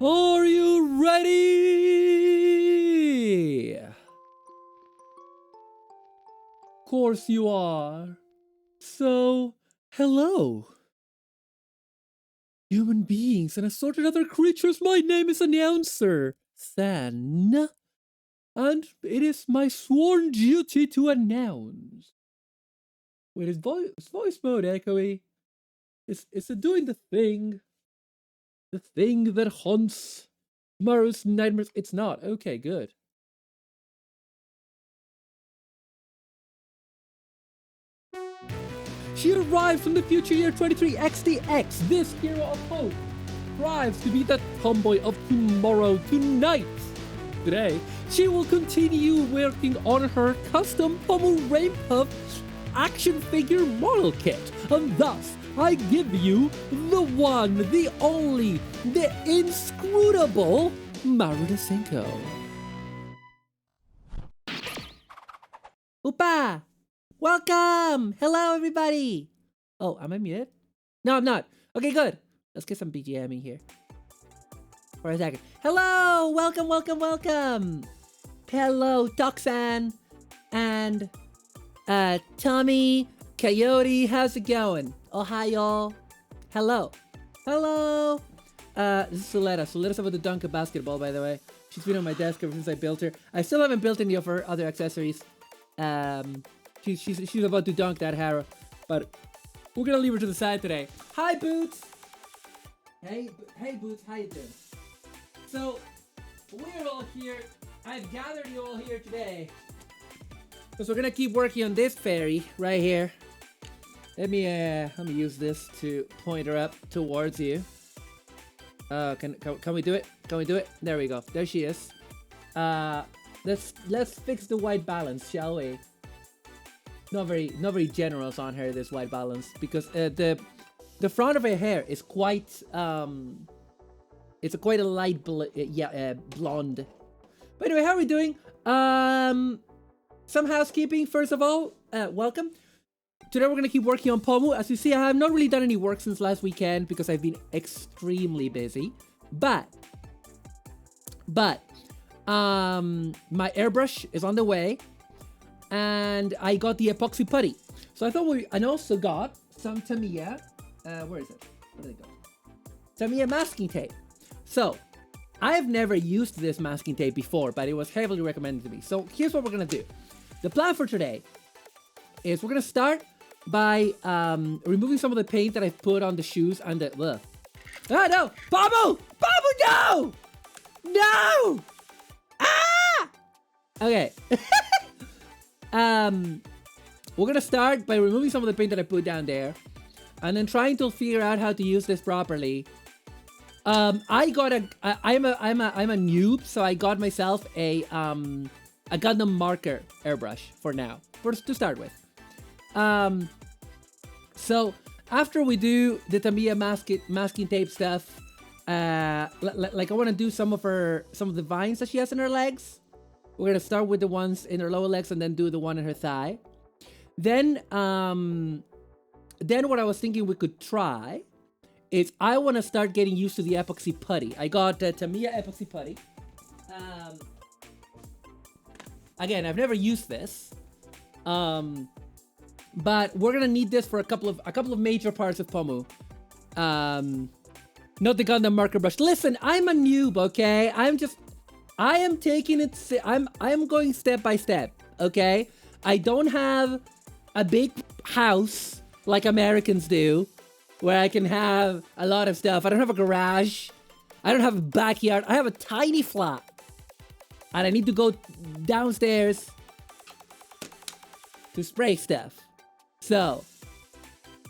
Are you ready? Of course you are. So, hello. Human beings and assorted other creatures, my name is Announcer San. And it is my sworn duty to announce. Wait, is voice mode echoey? Is it doing the thing? The thing that haunts Maru's nightmares? It's not. Okay, good. She arrives from the future year 23 XDX. This hero of hope strives to be the tomboy of tomorrow tonight. Today, she will continue working on her custom pomu rainpuff action figure model kit, and thus I give you the one, the only, the inscrutable Maru de Cinco. Opa! Welcome! Hello, everybody! Oh, am I muted? No, I'm not. Okay, good. Let's get some BGMing here. For a second. Hello! Welcome, welcome, welcome! Hello, Toxan! And, Tommy, Coyote, how's it going? Ohio. Hello. Hello! This is Soletta. Soletta's about to dunk a basketball, by the way. She's been on my desk ever since I built her. I still haven't built any of her other accessories. She's about to dunk that Harrow, but we're gonna leave her to the side today. Hi, Boots. Hey, Boots. How you doing? So we're all here. I've gathered you all here today because we're gonna keep working on this fairy right here. Let me use this to point her up towards you. Can we do it? Can we do it? There we go. There she is. Let's fix the white balance, shall we? Not very generous on her, this white balance, because the front of her hair is quite it's quite a light blonde. But anyway, how are we doing? Some housekeeping first of all. Welcome. Today we're gonna keep working on Pomu. As you see, I have not really done any work since last weekend because I've been extremely busy. But my airbrush is on the way, and I got the epoxy putty. So I thought and also got some Tamiya. Where is it? Where did it go? Tamiya masking tape. So I have never used this masking tape before, but it was heavily recommended to me. So here's what we're gonna do. The plan for today is we're gonna start by removing some of the paint that I've put on the shoes and the. Ah no! Pomu! Pomu, no! No! Ah! Okay. We're gonna start by removing some of the paint that I put down there, and then trying to figure out how to use this properly. I'm a noob, so I got myself a Gundam marker airbrush for now, to start with. So after we do the Tamiya masking tape stuff, like I want to do some of the vines that she has in her legs. We're gonna start with the ones in her lower legs and then do the one in her thigh. Then what I was thinking we could try is I want to start getting used to the epoxy putty. I got Tamiya epoxy putty. Again, I've never used this, but we're gonna need this for a couple of major parts of Pomu. Not the Gundam marker brush. Listen, I'm a noob, okay? I am taking it. I'm going step by step, okay? I don't have a big house like Americans do, where I can have a lot of stuff. I don't have a garage. I don't have a backyard. I have a tiny flat, and I need to go downstairs to spray stuff. So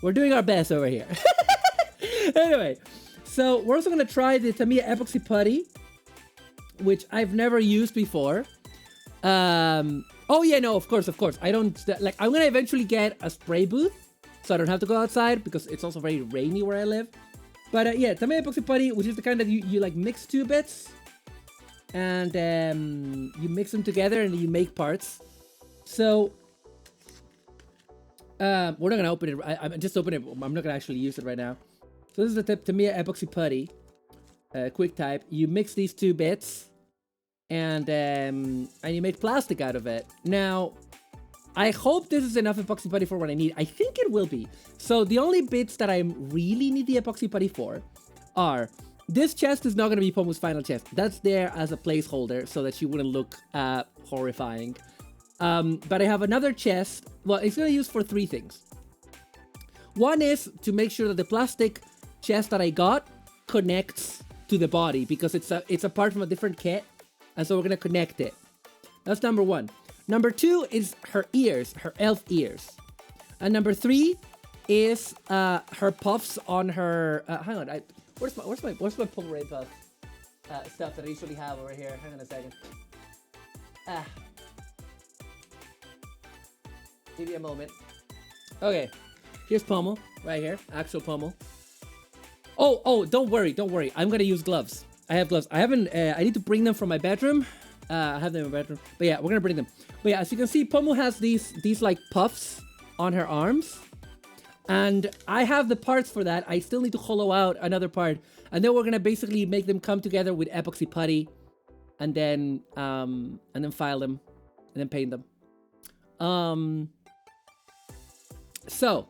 we're doing our best over here. Anyway, so we're also gonna try the Tamiya epoxy putty, which I've never used before. Oh yeah, no, of course. I don't, like, I'm gonna eventually get a spray booth, so I don't have to go outside, because it's also very rainy where I live. But yeah, Tamiya epoxy putty, which is the kind that you like mix two bits, and you mix them together and you make parts. So we're not gonna open it. I'm just opening it. I'm not gonna actually use it right now. So this is the Tamiya epoxy putty. quick type, you mix these two bits, and you make plastic out of it. Now, I hope this is enough epoxy putty for what I need. I think it will be. So the only bits that I really need the epoxy putty for are, this chest is not going to be Pomu's final chest. That's there as a placeholder so that she wouldn't look horrifying. But I have another chest. Well, it's going to use for 3 things. One is to make sure that the plastic chest that I got connects to the body, because it's apart from a different kit, and so we're going to connect it. That's number 1. Number 2 is her ears, her elf ears. And number 3 is her puffs on her... hang on, where's my pull rainpuff stuff that I usually have over here? Hang on a second. Give me a moment. Okay, here's pommel right here, actual pommel. Oh, don't worry. I'm gonna use gloves. I have gloves. I haven't. I need to bring them from my bedroom. I have them in my bedroom. But yeah, we're gonna bring them. But yeah, as you can see, Pomu has these like puffs on her arms, and I have the parts for that. I still need to hollow out another part, and then we're gonna basically make them come together with epoxy putty, and then file them, and then paint them. So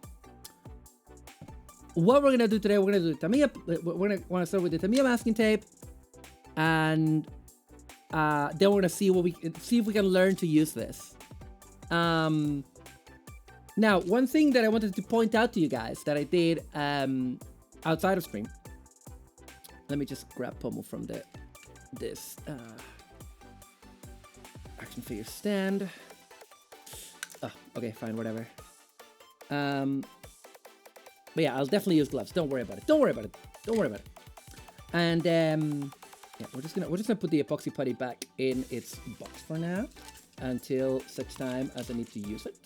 what we're gonna do today, we're gonna do Tamiya. We're gonna start with the Tamiya masking tape, and then we're gonna see if we can learn to use this. Now, one thing that I wanted to point out to you guys that I did outside of stream. Let me just grab Pomu from this action figure stand. Oh, okay, fine, whatever. But yeah, I'll definitely use gloves. Don't worry about it. And yeah, we're just gonna put the epoxy putty back in its box for now, until such time as I need to use it.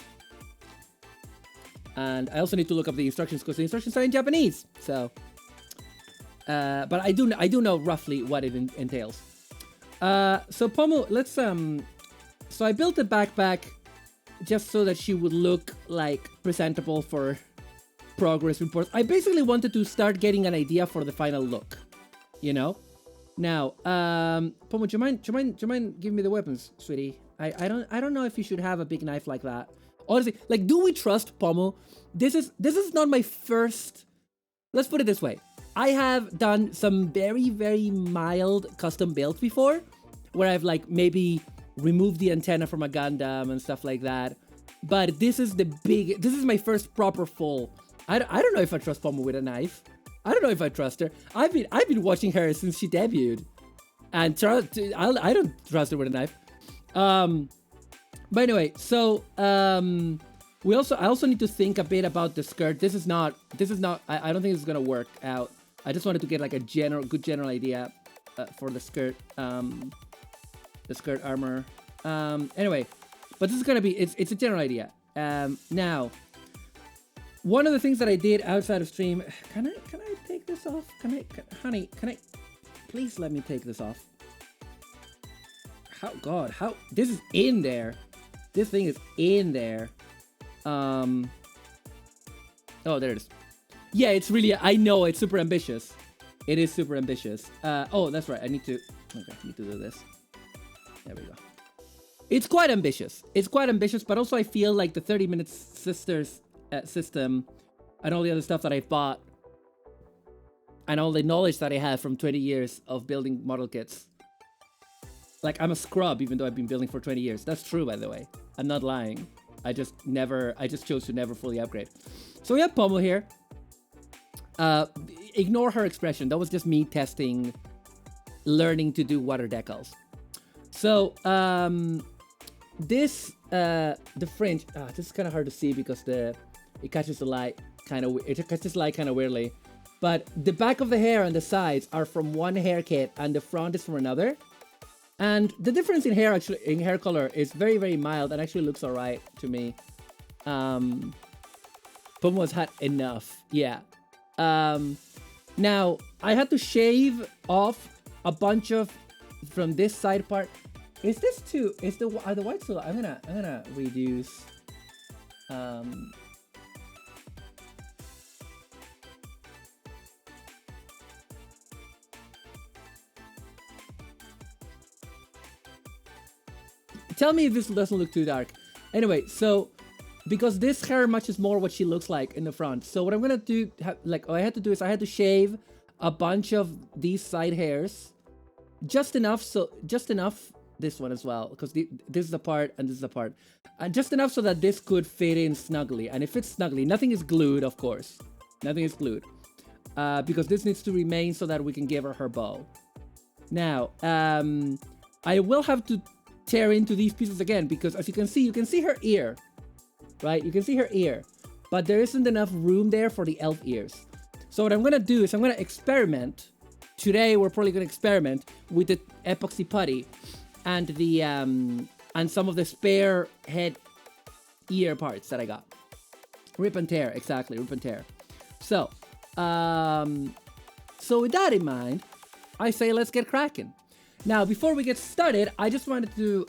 And I also need to look up the instructions, because the instructions are in Japanese. So, but I do know roughly what it entails. So Pomu, let's so I built the backpack just so that she would look like presentable for progress reports. I basically wanted to start getting an idea for the final look, you know. Now, Pomu, do you mind giving me the weapons, sweetie? I don't know if you should have a big knife like that. Honestly, like, do we trust Pomu? This is not my first. Let's put it this way. I have done some very, very mild custom builds before, where I've like maybe removed the antenna from a Gundam and stuff like that. But this is my first proper full. I don't know if I trust Pomu with a knife. I don't know if I trust her. I've been watching her since she debuted, and I don't trust her with a knife. But anyway, so I also need to think a bit about the skirt. This is not. I don't think this is gonna work out. I just wanted to get like a good general idea for the skirt armor. Anyway, but this is gonna be. It's a general idea. Now, one of the things that I did outside of stream. Can I take this off? Honey, can I? Please let me take this off. How? This is in there. This thing is in there. Oh, there it is. Yeah, it's really. I know it's super ambitious. It is super ambitious. Oh, that's right. I need to do this. There we go. It's quite ambitious. But also I feel like the 30 Minutes Sisters system and all the other stuff that I've bought and all the knowledge that I have from 20 years of building model kits. Like, I'm a scrub even though I've been building for 20 years. That's true, by the way. I'm not lying. I just chose to never fully upgrade. So we have Pommel here. Ignore her expression. That was just me testing, learning to do water decals. So, the fringe, this is kind of hard to see because it catches the light kind of weirdly. But the back of the hair and the sides are from one hair kit and the front is from another. And the difference in hair color is very, very mild and actually looks alright to me. Pomo's had enough. Yeah. Now I had to shave off a bunch of from this side part. Are the whites still? I'm gonna reduce. Tell me if this doesn't look too dark. Anyway, so because this hair matches more what she looks like in the front. So what I'm gonna do, like, all I had to do is I had to shave a bunch of these side hairs, just enough. So just enough. This one as well, because this is the part and this is the part, and just enough so that this could fit in snugly. And it fits snugly. Nothing is glued, of course. Nothing is glued, because this needs to remain so that we can give her her bow. Now, I will have to tear into these pieces again because, as you can see her ear, right? You can see her ear, but there isn't enough room there for the elf ears. So what I'm gonna do is I'm gonna experiment. Today we're probably gonna experiment with the epoxy putty and the and some of the spare head ear parts that I got. Rip and tear, exactly, rip and tear. So, so with that in mind, I say let's get cracking. Now, before we get started, I just wanted to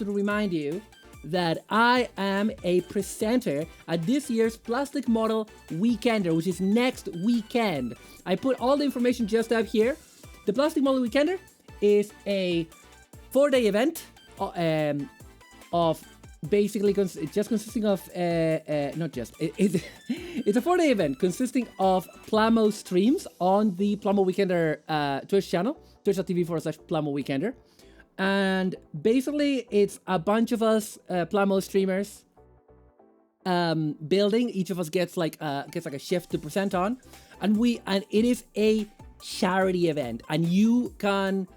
remind you that I am a presenter at this year's Plastic Model Weekender, which is next weekend. I put all the information just up here. The Plastic Model Weekender is a 4-day event of basically just consisting of it's a 4-day event consisting of Plamo streams on the Plamo Weekender Twitch channel, twitch.tv/Plamo Weekender. And basically it's a bunch of us Plamo streamers building. Each of us gets like a shift to present on, and it is a charity event, and you can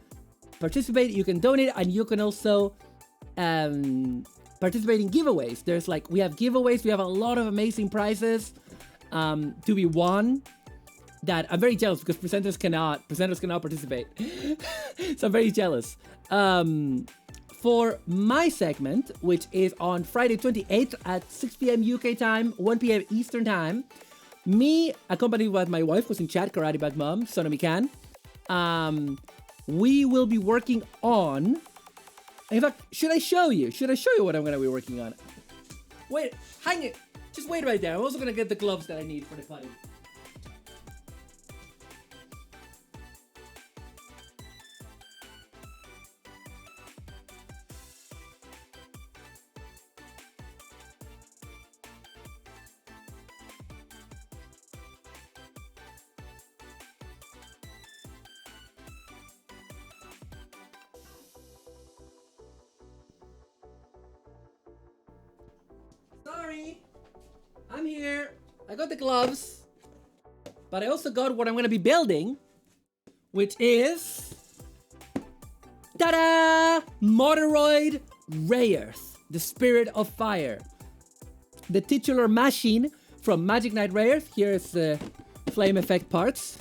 participate, you can donate, and you can also participate in giveaways. We have giveaways. We have a lot of amazing prizes to be won that I'm very jealous because presenters cannot participate. So I'm very jealous. For my segment, which is on Friday 28th at 6 p.m. UK time, 1 p.m. Eastern time, me, accompanied by my wife, who's in chat, Karate Bag Mom, Sonomi Khan, we will be working on... In fact, should I show you what I'm going to be working on? Wait, hang it. Just wait right there. I'm also going to get the gloves that I need for the putty. Sorry, I'm here. I got the gloves, but I also got what I'm going to be building, which is, ta-da! Motoroid Rayearth, the Spirit of Fire. The titular machine from Magic Knight Rayearth. Here's the flame effect parts.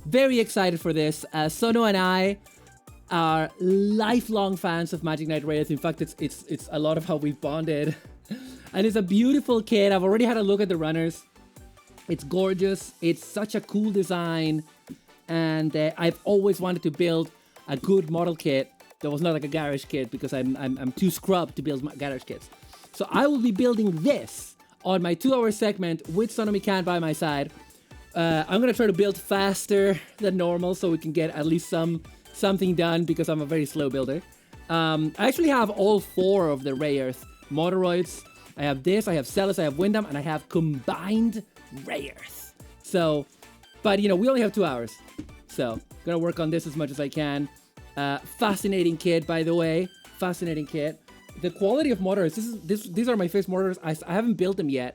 Very excited for this. Sono and I are lifelong fans of Magic Knight Rayearth. In fact, it's a lot of how we've bonded. And it's a beautiful kit. I've already had a look at the runners. It's gorgeous. It's such a cool design. And I've always wanted to build a good model kit that was not like a garage kit because I'm too scrubbed to build garage kits. So I will be building this on my 2-hour segment with Sonomi Khan by my side. I'm going to try to build faster than normal so we can get at least something done because I'm a very slow builder. I actually have all 4 of the Rayearth Motoroids. I have this, I have Celis, I have Wyndham, and I have combined Rayearth. So, but you know, we only have 2 hours. So, gonna work on this as much as I can. Fascinating kit, by the way. Fascinating kit. The quality of motors, these are my first motors. I haven't built them yet.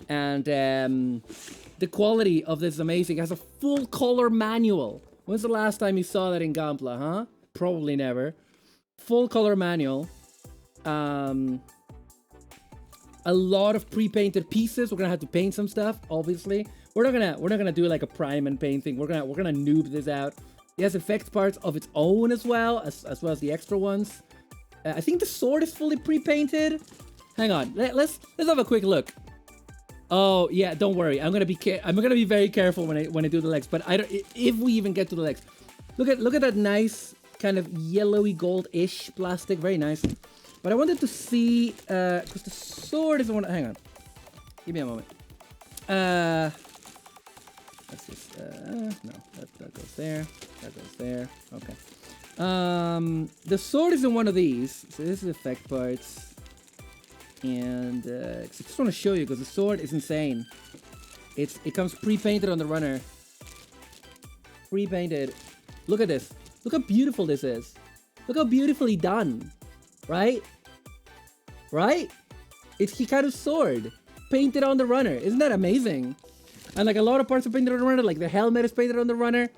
And the quality of this is amazing. It has a full color manual. When's the last time you saw that in Gunpla, huh? Probably never. Full color manual. A lot of pre-painted pieces. We're gonna have to paint some stuff, obviously. We're not gonna do like a prime and paint thing. We're gonna noob this out. It has effect parts of its own as well as the extra ones. I think the sword is fully pre-painted. Hang on, let's have a quick look. Oh yeah, don't worry. I'm gonna be very careful when I do the legs. But if we even get to the legs, look at that nice kind of yellowy gold-ish plastic. Very nice. But I wanted to see, because the sword is the one. Hang on, give me a moment. Let's just no, that goes there. That goes there. Okay. The sword is in one of these. So this is effect parts. And I just want to show you because the sword is insane. It comes pre-painted on the runner. Pre-painted. Look at this. Look how beautiful this is. Look how beautifully done. Right? Right? It's Hikaru's sword. Painted on the runner. Isn't that amazing? And like a lot of parts are painted on the runner. Like the helmet is painted on the runner.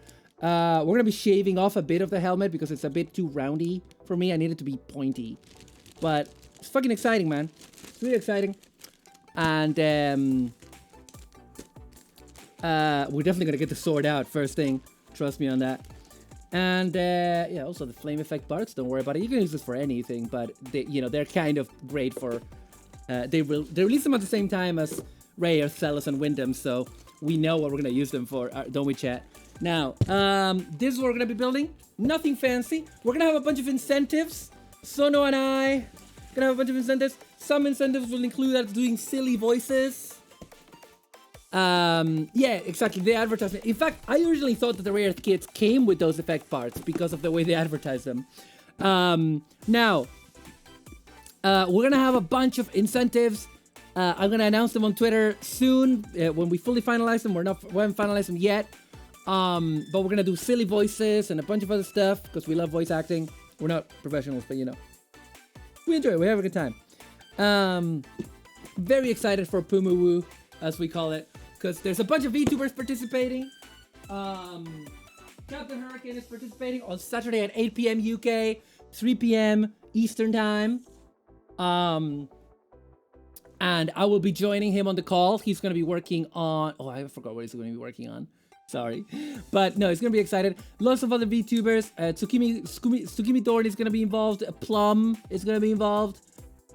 We're going to be shaving off a bit of the helmet because it's a bit too roundy for me. I need it to be pointy. But it's fucking exciting, man. It's really exciting. And we're definitely going to get the sword out first thing. Trust me on that. And yeah, also the flame effect parts. Don't worry about it. You can use this for anything, but they, you know, they're kind of great for. They release them at the same time as Ray, Arcellus, and Wyndham, so we know what we're gonna use them for, don't we, chat? Now, this is what we're gonna be building. Nothing fancy. We're gonna have a bunch of incentives. Sono and I gonna have a bunch of incentives. Some incentives will include us doing silly voices. Yeah, exactly. The advertisement. In fact, I originally thought that the Rare Earth kits came with those effect parts because of the way they advertise them. Now, we're gonna have a bunch of incentives. I'm gonna announce them on Twitter soon when we fully finalize them. We haven't finalized them yet. But we're gonna do silly voices and a bunch of other stuff because we love voice acting. We're not professionals, but you know, we enjoy it. We have a good time. Very excited for pomu, as we call it, because there's a bunch of VTubers participating. Captain Hurricane is participating on Saturday at 8 p.m. UK, 3 p.m. Eastern time. And I will be joining him on the call. He's going to be working on... Oh, I forgot what he's going to be working on. Sorry. But no, he's going to be excited. Lots of other VTubers. Tsukimi Thorn is going to be involved. Plum is going to be involved.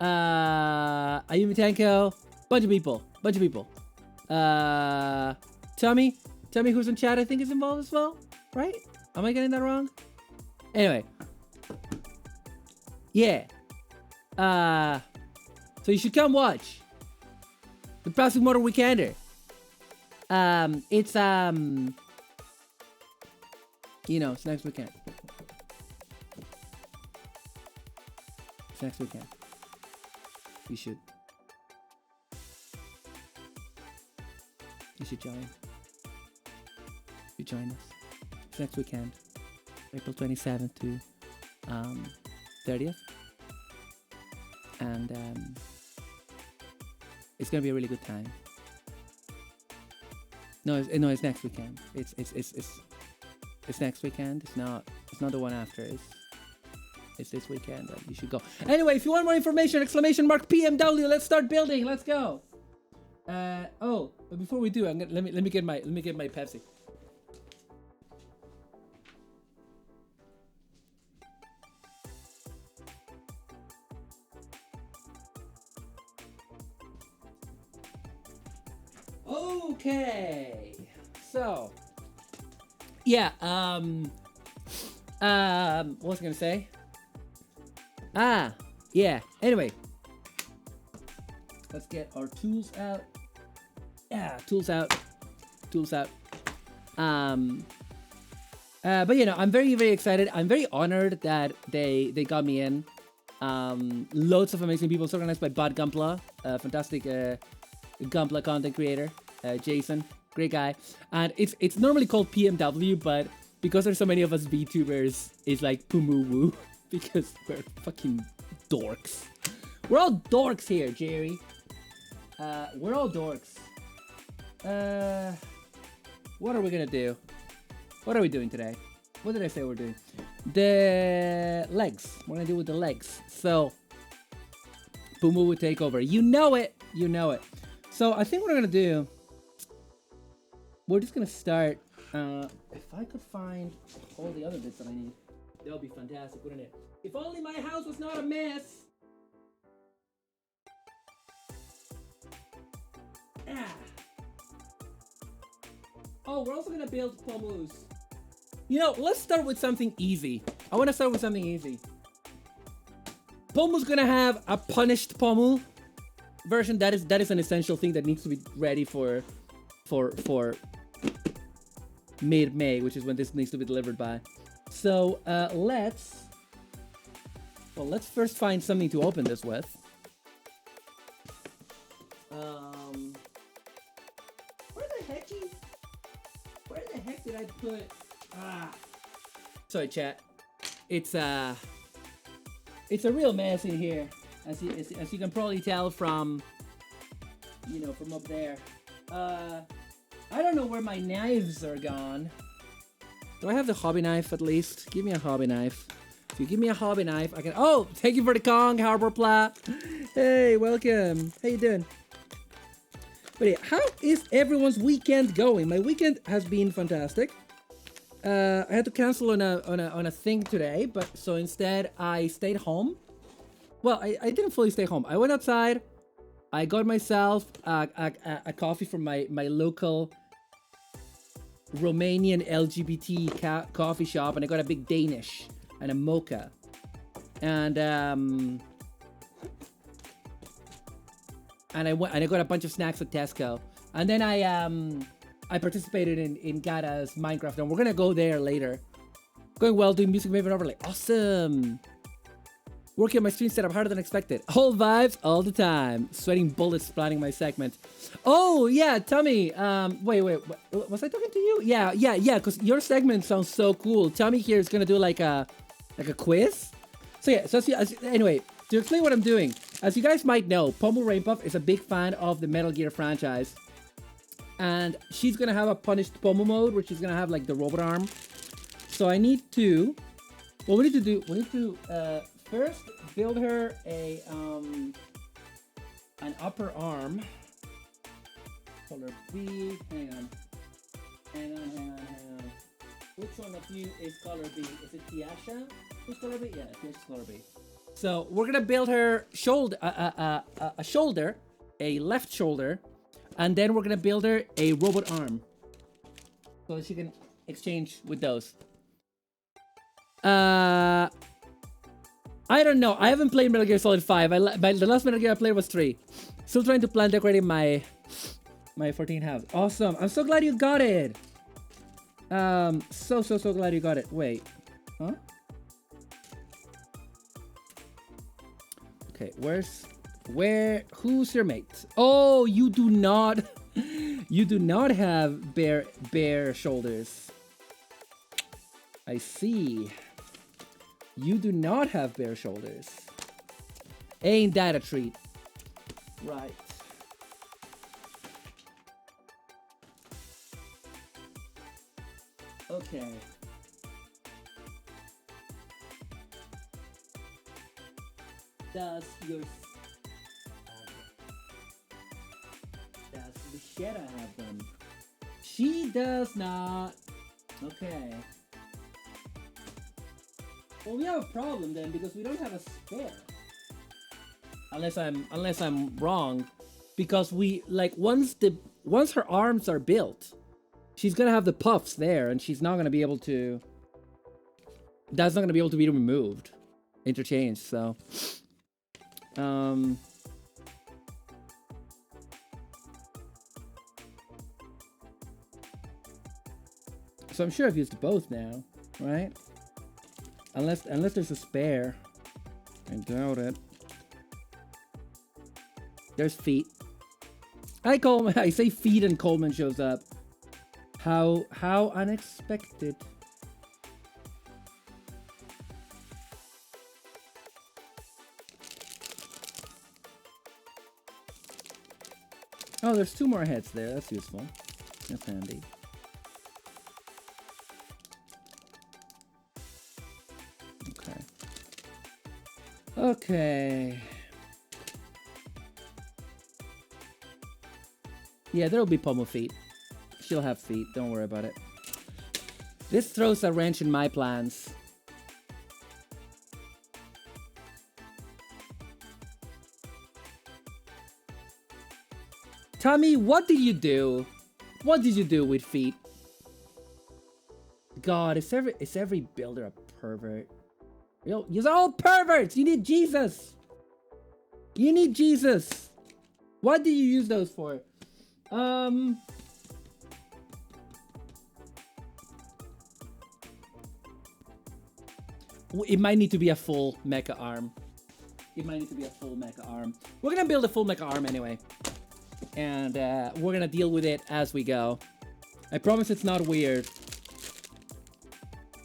Ayumi Tenko. Bunch of people. Tommy, who's in chat, I think is involved as well. Right? Am I getting that wrong? Anyway. Yeah. So you should come watch the Plastic Motor Weekender. It's you know, it's next weekend. It's next weekend. You should join. You join us. It's next weekend, April 27th to 30th, and it's gonna be a really good time. No, it's next weekend. It's next weekend. It's not the one after. It's this weekend. You should go. Anyway, if you want more information, !PMW. Let's start building. Let's go. Oh, but before we do, let me get my Pepsi. Okay, so yeah, what was I gonna say? Yeah. Anyway, let's get our tools out. Yeah, tools out. But you know, I'm very, very excited. I'm very honored that they got me in. Loads of amazing people. It's organized by Bud Gumpla, fantastic Gumpla content creator. Jason, great guy. And it's normally called PMW, but because there's so many of us VTubers, it's like Pomu because we're fucking dorks. We're all dorks here, Jerry. We're all dorks. What are we gonna do? What are we doing today? What did I say we're doing? The legs. We're gonna do with the legs. So Pomu would take over. You know it. So I think what we're gonna do, we're just gonna start. If I could find all the other bits that I need, that would be fantastic, wouldn't it? If only my house was not a mess. Oh, we're also gonna build pomus. You know, let's start with something easy. I want to start with something easy. Pomu's gonna have a punished pomu version. That is an essential thing that needs to be ready for mid-May, which is when this needs to be delivered by. So let's first find something to open this with. Where the heck did I put? Sorry, chat. It's a real mess in here, as you can probably tell from, from up there. I don't know where my knives are gone. Do I have the hobby knife at least? Give me a hobby knife. If you give me a hobby knife, I can. Oh, thank you for the Kong, Harbor Plat. Hey, welcome. How you doing? But yeah, how is everyone's weekend going? My weekend has been fantastic. I had to cancel on a thing today, but so instead I stayed home. Well, I didn't fully stay home. I went outside. I got myself a coffee from my local Romanian LGBT coffee shop, and I got a big Danish and a mocha, and I got a bunch of snacks at Tesco, and then I participated in Gata's Minecraft, and we're gonna go there later. Going well, doing music Maven overlay. Awesome. Working on my stream setup harder than expected. Whole vibes all the time. Sweating bullets planning my segment. Oh yeah, Tommy. Wait. Was I talking to you? Yeah. Because your segment sounds so cool. Tommy here is gonna do like a quiz. So yeah. Anyway, to explain what I'm doing, as you guys might know, Pomu Rainpuff is a big fan of the Metal Gear franchise, and she's gonna have a punished Pomu mode, which is gonna have like the robot arm. So I need to. What we need to do. First, build her an upper arm. Color B. Hang on. Which one of you is color B? Is it Tiasha? Who's color B? Yeah, Tiasha's color B. So we're gonna build her shoulder, a shoulder, a left shoulder, and then we're gonna build her a robot arm, so she can exchange with those. I don't know. I haven't played Metal Gear Solid 5. The last Metal Gear I played was 3. Still trying to plan decorating my 14 house. Awesome. I'm so glad you got it. So glad you got it. Wait. Huh? Okay, who's your mate? Oh, you do not have bare shoulders. I see. You do not have bare shoulders. Ain't that a treat? Right. Okay. Does Luchetta have them? She does not. Okay. Well, we have a problem then, because we don't have a spare. Unless I'm wrong, because we once her arms are built, she's gonna have the puffs there, and she's not gonna be able to. That's not gonna be able to be removed, interchanged. So, so I'm sure I've used both now, right? Unless there's a spare. I doubt it. There's feet. Hi Coleman. I say feet and Coleman shows up. How unexpected. Oh, there's 2 more heads there. That's useful. That's handy. Okay. Yeah, there'll be Pomu feet. She'll have feet. Don't worry about it. This throws a wrench in my plans. Tommy, what did you do? What did you do with feet? God, is every builder a pervert? You're all perverts! You need Jesus! You need Jesus! What did you use those for? it might need to be a full mecha arm. It might need to be a full mecha arm. We're gonna build a full mecha arm anyway. And we're gonna deal with it as we go. I promise it's not weird.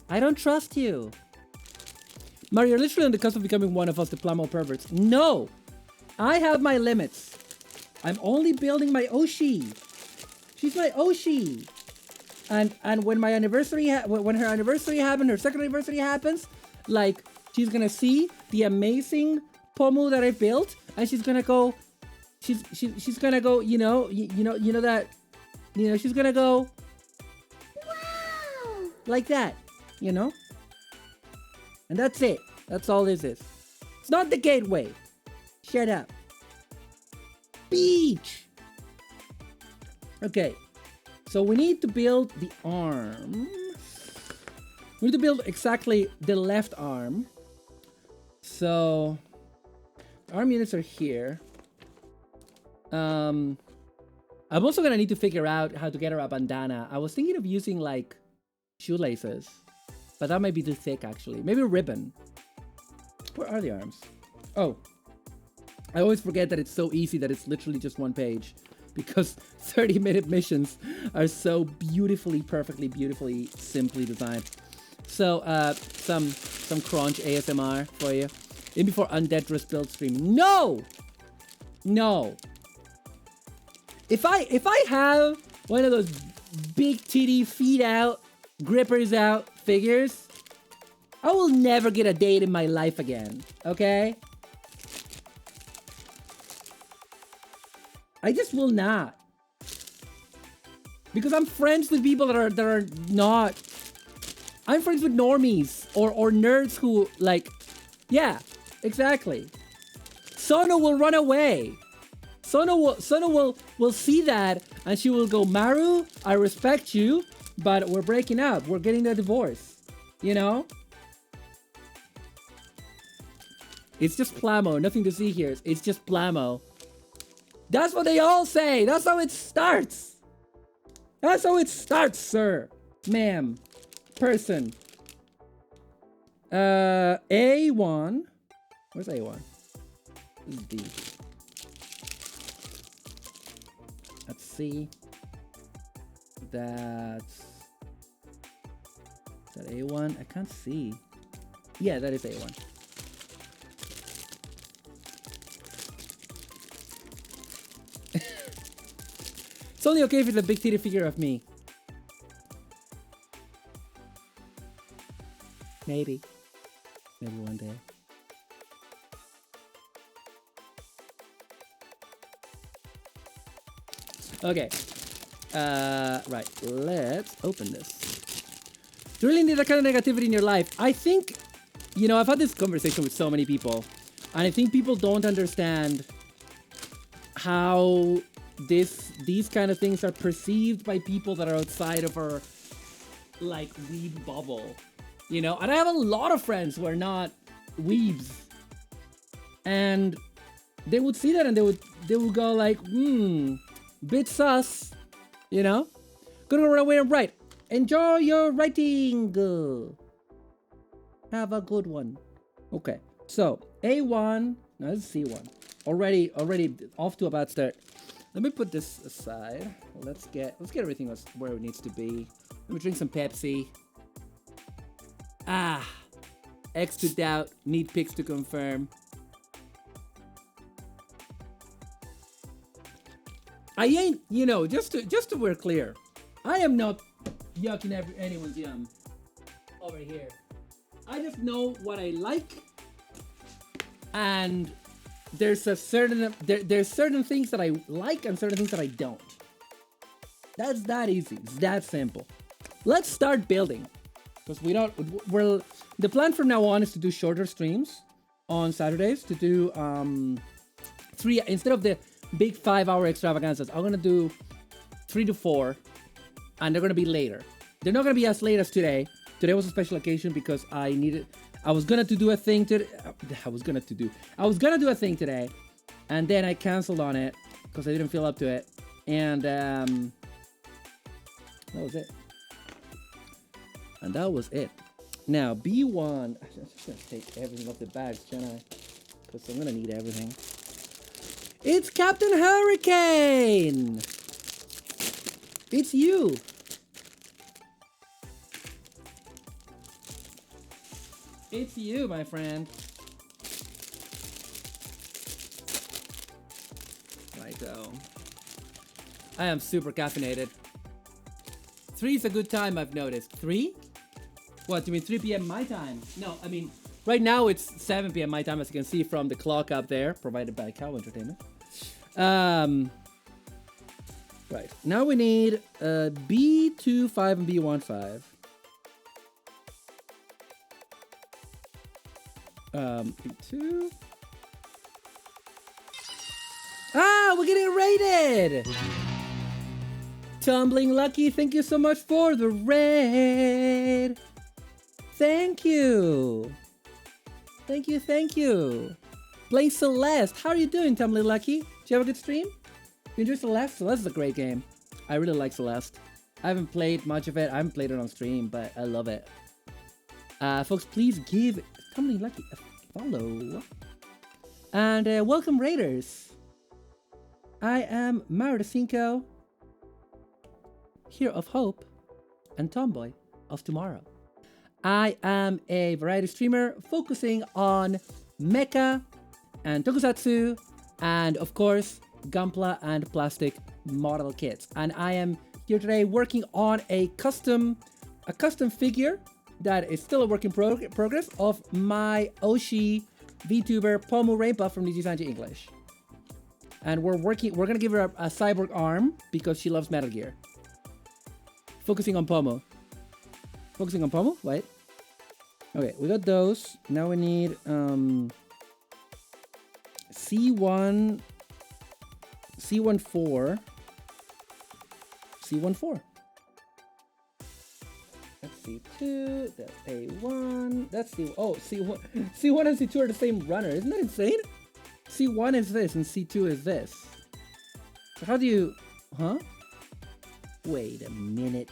I don't trust you. Mario, you're literally on the cusp of becoming one of us, the Plamo perverts. No! I have my limits. I'm only building my Oshi. She's my Oshi. And when my anniversary, when her anniversary happens, her second anniversary happens, like, she's gonna see the amazing pomu that I built, and she's gonna go, she's gonna go, you know that, she's gonna go, wow, like that, you know? And that's it. That's all this is. It's not the gateway. Shut up. Beach. Okay. So we need to build the arm. We need to build exactly the left arm. So arm units are here. I'm also gonna need to figure out how to get her a bandana. I was thinking of using like shoelaces, but that might be too thick actually. Maybe a ribbon. Where are the arms? Oh, I always forget that it's so easy that it's literally just one page, because 30-minute missions are so beautifully, perfectly, beautifully, simply designed. So, some crunch ASMR for you. In before Undead Dress build stream. No! No. If I have one of those big titty, feet out, grippers out figures, I will never get a date in my life again. Okay? I just will not. Because I'm friends with people that are not. I'm friends with normies or nerds who like, yeah, exactly. Sono will run away. Sono will see that and she will go, Maru, I respect you, but we're breaking up. We're getting a divorce. You know? It's just Plamo. Nothing to see here. It's just Plamo. That's what they all say. That's how it starts. That's how it starts, sir. Ma'am. Person. A1. Where's A1? This is D. Let's see. That's... Is that A1? I can't see. Yeah, that is A1. It's only okay if it's a big titty figure of me. Maybe. Maybe one day. Okay. Right. Let's open this. Do you really need that kind of negativity in your life? I think, I've had this conversation with so many people, and I think people don't understand how these kind of things are perceived by people that are outside of our like weeb bubble, and I have a lot of friends who are not weebs, and they would see that and they would go like, bit sus, gonna run away and write. Enjoy your writing. Have a good one. Okay, so A1, now this is C1. Already off to a bad start. Let me put this aside. Let's get everything else where it needs to be. Let me drink some Pepsi. X to doubt, need pics to confirm. I ain't, just to we're clear, I am not yucking anyone's yum over here. I just know what I like, and there's certain things that I like and certain things that I don't. That's that easy. It's that simple. Let's start building, because the plan from now on is to do shorter streams on Saturdays, to do 3 instead of the big 5-hour extravaganzas. I'm gonna do 3 to 4, and they're gonna be later. They're not gonna be as late as today. Today was a special occasion because I was gonna do a thing today. I was gonna do a thing today, and then I canceled on it because I didn't feel up to it, and that was it. Now, B1. I'm just gonna take everything off the bags, shouldn't I? Because I'm gonna need everything. It's Captain Hurricane! It's you! It's you, my friend. Righto. I am super caffeinated. 3 is a good time, I've noticed. 3? What, you mean 3 p.m. my time? No, I mean, right now it's 7 p.m. my time, as you can see from the clock up there, provided by Cow Entertainment. Right, now we need B2, 5, and B1, 5. B2. Ah, we're getting raided! Tumbling Lucky, thank you so much for the raid! Thank you! Thank you, thank you! Playing Celeste, how are you doing, Tumbling Lucky? Did you have a good stream? You enjoy Celeste? Celeste is a great game. I really like Celeste. I haven't played much of it. I haven't played it on stream, but I love it. Folks, please give Tumbling Lucky a follow. And welcome, Raiders. I am Maru, hero of hope and tomboy of tomorrow. I am a variety streamer focusing on mecha and tokusatsu and, of course, Gunpla and plastic model kits. And I am here today working on a custom figure that is still a work in progress of my Oshi VTuber Pomu Rainpuff from Niji Sanji English. And we're gonna give her a cyborg arm because she loves Metal Gear. Focusing on Pomu. Focusing on Pomu? Wait. Okay, we got those. Now we need C1 C14. C14. That's C2. That's A1. That's C. Oh, C1. C1 and C2 are the same runner. Isn't that insane? C1 is this and C2 is this. So how do you... Huh? Wait a minute.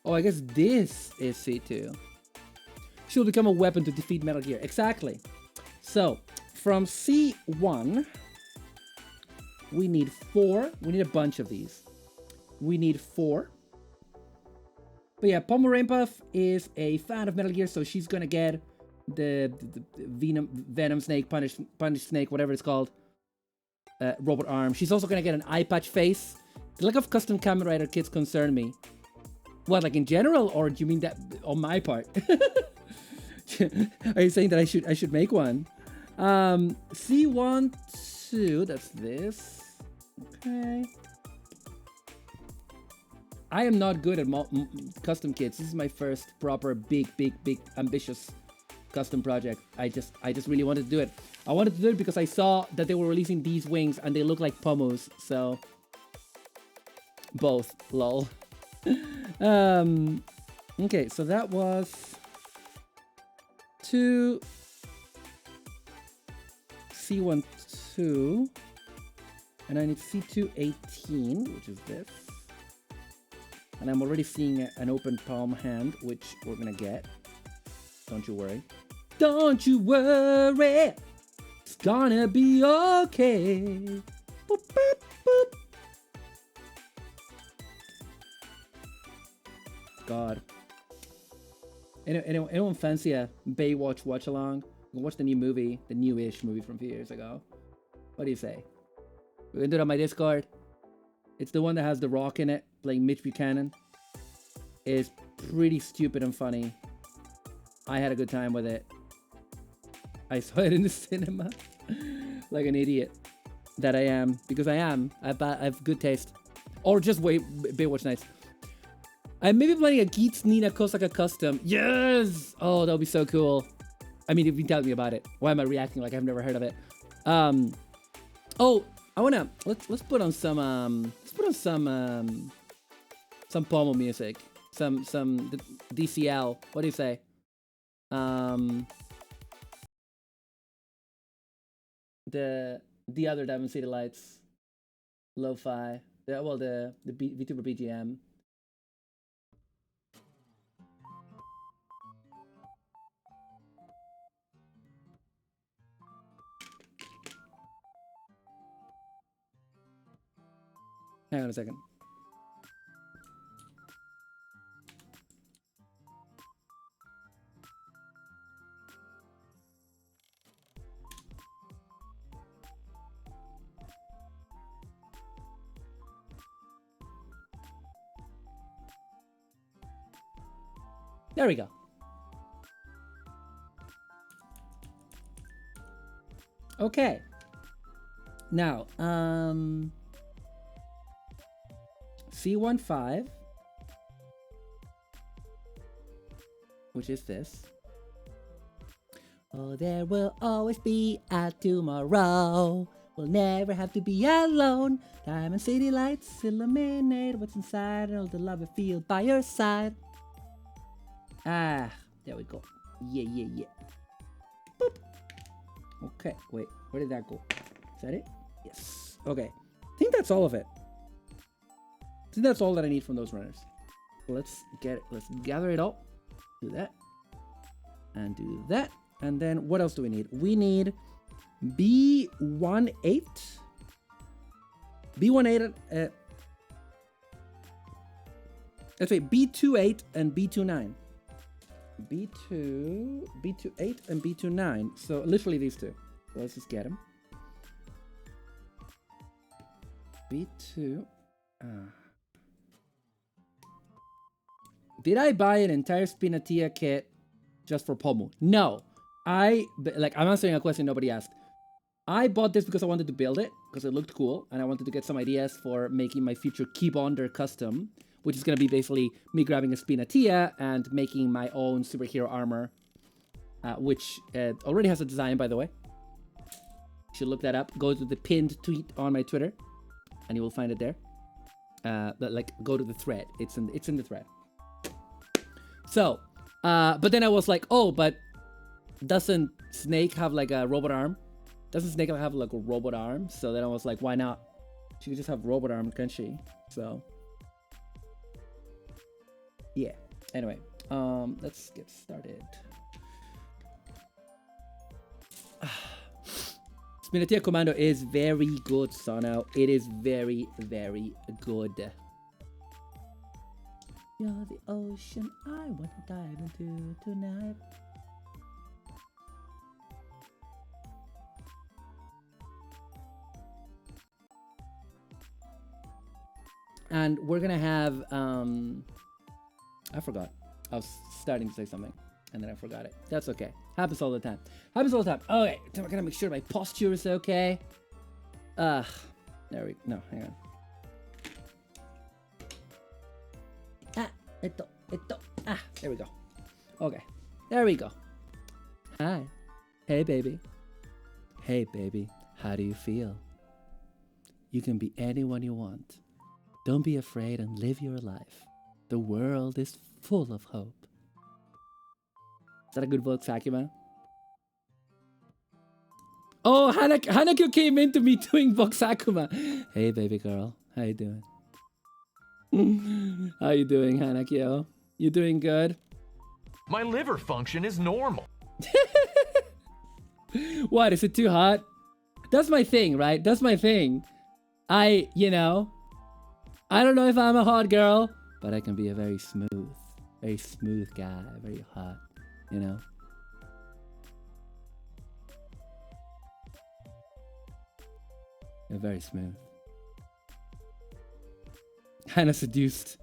Oh, I guess this is C2. She'll become a weapon to defeat Metal Gear. Exactly. So, from C1, we need 4. We need a bunch of these. We need 4. But yeah, Pomu Rainpuff is a fan of Metal Gear, so she's gonna get the Venom Snake, Punish Snake, whatever it's called, robot arm. She's also gonna get an eye patch face. The lack of custom Kamen Rider kits concern me. What, like in general, or do you mean that on my part? Are you saying that I should make one? C1, 2, that's this. Okay. I am not good at custom kits. This is my first proper big ambitious custom project. I just really wanted to do it. I wanted to do it because I saw that they were releasing these wings and they look like Pomus, so both, lol. Okay, so that was 2 C1 2, and I need C2 18, which is this. And I'm already seeing an open palm hand, which we're gonna get. Don't you worry. Don't you worry. It's gonna be okay. Boop, boop, boop. God. Anyone fancy a Baywatch watch along? Watch the new movie, the newish movie from a few years ago. What do you say? We can do it on my Discord. It's the one that has The Rock in it, playing Mitch Buchanan. It's pretty stupid and funny. I had a good time with it. I saw it in the cinema. Like an idiot. That I am. Because I am. I have good taste. Or just wait, Baywatch nights. I'm maybe playing a Geets Nina Kosaka custom. Yes! Oh, that would be so cool. I mean, if you tell me about it. Why am I reacting like I've never heard of it? Oh, I wanna let's put on some Pomo music. Some DCL. What do you say? The other Diamond City Lights, lo-fi. The VTuber BGM. Hang on a second. There we go. Okay. Now, C15, which is this. Oh, there will always be a tomorrow. We'll never have to be alone. Diamond city lights illuminate what's inside and all the love you feel by your side. Ah, there we go. Yeah, yeah, yeah. Boop. Okay, wait, where did that go? Is that it? Yes. Okay. I think that's all of it. I think that's all that I need from those runners. Let's gather it all. Do that. And do that. And then what else do we need? We need B18. B18, let's say B28 and B29. B28 and B29. So literally these two. So let's just get them. B2. Did I buy an entire Spinatia kit just for pomu? No. I'm answering a question nobody asked. I bought this because I wanted to build it, because it looked cool, and I wanted to get some ideas for making my future key bonder custom, which is going to be basically me grabbing a Spinatia and making my own superhero armor, which already has a design, by the way. You should look that up. Go to the pinned tweet on my Twitter, and you will find it there. Go to the thread. It's in the thread. So, but then I was like, oh, but doesn't Snake have like a robot arm? Doesn't Snake have like a robot arm? So then I was like, why not? She could just have robot arm, can't she? So, yeah. Anyway, let's get started. Spinatia Commando is very good, Sono. It is very, very good. You're the ocean I want to dive into tonight. And we're gonna have, I forgot. I was starting to say something, and then I forgot it. That's okay. Happens all the time. Happens all the time. Okay, so I'm gonna make sure my posture is okay. There we, no, hang on. There we go. Okay, there we go. Hi. Hey, baby. Hey, baby. How do you feel? You can be anyone you want. Don't be afraid and live your life. The world is full of hope. Is that a good book, Sakima? Oh, Hanako came into me doing Boxakuma. Hey, baby girl. How you doing? How you doing, Hanako? You doing good? My liver function is normal. What? Is it too hot? That's my thing, right? That's my thing. You know, I don't know if I'm a hot girl, but I can be a very smooth guy, very hot, you know? You're very smooth. Kinda seduced.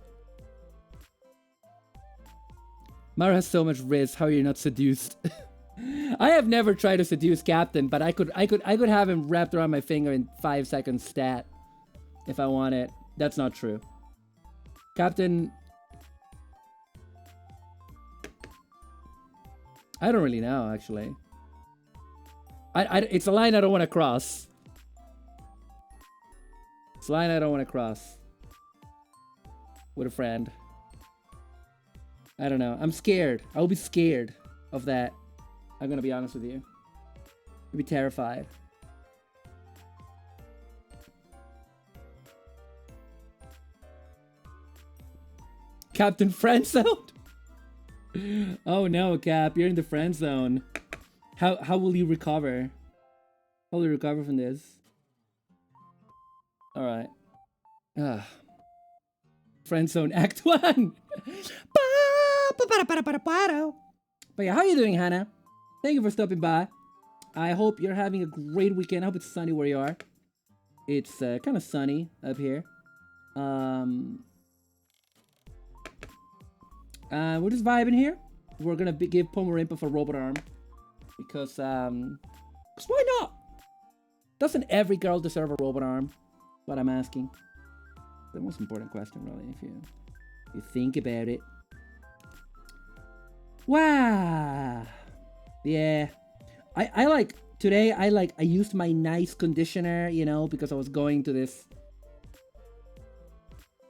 Maru has so much riz, how are you not seduced? I have never tried to seduce Captain, but I could have him wrapped around my finger in 5 seconds stat if I want it. That's not true. Captain, I don't really know, actually. It's a line I don't want to cross. It's a line I don't want to cross with a friend. I don't know. I'm scared. I'll be scared of that. I'm gonna be honest with you. I'll be terrified. Captain Friend Zone? Oh no, Cap, you're in the friend zone. How will you recover? How will you recover from this? Alright. Ah, Friend Zone Act 1. But yeah, how you doing, Hannah? Thank you for stopping by. I hope you're having a great weekend. I hope it's sunny where you are. It's kind of sunny up here. We're just vibing here. We're gonna give pomu rainpuff a robot arm because why not? Doesn't every girl deserve a robot arm? What I'm asking. The most important question, really, if you think about it. Wow. Yeah. I like today. I used my nice conditioner, you know, because I was going to this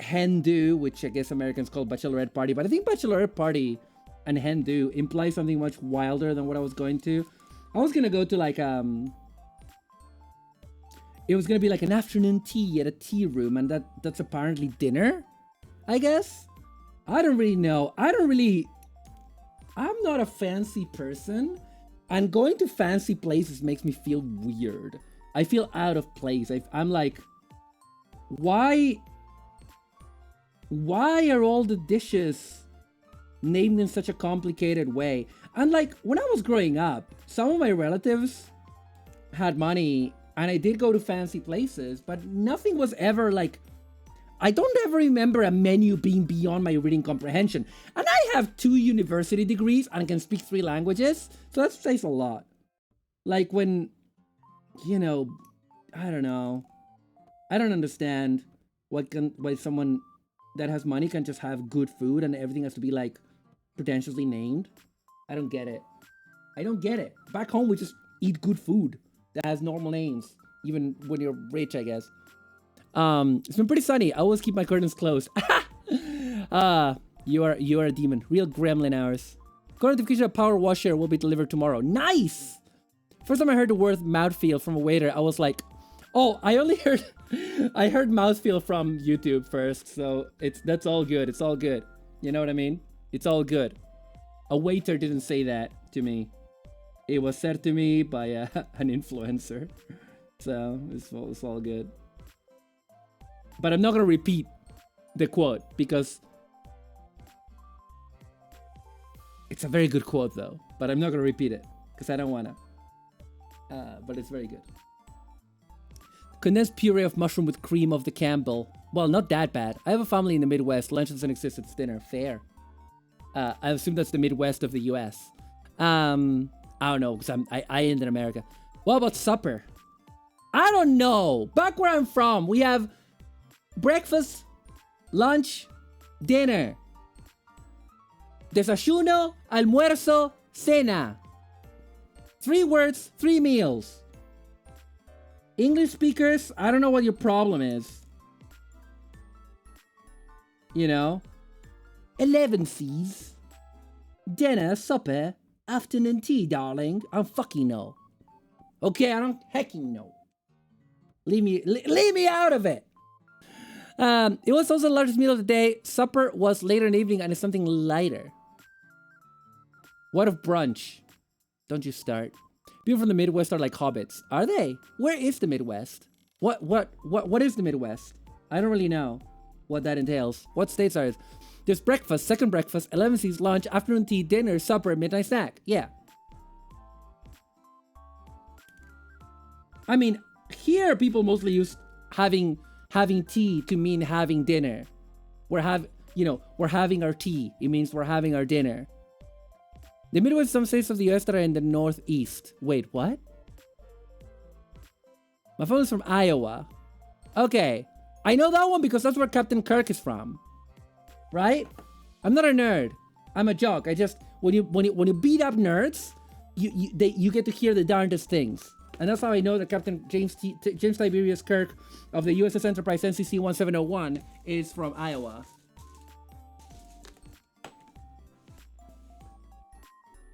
hen do, which I guess Americans call bachelorette party, but I think bachelorette party and hen do implies something much wilder than what I was going to. I was gonna go to like it was gonna be like an afternoon tea at a tea room, and that's apparently dinner, I guess. I don't really know. I'm not a fancy person, and going to fancy places makes me feel weird. I feel out of place. I'm like, why are all the dishes named in such a complicated way? And like, when I was growing up, some of my relatives had money and I did go to fancy places, but nothing was ever like, I don't ever remember a menu being beyond my reading comprehension. And I have 2 university degrees and can speak 3 languages, so that says a lot. Like when, you know, I don't know. I don't understand why someone that has money can just have good food and everything has to be like pretentiously named. I don't get it. Back home we just eat good food that has normal names, even when you're rich, I guess. It's been pretty sunny. I always keep my curtains closed. You are a demon. Real gremlin hours. Notification of power washer will be delivered tomorrow. Nice! First time I heard the word mouthfeel from a waiter, I was like, oh, I heard mouthfeel from YouTube first, so that's all good. It's all good. You know what I mean? It's all good. A waiter didn't say that to me. It was said to me by an influencer. So it's all good. But I'm not gonna repeat the quote because it's a very good quote though. But I'm not gonna repeat it because I don't wanna. But it's very good. Condensed puree of mushroom with cream of the Campbell. Well, not that bad. I have a family in the Midwest. Lunch doesn't exist, it's dinner. Fair. I assume that's the Midwest of the US. I don't know, because I ended in America. What about supper? I don't know. Back where I'm from, we have breakfast, lunch, dinner. Desayuno, almuerzo, cena. 3 words, 3 meals. English speakers, I don't know what your problem is. You know? 11 C's. Dinner, supper, afternoon tea, darling. I don't fucking know. Okay, I don't hecking know. Leave me out of it. It was also the largest meal of the day. Supper was later in the evening and it's something lighter. What of brunch? Don't you start. People from the Midwest are like hobbits. Are they? Where is the Midwest? What is the Midwest? I don't really know what that entails. What states are it? There's breakfast, second breakfast, 11 C's, lunch, afternoon tea, dinner, supper, midnight snack. Yeah. I mean, here people mostly use having tea to mean having dinner. We're having our tea. It means we're having our dinner. The Midwest, some states of the US that are in the Northeast. Wait, what? My phone is from Iowa. Okay. I know that one because that's where Captain Kirk is from. Right? I'm not a nerd. I'm a jock. I just when you beat up nerds, you get to hear the darndest things. And that's how I know that Captain James Tiberius Kirk of the USS Enterprise NCC 1701 is from Iowa.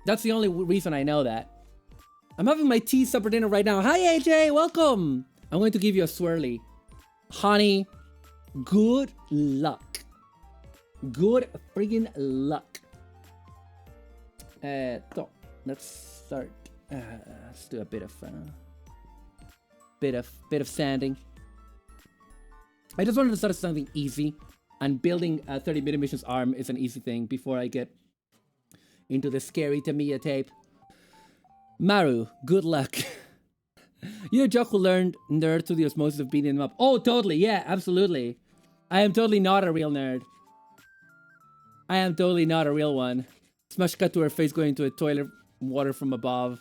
That's the only reason I know that. I'm having my tea supper dinner right now. Hi AJ, welcome. I'm going to give you a swirly. Honey, good luck. Good friggin' luck. So let's start. Let's do a bit of sanding. I just wanted to start something easy, and building a 30-minute missions arm is an easy thing before I get into the scary Tamiya tape. Maru, good luck. You're a jock who learned nerd through the osmosis of beating them up. Oh, totally. Yeah, absolutely. I am totally not a real nerd. I am totally not a real one. Smash cut to her face going into a toilet water from above.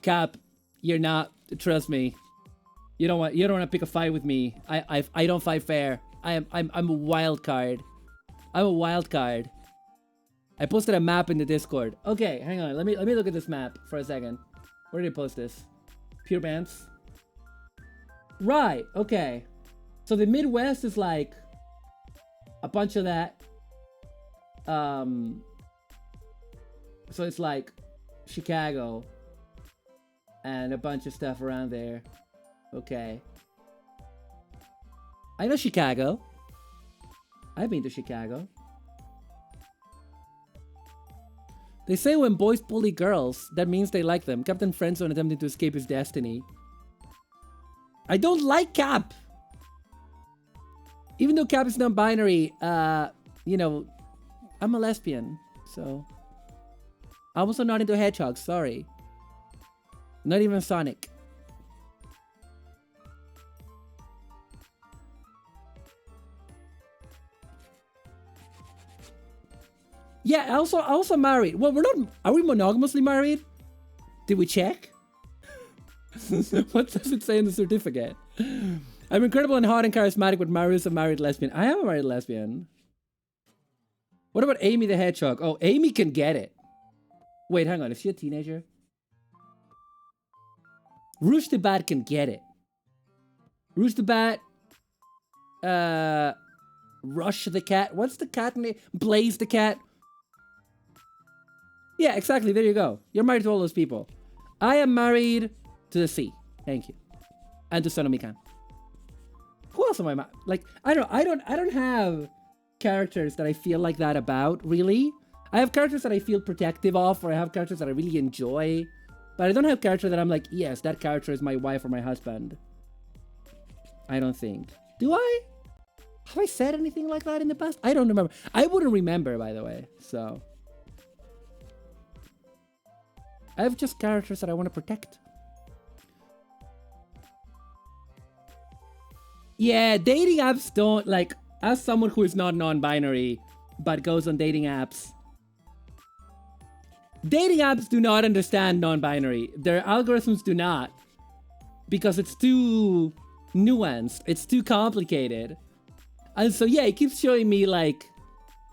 Cap, you're not. Trust me. You don't want to pick a fight with me. I don't fight fair. I'm a wild card. I'm a wild card. I posted a map in the Discord. Okay, hang on. Let me look at this map for a second. Where did I post this? Pure Bands. Right. Okay. So the Midwest is like a bunch of that. So it's like Chicago and a bunch of stuff around there. Okay. I know Chicago. I've been to Chicago. They say when boys bully girls, that means they like them. Captain Friendzone attempting to escape his destiny. I don't like Cap! Even though Cap is non-binary, you know, I'm a lesbian, so... I'm also not into hedgehogs, sorry. Not even Sonic. Yeah, also married. Well, we're not... Are we monogamously married? Did we check? What does it say in the certificate? I'm incredible and hot and charismatic, but Maru is a married lesbian. I am a married lesbian. What about Amy the Hedgehog? Oh, Amy can get it. Wait, hang on. Is she a teenager? Rouge the Bat can get it. Rouge the Bat. Rush the Cat. What's the cat name? Blaze the Cat. Yeah, exactly. There you go. You're married to all those people. I am married to the sea. Thank you. And to Sonomikan. Who else am I married? Like, I don't have characters that I feel like that about, really. I have characters that I feel protective of, or I have characters that I really enjoy. But I don't have characters that I'm like, yes, that character is my wife or my husband. I don't think. Do I? Have I said anything like that in the past? I don't remember. I wouldn't remember, by the way. So. I have just characters that I want to protect. Yeah, dating apps don't, like, as someone who is not non-binary, but goes on dating apps. Dating apps do not understand non-binary. Their algorithms do not. Because it's too nuanced. It's too complicated. And so, yeah, it keeps showing me, like,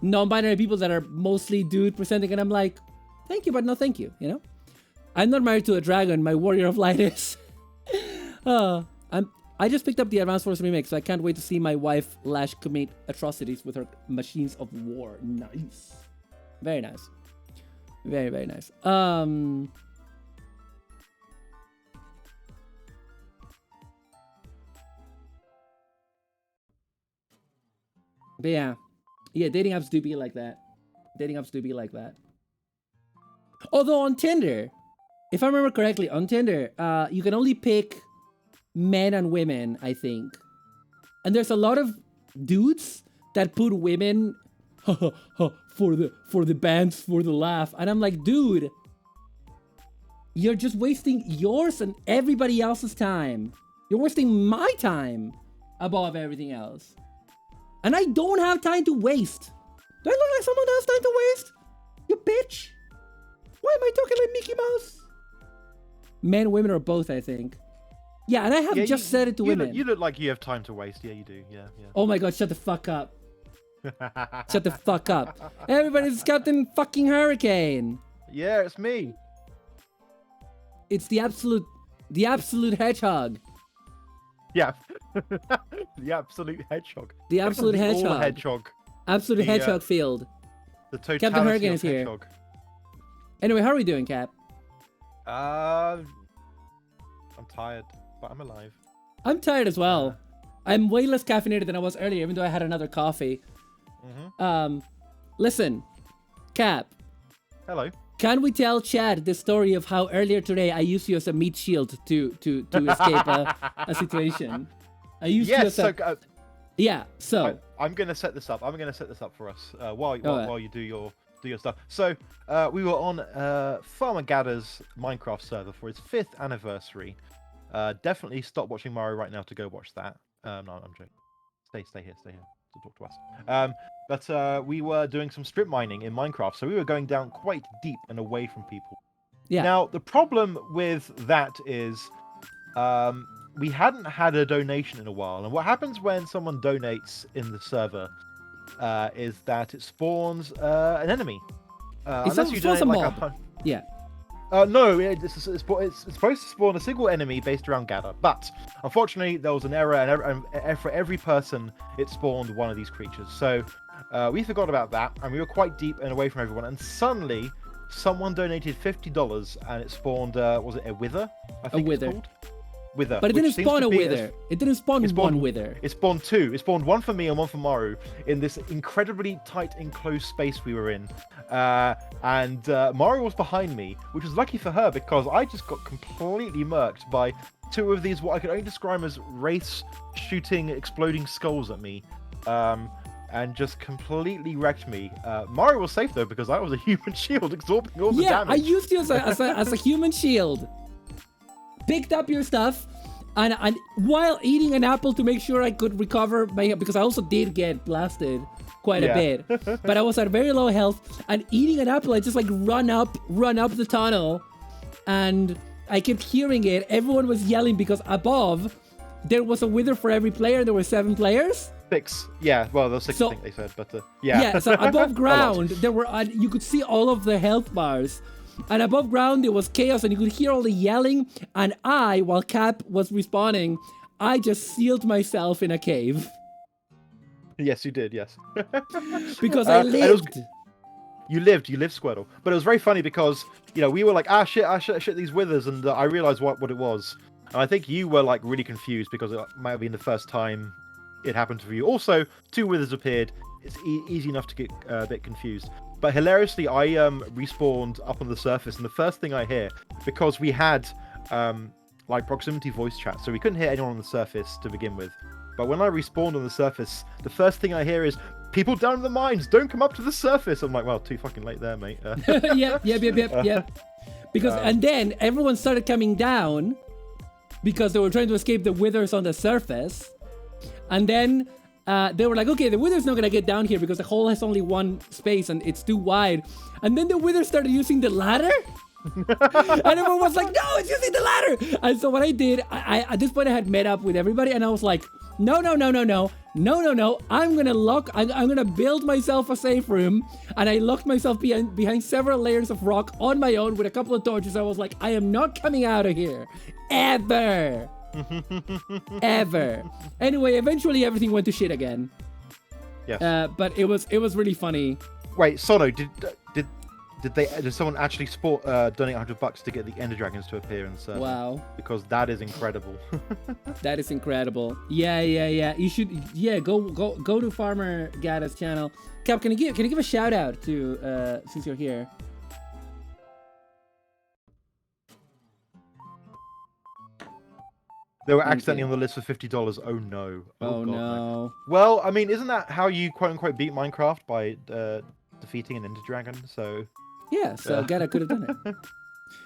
non-binary people that are mostly dude presenting, and I'm like, thank you, but no thank you, you know? I'm not married to a dragon, my warrior of light is. I just picked up the Advanced Wars remake, so I can't wait to see my wife Lash commit atrocities with her machines of war. Nice. Very nice. Very, very nice. But yeah. Yeah, dating apps do be like that. Dating apps do be like that. Although on Tinder, if I remember correctly, on Tinder, you can only pick men and women, I think. And there's a lot of dudes that put women for the bands, for the laugh. And I'm like, dude, you're just wasting yours and everybody else's time. You're wasting my time above everything else. And I don't have time to waste. Do I look like someone that has time to waste? You bitch. Why am I talking like Mickey Mouse? Men, women, or both, I think. Yeah, and I have just said it to women. You look like you have time to waste. Yeah, you do. Yeah, yeah. Oh my god, shut the fuck up. Shut the fuck up. Everybody's Captain fucking Hurricane. Yeah, it's me. It's the absolute hedgehog. Yeah. The absolute hedgehog. The absolute hedgehog. All hedgehog. Absolute hedgehog field. The totality Captain Hurricane is here. Hedgehog. Anyway, how are we doing, Cap? I'm tired, but I'm alive. I'm tired as well. I'm way less caffeinated than I was earlier, even though I had another coffee. Listen, Cap. Hello. Can we tell Chad the story of how earlier today I used you as a meat shield to escape a situation? I used you as a... Yeah. So Right, I'm gonna set this up. I'm gonna set this up for us while Alright. while you do your stuff. So we were on Farmer Gadda's Minecraft server for its 5th anniversary. Definitely stop watching Maru right now to go watch that. No, I'm joking. Stay here to talk to us. But we were doing some strip mining in Minecraft, so we were going down quite deep and away from people. yeah. Now the problem with that is we hadn't had a donation in a while, and what happens when someone donates in the server is that it spawns an enemy. Unless you spawns donate a like mob. Yeah. no, it's supposed to spawn a single enemy based around Gadda, but unfortunately there was an error, and for every person it spawned one of these creatures. So we forgot about that, and we were quite deep and away from everyone, and suddenly someone donated $50, and it spawned was it a wither? I think wither. it's called wither. But it which didn't seems spawn to a be wither. It didn't spawn it one spawned- wither. It spawned 2. It spawned one for me and one for Maru in this incredibly tight enclosed space we were in. And Maru was behind me, which was lucky for her because I just got completely murked by 2 of these, what I could only describe as wraiths shooting exploding skulls at me. And just completely wrecked me. Maru was safe though because I was a human shield absorbing all the damage. I used you as a human shield. Picked up your stuff, and while eating an apple to make sure I could recover my, because I also did get blasted quite a bit, but I was at very low health. And eating an apple, I just like run up the tunnel, and I kept hearing it. Everyone was yelling because above there was a wither for every player. There were 7 players. 6. Yeah, well, there was 6 So- I think they said, but yeah. Yeah, so above A lot. ground, there were you could see all of the health bars. And above ground, there was chaos, and you could hear all the yelling. And I, while Cap was respawning, I just sealed myself in a cave. Yes, you did, yes. Because I and it was- lived. You lived, Squirtle. But it was very funny because, we were like, shit, these withers, and I realized what it was. And I think you were, like, really confused because it might have been the first time it happened for you. Also, 2 withers appeared. It's easy enough to get a bit confused. But hilariously, I respawned up on the surface, and the first thing I hear, because we had, like, proximity voice chat, so we couldn't hear anyone on the surface to begin with. But when I respawned on the surface, the first thing I hear is, people down in the mines, don't come up to the surface. I'm like, well, too fucking late there, mate. Yep. Because, and then everyone started coming down because they were trying to escape the withers on the surface. And then they were like, okay, the wither's not going to get down here because the hole has only one space and it's too wide. And then the wither started using the ladder. And everyone was like, no, it's using the ladder. And so what I did, I at this point I had met up with everybody, and I was like, no. I'm gonna build myself a safe room. And I locked myself behind several layers of rock on my own with a couple of torches. I was like, I am not coming out of here ever. Ever. Anyway, eventually everything went to shit again. Yes. But it was really funny. Wait, Sono, did someone actually donate $100 to get the Ender Dragons to appear in the server? Wow. Because that is incredible. That is incredible. Yeah. You should go to Farmer Gadda's channel. Cap, can you give a shout out to since you're here? They were accidentally on the list for $50. Oh no. Oh God, no. Well, I mean, isn't that how you quote unquote beat Minecraft, by defeating an Ender Dragon? So Yeah, so Gadda could have done it. But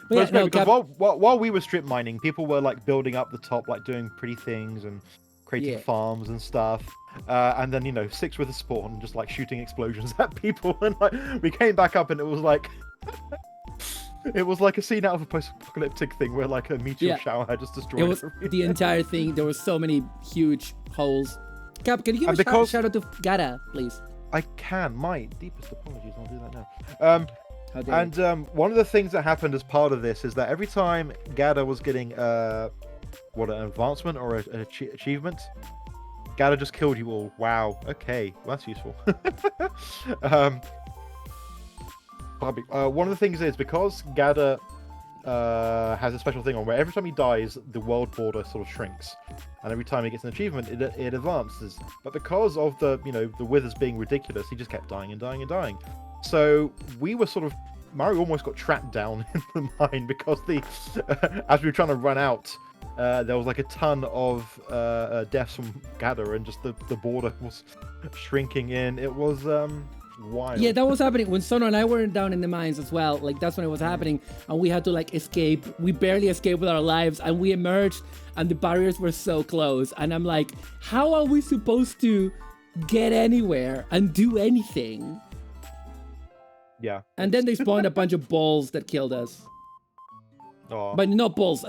Well, yeah, it's great no, because Cap, while we were strip mining, people were like building up the top, like doing pretty things and creating Yeah. farms and stuff. And then 6 with a spawn, just like shooting explosions at people. And like we came back up, and it was like it was like a scene out of a post-apocalyptic thing where like a meteor shower had just destroyed it was everything. the entire thing. There were so many huge holes. Cap, can you give And a because- shout out to Gadda, please? I can. My deepest apologies. I'll do that now. How dare you. And one of the things that happened as part of this is that every time Gadda was getting an advancement or an achievement, Gadda just killed you all. Wow. Okay, well, that's useful. One of the things is because Gadda has a special thing on where every time he dies, the world border sort of shrinks, and every time he gets an achievement, it advances. But because of the withers being ridiculous, he just kept dying and dying and dying. So we were sort of Maru almost got trapped down in the mine because as we were trying to run out, there was like a ton of deaths from gather, and just the border was shrinking in. It was wild. Yeah, that was happening when Sono and I were down in the mines as well. Like that's when it was happening, and we had to like escape. We barely escaped with our lives, and we emerged, and the barriers were so close. And I'm like, how are we supposed to get anywhere and do anything? Yeah. And then they spawned a bunch of bulls that killed us. Oh. But not bulls,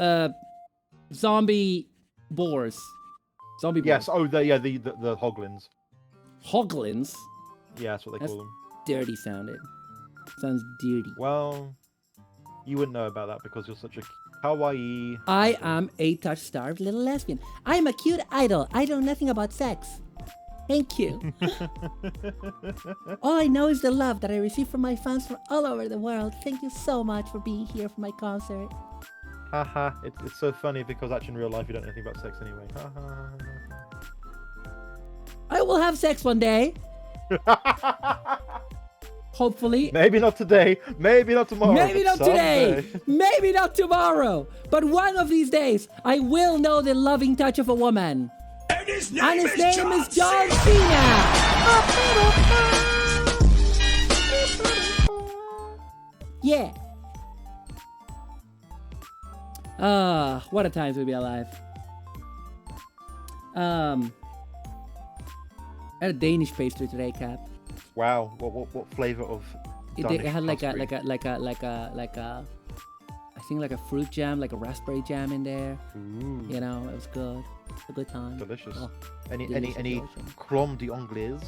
zombie boars. Zombie boars. Yes. Oh, the hoglins. Hoglins? Yeah, that's what they call them. Dirty sounding. Sounds dirty. Well, you wouldn't know about that because you're such a kawaii. I am a touch-starved little lesbian. I'm a cute idol. I know nothing about sex. Thank you. All I know is the love that I receive from my fans from all over the world. Thank you so much for being here for my concert. Haha, it's so funny because actually in real life you don't know anything about sex anyway. I will have sex one day. Hopefully. Maybe not today. Maybe not tomorrow. Maybe not someday. today. Maybe not tomorrow. But one of these days, I will know the loving touch of a woman. And his name is John Cena. Yeah. What a time to be alive. I had a Danish pastry today, Cap. Wow. What flavor of? It Danish had like pastry? I think like a fruit jam, like a raspberry jam in there. Ooh, You know, it was good. A good time. delicious. Oh, Any delicious. crème d'anglaise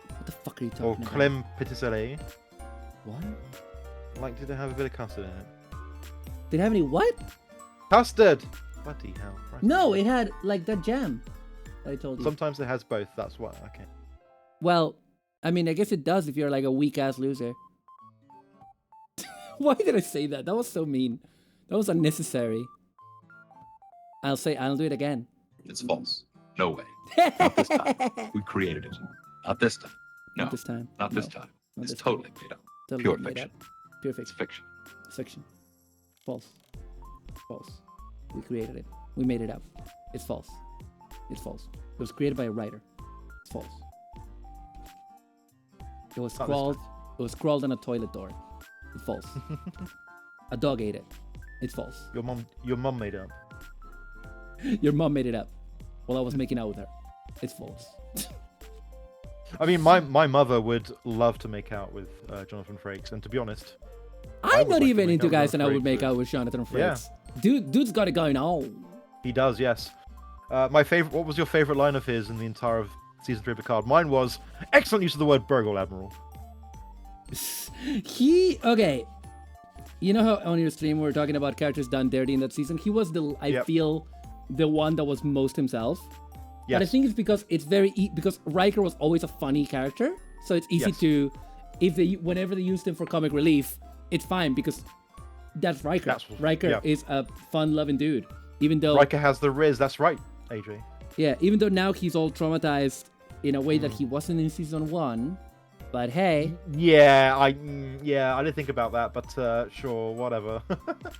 What the fuck are you or talking about? crème pétissée? What? Like, did it have a bit of custard in it? Did it have any what? Custard. Bloody hell. Right. No, it had like that jam that I told you. Sometimes it has both. That's what. Okay. Well, I mean, I guess it does if you're like a weak ass loser. Why did I say that? That was so mean. That was unnecessary. I'll do it again. It's false. No way. Not this time. We created it. Not this time. No. Not this time. Not this No. time. Not It's this time. totally made up. Totally Pure made fiction. up. Pure It's fiction. fiction. It's fiction. False. False. We created it. We made it up. It's false. It's false. It was created by a writer. It's false. It was Not this scrawled. It was scrawled on a toilet door. It's false. A dog ate it. It's false. Your mum made it up. Your mom made it up while I was making out with her. It's false. I mean, my mother would love to make out with Jonathan Frakes, and to be honest, I I'm would not like to even make into out with guys, and I would Jonathan make Frakes. out with Jonathan Yeah. Frakes. Dude's got it going on. he does. Yes. My favorite. What was your favorite line of his in the entire of season 3 of Picard? Mine was excellent use of the word burgle, Admiral. Okay. You know how on your stream we were talking about characters done dirty in that season? He was I feel the one that was most himself. Yes. But I think it's because it's because Riker was always a funny character, so it's easy Yes. to whenever they used him for comic relief, it's fine because that's Riker. Riker is a fun-loving dude, even though Riker has the Riz. That's right, AJ. yeah, even though now he's all traumatized in a way that he wasn't in season 1. But hey, Yeah, I didn't think about that, but sure, whatever.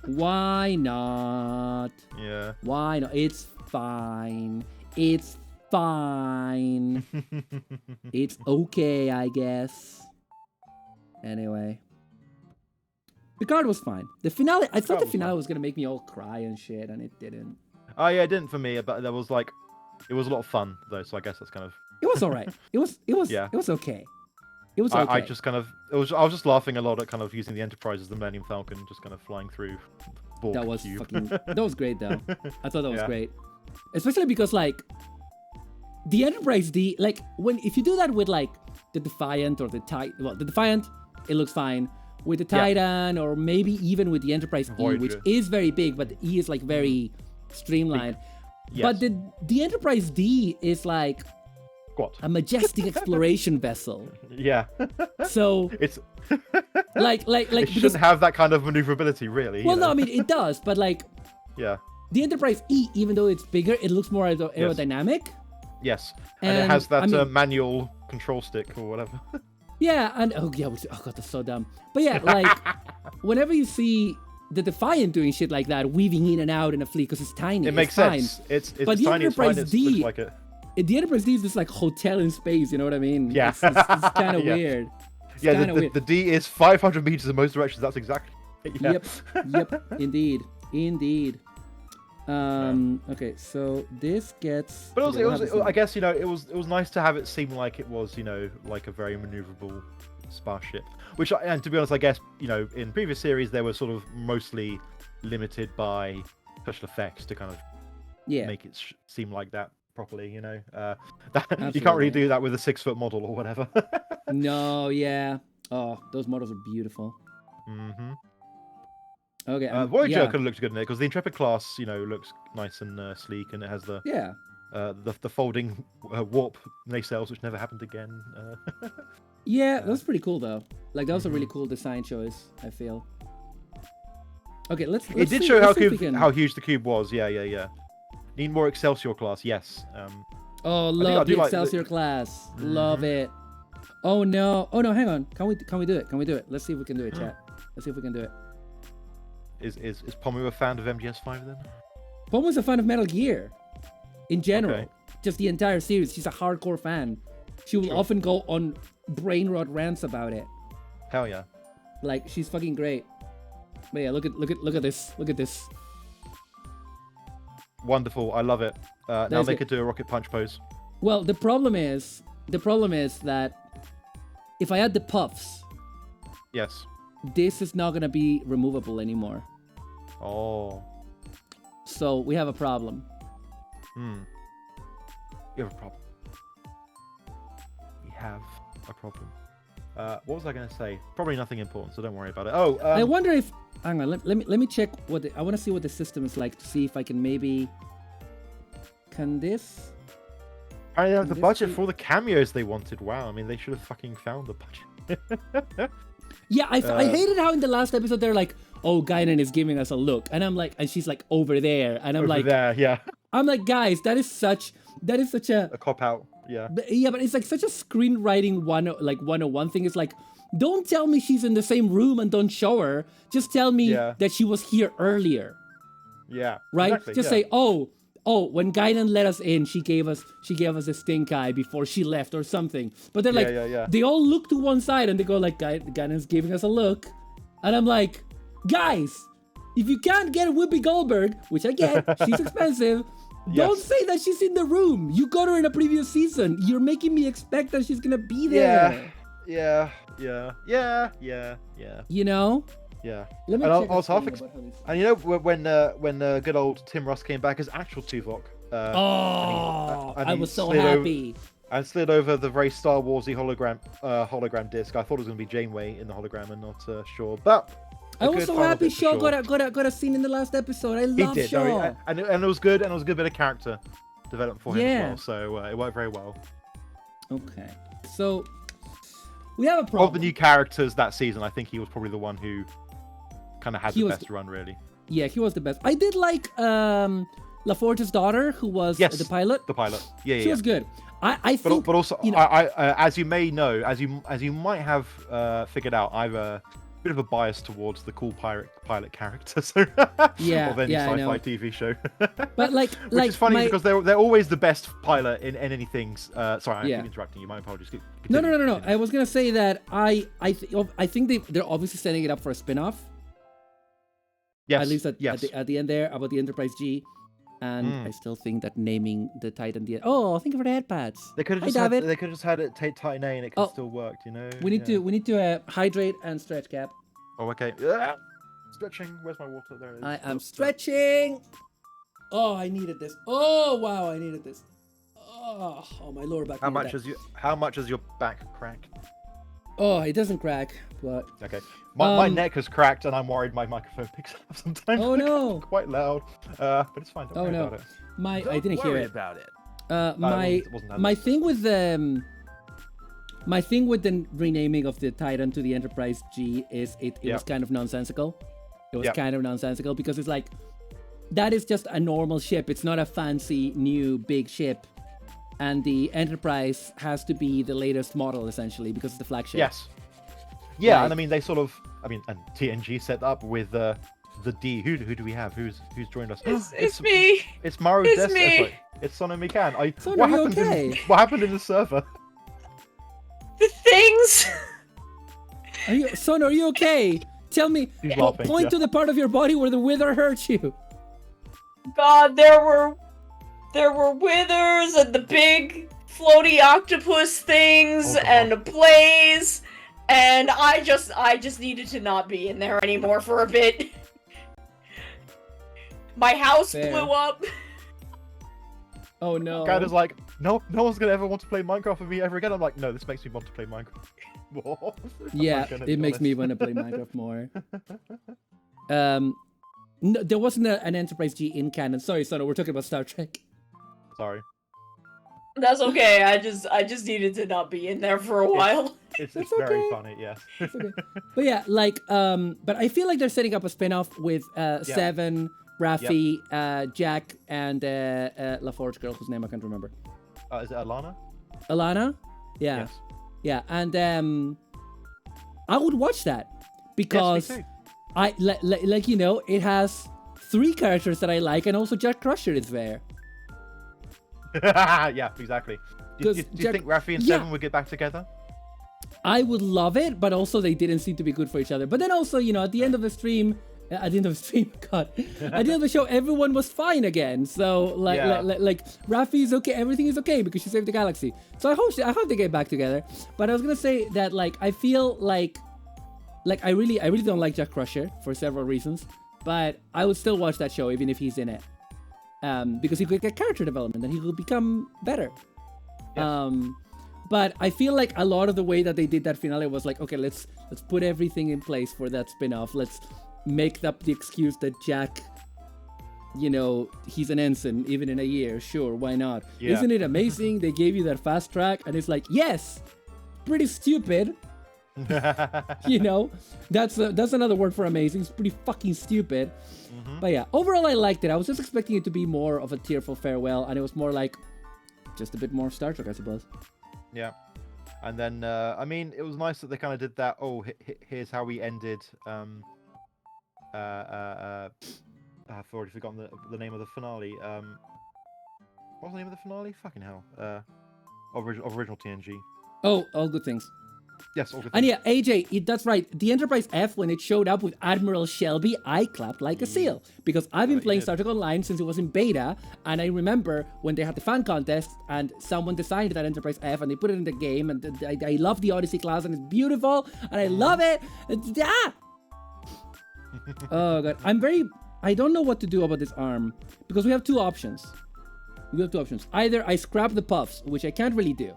why not? Yeah. Why not? It's fine. It's fine. It's okay, I guess. Anyway. Picard was fine. The finale, I thought the was finale fine. was gonna make me all cry and shit, and it didn't. Oh yeah, it didn't for me, but there was like, it was a lot of fun though, so I guess that's kind of. It was alright. It was Yeah. it was okay. It was okay. I just kind of, I was just laughing a lot at kind of using the Enterprise as the Millennium Falcon, just kind of flying through. Borg that was cube. fucking that was great though. I thought that was Yeah. great. Especially because like the Enterprise D, like if you do that with like the Defiant or the Defiant, it looks fine. With the Yeah. Titan or maybe even with the Enterprise E, which Voyager. is very big, but the E is like very streamlined. But Yes. the Enterprise D is like What? a majestic exploration vessel. Yeah. So It's. like It because shouldn't have that kind of maneuverability, really. well you no, know? I mean it does, but like Yeah. the Enterprise E, even though it's bigger, it looks more aerodynamic. Yes. And it And, has that I mean- manual control stick or whatever. Yeah, and oh god, that's so dumb. But yeah, like whenever you see the Defiant doing shit like that, weaving in and out in a fleet because it's tiny. It makes fine. sense. It's But the tiny, it's fine, Enterprise it D- looks like it. The Enterprise D is this like hotel in space, you know what I mean? Yeah. It's kind of Yeah. weird. It's Yeah, kinda weird. the D is 500 meters in most directions. That's exactly it. Yeah. Yep. Indeed. Okay, so this gets. But okay, we'll have this I guess, it was nice to have it seem like it was, like a very maneuverable spaceship. And to be honest, I guess, in previous series they were sort of mostly limited by special effects to kind of make it seem like that properly. You can't really do that with a 6-foot model or whatever. No, yeah. Oh, those models are beautiful. Mm-hmm. Okay. Voyager could have looked good in it because the Intrepid class, looks nice and sleek, and it has the the folding warp nacelles, which never happened again. Yeah, that was pretty cool though. Like that was a really cool design choice, I feel. Okay, let's it did see, show how huge the cube was. Yeah. Need more Excelsior class, yes. Oh, love the Excelsior class. Love it. Oh no, hang on. Can we do it? Let's see if we can do it, chat. Let's see if we can do it. Is Pomu a fan of MGS5 then? Pomu's a fan of Metal Gear. In general. Okay. Just the entire series. She's a hardcore fan. She will often go on brain rot rants about it. Hell yeah. Like, she's fucking great. But yeah, look at this. Look at this. Wonderful. I love it. Now they could do a rocket punch pose. Well, the problem is that if I add the puffs, Yes. this is not gonna be removable anymore. Oh. So we have a problem. You have a problem. We have a problem. What was I going to say? Probably nothing important, so don't worry about it. Oh, I wonder if. Hang on, let me check what I want to see what the system is like to see if I can maybe. Can this? I have the budget for all the cameos they wanted. Wow, I mean, they should have fucking found the budget. Yeah, I hated how in the last episode they're like, "Oh, Guinan is giving us a look," and I'm like, and she's like over there, and I'm like, there, yeah. I'm like, guys, that is such a cop out. Yeah. But it's like such a screenwriting 101 thing. It's like, don't tell me she's in the same room and don't show her. Just tell me that she was here earlier. Yeah. Right? Exactly, Just say, oh, when Guinan let us in, she gave us a stink eye before she left or something. But they're like, they all look to one side and they go like, Guinan's giving us a look. And I'm like, guys, if you can't get Whoopi Goldberg, which I get, she's expensive. Don't say that she's in the room. You got her in a previous season. You're making me expect that she's gonna be there. Yeah. You know? Yeah. Let me and check also, this thing about how and when good old Tim Russ came back as actual Tuvok. I he was so slid happy. And slid over the very Star Warsy hologram disc. I thought it was gonna be Janeway in the hologram and not Shaw, but. I was so happy Shaw got a scene in the last episode. I love Shaw. No, and it was good, and it was a good bit of character development for him as well. So it worked very well. Okay, so we have a problem. Of the new characters that season, I think he was probably the one who kind of had the best run, really. Yeah, he was the best. I did like LaForge's daughter, who was the pilot. The pilot, yeah, she was good. I think, but also, I as you may know, as you might have figured out, I've a bit of a bias towards the cool pilot character, so of any sci-fi TV show. But which is funny because they're always the best pilot in anything. Sorry, I keep interrupting you. My apologies. No. I was gonna say that I think they're obviously setting it up for a spin-off. Yes. At least at the end there about the Enterprise G. And I still think that naming the Titan the thank you for the headpads. They could have just had it take Titan A and it could still work, you know. We need to hydrate and stretch, Cap. Oh, okay. Stretching. Where's my water? There it is. I am stretching. Oh, I needed this. Oh wow, I needed this. Oh, my lower back. How much is your back crack? Oh, it doesn't crack, but okay. My neck has cracked, and I'm worried my microphone picks up sometimes. Oh no! Quite loud, but it's fine. Don't worry about it. I didn't hear it. About it. My thing with the renaming of the Titan to the Enterprise G is it was kind of nonsensical. It was kind of nonsensical because it's like that is just a normal ship. It's not a fancy new big ship. And the Enterprise has to be the latest model, essentially, because it's the flagship. Yes. Yeah, and I mean, and TNG set up with the D. Who do we have? Who's joined us? It's me. It's Maru. It's me. Sorry, it's Son and Mikan. Son, What are you happened? okay? What happened in the server? The things. Son, are you okay? Tell me. He's laughing, Point yeah. to the part of your body where the wither hurt you. God, there were withers and the big floaty octopus things Oh, God. and a blaze, and I just needed to not be in there anymore for a bit. My house Fair. blew up. Oh no. Guy is like, no one's gonna ever want to play Minecraft with me ever again. I'm like, no, this makes me want to play Minecraft more. Yeah, gonna it be makes me honest. want to play Minecraft more. No, there wasn't an Enterprise G in canon. Sorry, Sono, we're talking about Star Trek. Sorry, That's okay. I just needed to not be in there for a while. it's That's very okay. funny. Yes. Okay. But yeah, like, but I feel like they're setting up a spin-off with Seven, Raffi, Jack, and LaForge girl, whose name I can't remember. Is it Alana? Alana? Yeah. Yes. Yeah, and I would watch that because Yes, me too. like you know, it has 3 characters that I like, and also Jack Crusher is there. Yeah, exactly. Do you Jack- think Raffi and yeah. Seven would get back together? I would love it, but also they didn't seem to be good for each other. But then also, you know, at the end of the stream, God, at the end of the show, everyone was fine again. So like, Yeah. like Raffi is okay, everything is okay because she saved the galaxy. So I hope they get back together. But I was gonna say that like I feel like I really don't like Jack Crusher for several reasons. But I would still watch that show even if he's in it, because he could get character development and he could become better. Yes. But I feel like a lot of the way that they did that finale was like, okay, let's put everything in place for that spin-off. Let's make up the excuse that Jack, you know, he's an ensign even in a year. Sure, why not? Yeah. Isn't it amazing? They gave you that fast track, and it's like, yes, pretty stupid. You know, that's another word for amazing. It's pretty fucking stupid. But yeah, overall I liked it. I was just expecting it to be more of a tearful farewell, and it was more like just a bit more Star Trek, I suppose. Yeah. And then, I mean, it was nice that they kind of did that. Oh, here's how we ended. I've already forgotten the name of the finale. What's the name of the finale? Fucking hell. Original TNG. Oh, all good things. Yes, all good. And things. yeah, AJ, that's right. The Enterprise F, when it showed up with Admiral Shelby, I clapped like a seal. Because I've been you playing did. Star Trek Online since it was in beta, and I remember when they had the fan contest, and someone designed that Enterprise F, and they put it in the game, and I love the Odyssey class, and it's beautiful, and I love it. Oh god, I don't know what to do about this arm, because we have 2 options. Either I scrap the puffs, which I can't really do,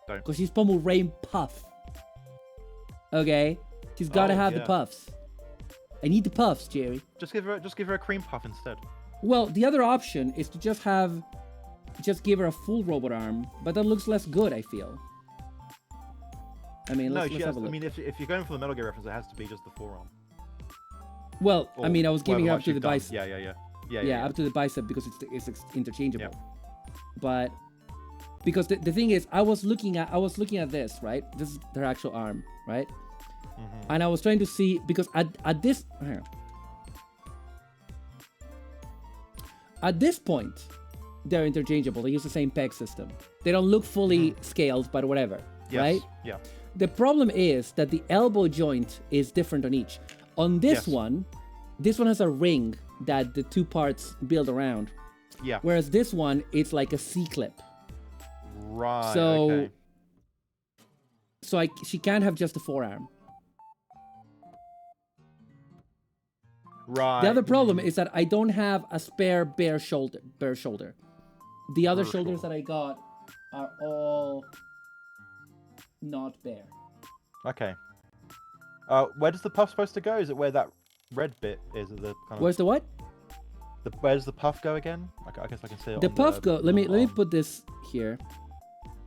Don't. because she's pomu rainpuff. Okay, she's gotta have the yeah. puffs. I need the puffs, Jerry. Just give her a cream puff instead. Well, the other option is to just give her a full robot arm, but that looks less good, I feel. I mean, No, let's she have has. a I look. mean, if you're going for the Metal Gear reference, it has to be just the forearm. Well, I Or mean, I was giving her whatever up to the you've done. bicep. Yeah, Up to the bicep because it's interchangeable. Yep. But because the thing is, I was looking at this, right? This is their actual arm, right? And I was trying to see, because at this point, they're interchangeable. They use the same peg system. They don't look fully scaled, but whatever, Yes. right? Yeah. The problem is that the elbow joint is different on each. On this Yes. this one has a ring that the 2 parts build around. Yeah. Whereas this one, it's like a C-clip. Right. So, Okay. she can't have just a forearm. Right. The other problem is that I don't have a spare bare shoulder. The other For shoulders sure. that I got are all not bare. Okay. Where does the puff supposed to go? Is it where that red bit is? The kind of Where's the what? where does the puff go again? I guess I can see it. The on puff go. Let me arm. put this here.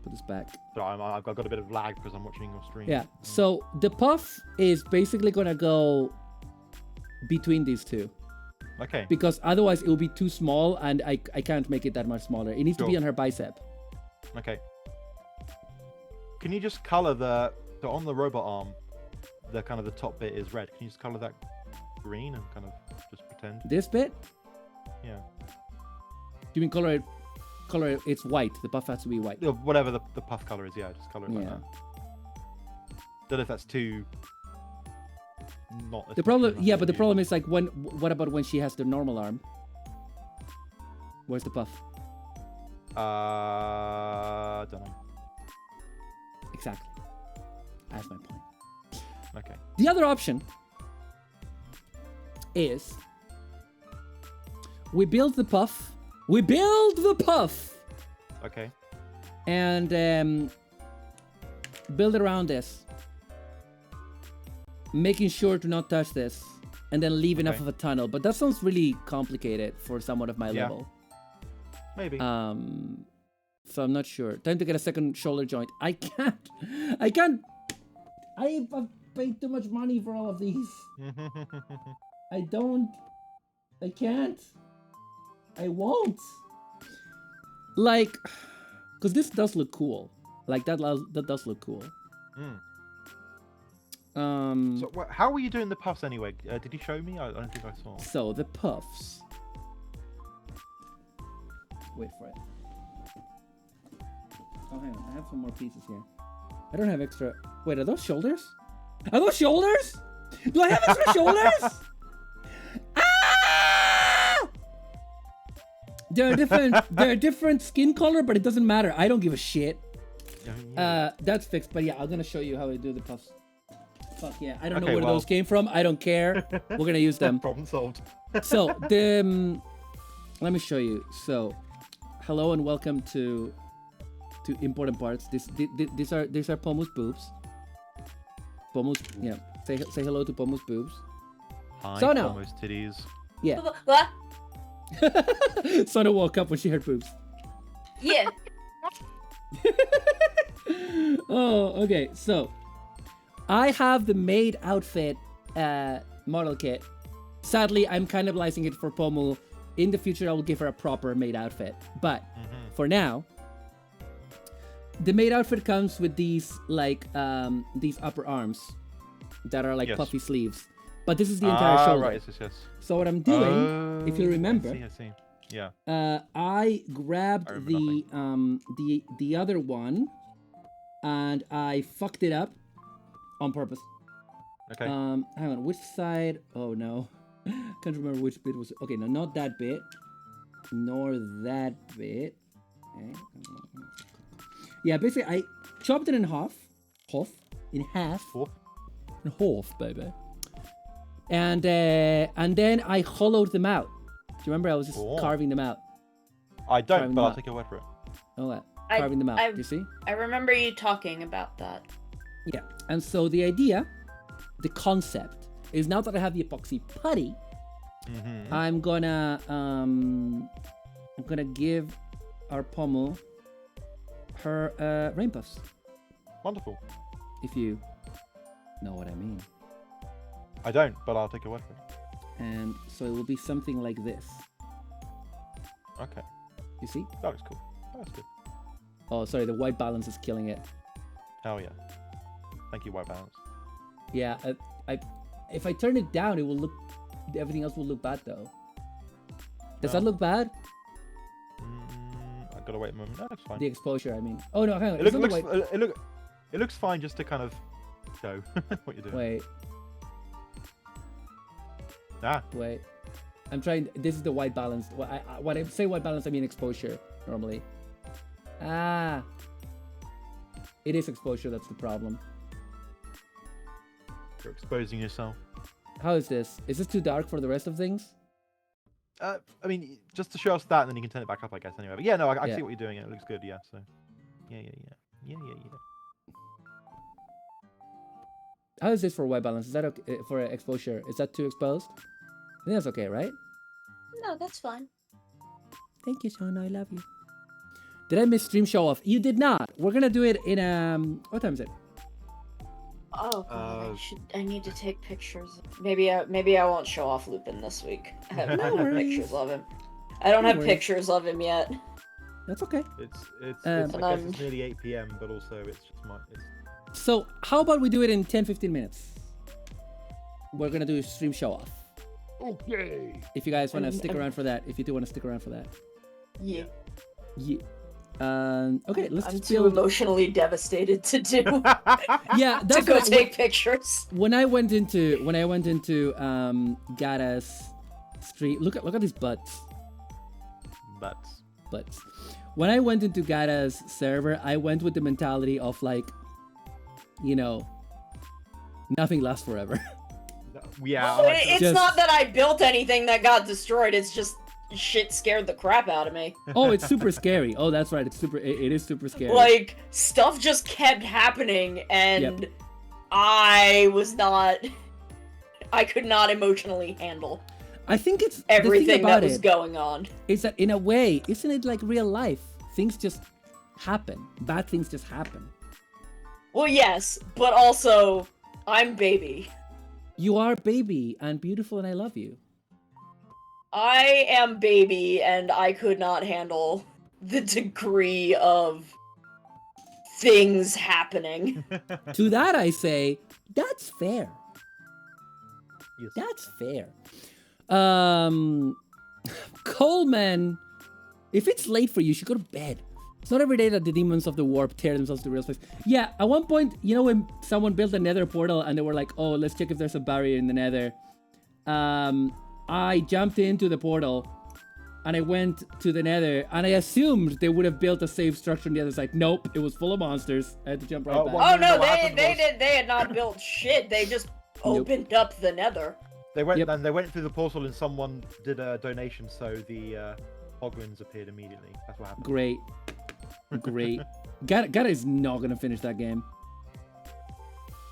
Put this back. Sorry, I've got a bit of lag because I'm watching your stream. Yeah. So the puff is basically gonna go between these 2, Okay. because otherwise it will be too small, and I can't make it that much smaller. It needs to be Sure. on her bicep. Okay. Can you just color on the robot arm, the kind of the top bit is red. Can you just color that green and kind of pretend. This bit? Yeah. Do you mean color it? It's white. The puff has to be white. Yeah, whatever the puff color is, yeah, just color it like Yeah. that. Don't know if that's too. Not. as The much problem, as that yeah, but the you- problem is like what about when she has the normal arm? Where's the puff? Don't know. Exactly. That's my point. Okay. The other option is we build the puff. We build the puff Okay. and build around this, making sure to not touch this, and then leave enough Okay. of a tunnel. But that sounds really complicated for someone of my Yeah. level. Maybe. So I'm not sure. Time to get a second shoulder joint. I can't. I've paid too much money for all of these. I can't. I won't. Like, because this does look cool. Like that does look cool. So, how were you doing the puffs anyway? Did you show me? I don't think I saw. So the puffs. Wait for it. Oh, hang on. I have some more pieces here. I don't have extra. Wait, are those shoulders? Are those shoulders? Do I have extra shoulders? Ah! They're different. They're different skin color, but it doesn't matter. I don't give a shit. That's fixed. But yeah, I'm gonna show you how I do the puffs. Fuck yeah! I don't know Okay, where well. those came from. I don't care. We're gonna use them. Problem solved. So the let me show you. So, hello and welcome to important parts. These are Pomu's boobs. Pomu's, yeah. Say hello to Pomu's boobs. Hi, So now- almost titties. Yeah. What? Sona woke up when she heard boobs. Yeah. Oh, okay. So, I have the maid outfit model kit. Sadly, I'm cannibalizing it for Pomu. In the future, I will give her a proper maid outfit. But for now, the maid outfit comes with these like these upper arms that are like Yes. puffy sleeves. But this is the entire shoulder. Right, yes. So what I'm doing, if you remember, I see. Yeah. I grabbed I remember the other one and I fucked it up on purpose. Okay. Hang on, which side? Oh no, can't remember which bit was. Okay, no, not that bit, nor that bit. Okay. Yeah, basically I chopped it in half, in half, baby. And then I hollowed them out. Do you remember I was just Oh. carving them out? I don't, Carving but them I'll out. take your word for it. Oh, what? I- Carving them out. I- Do you see? I remember you talking about that. Yeah. And so the idea, the concept, is now that I have the epoxy putty, I'm gonna give our Pomu her rainpuffs, Wonderful. if you know what I mean. I don't, but I'll take your word for it. And so it will be something like this. Okay. You see? That looks cool. That's good. Oh, sorry, the white balance is killing it. Hell yeah. Thank you, White Balance. Yeah, if I turn it down, it will look. Everything else will look bad though. Does that No. look bad? I've got to wait a moment. No, that's fine. The exposure, I mean. Oh no, hang on. It It's not the looks, white. it looks fine just to kind of show what you're doing. Wait, Ah, wait. I'm trying. This is the white balance. When I say white balance, I mean exposure normally. Ah, it is exposure. That's the problem. you're exposing yourself. How is this? Is this too dark for the rest of things? I mean, just to show us that, and then you can turn it back up, I guess. Anyway, but yeah, no, I Yeah. see what you're doing. It looks good. Yeah. So, yeah. How is this for white balance? Is that okay for exposure? Is that too exposed? I think that's okay, right? No, that's fine. Thank you, Sean. I love you. Did I miss stream show off? You did not. We're gonna do it in what time is it? Oh, God, I need to take pictures. Maybe I won't show off Lupin this week. I don't have worries. pictures of him. I don't have worries. pictures of him yet. That's okay. It's Um, I guess it's nearly 8 p.m., but also it's just So how about we do it in 10-15 minutes? We're gonna do a stream show off. Okay. If you guys want to stick around for that, if you do want to stick around for that. Yeah. Yeah. Okay, let's I'm just too build. emotionally devastated to do Yeah, to that's go what, take pictures. when I went into Gata's street. Look at these butts. Butts. When I went into Gata's server, I went with the mentality of like, you know, nothing lasts forever. Yeah. Well, I like it's Just- not that I built anything that got destroyed. It's just shit scared the crap out of me. Oh, it's super scary. Oh, that's right. It is super scary. Like stuff just kept happening, and I could not emotionally handle I think it's everything the thing about that was it going on. is that in a way, isn't it like real life? Things just happen. Bad things just happen. Well, yes, but also I'm baby. You are baby and beautiful, and I love you. I am baby, and I could not handle the degree of things happening. To that I say, that's fair. Yes. That's fair. Coleman, if it's late for you, you should go to bed. It's not every day that the demons of the warp tear themselves to real space. Yeah, at one point, you know when someone built a nether portal and they were like, oh, let's check if there's a barrier in the nether. I jumped into the portal and I went to the nether and I assumed they would have built a safe structure on the other side. Nope, it was full of monsters. I had to jump right Oh, back. well, Oh no, what they happened was- had not built shit. They just opened up the nether. They went Yep. and they went through the portal and someone did a donation, so the Hogwins appeared immediately. That's what happened. Great. Gata is not gonna finish that game.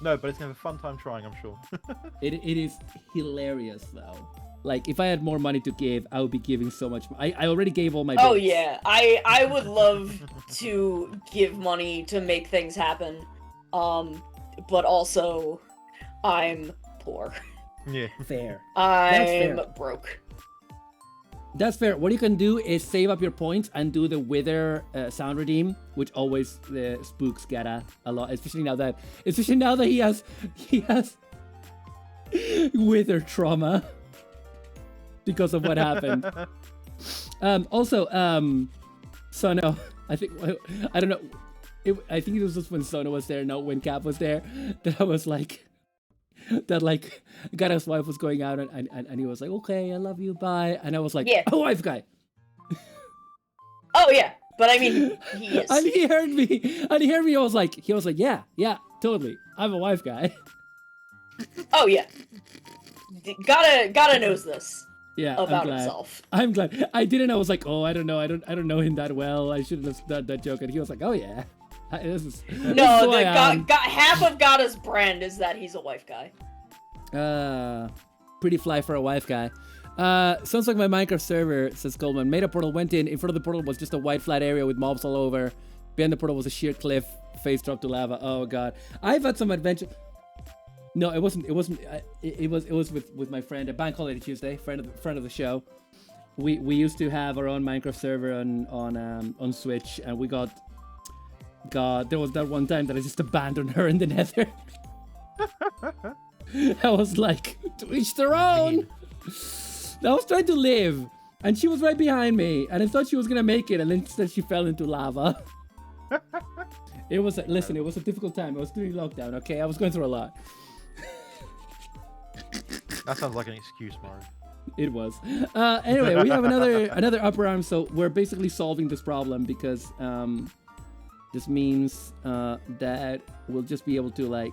No, but it's gonna have a fun time trying, I'm sure. It is hilarious though. Like if I had more money to give, I would be giving so much. I already gave all my. Oh bits. yeah, I would love to give money to make things happen, but also I'm poor. Yeah. Fair. I'm fair. broke. That's fair. What you can do is save up your points and do the Wither sound redeem, which always spooks Gata a lot, especially now that he has Wither trauma because of what happened. Also, Sono, I think I don't know. I think it was just when Sono was there, not when Cap was there, that I was like. That like Gata's wife was going out and he was like, okay, I love you, bye. And I was like, Yeah. oh, wife guy. Oh yeah, but I mean he is. And he heard me. He was like, yeah, totally. I'm a wife guy. Oh yeah. Gotta knows this Yeah, about I'm glad. himself. I'm glad. I didn't. I was like, oh, I don't know. I don't know him that well. I shouldn't have done that joke. And he was like, oh yeah. This is No, who I am. half of Gata's brand is that he's a wife guy. Pretty fly for a wife guy. Sounds like my Minecraft server, says Coleman. Made a portal, went in front of the portal was just a white flat area with mobs all over. Behind the portal was a sheer cliff, face dropped to lava. Oh god. I've had some adventure. No, it wasn't. It was with my friend, a Bank Holiday Tuesday, friend of the show. We used to have our own Minecraft server on Switch, and we got. God, there was that one time that I just abandoned her in the nether. I was like, to each their own. I was trying to live, and she was right behind me, and I thought she was gonna make it, and then instead she fell into lava. It was it was a difficult time. I was during lockdown, okay? I was going through a lot. That sounds like an excuse, Maru. It was. Anyway, we have another upper arm, so we're basically solving this problem because this means that we'll just be able to like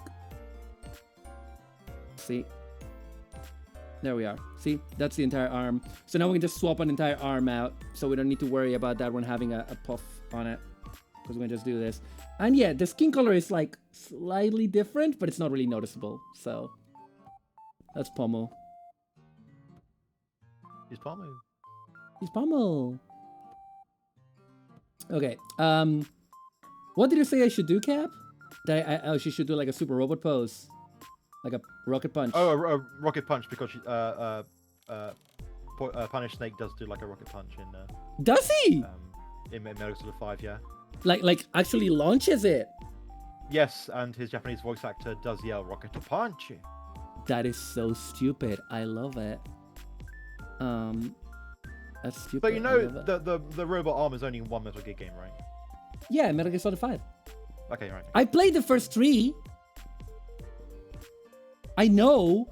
see. There we are. See, that's the entire arm. So now we can just swap an entire arm out, so we don't need to worry about that one having a puff on it, because we can just do this. And yeah, the skin color is like slightly different, but it's not really noticeable. So that's Pomu. He's Pomu. He's Pomu. Okay. What did you say I should do, Cap? That she should do like a super robot pose, like a rocket punch. Oh, a rocket punch because Punish Snake does do like a rocket punch in. Does he? In Metal Solid 5, yeah. Like actually launches it. Yes, and his Japanese voice actor does yell rocket punch. That is so stupid. I love it. That's stupid. But you I know, love that. the robot arm is only in one Metal Gear game, right? Yeah, Metal Gear Solid 5. Okay, right. I played the first 3. I know.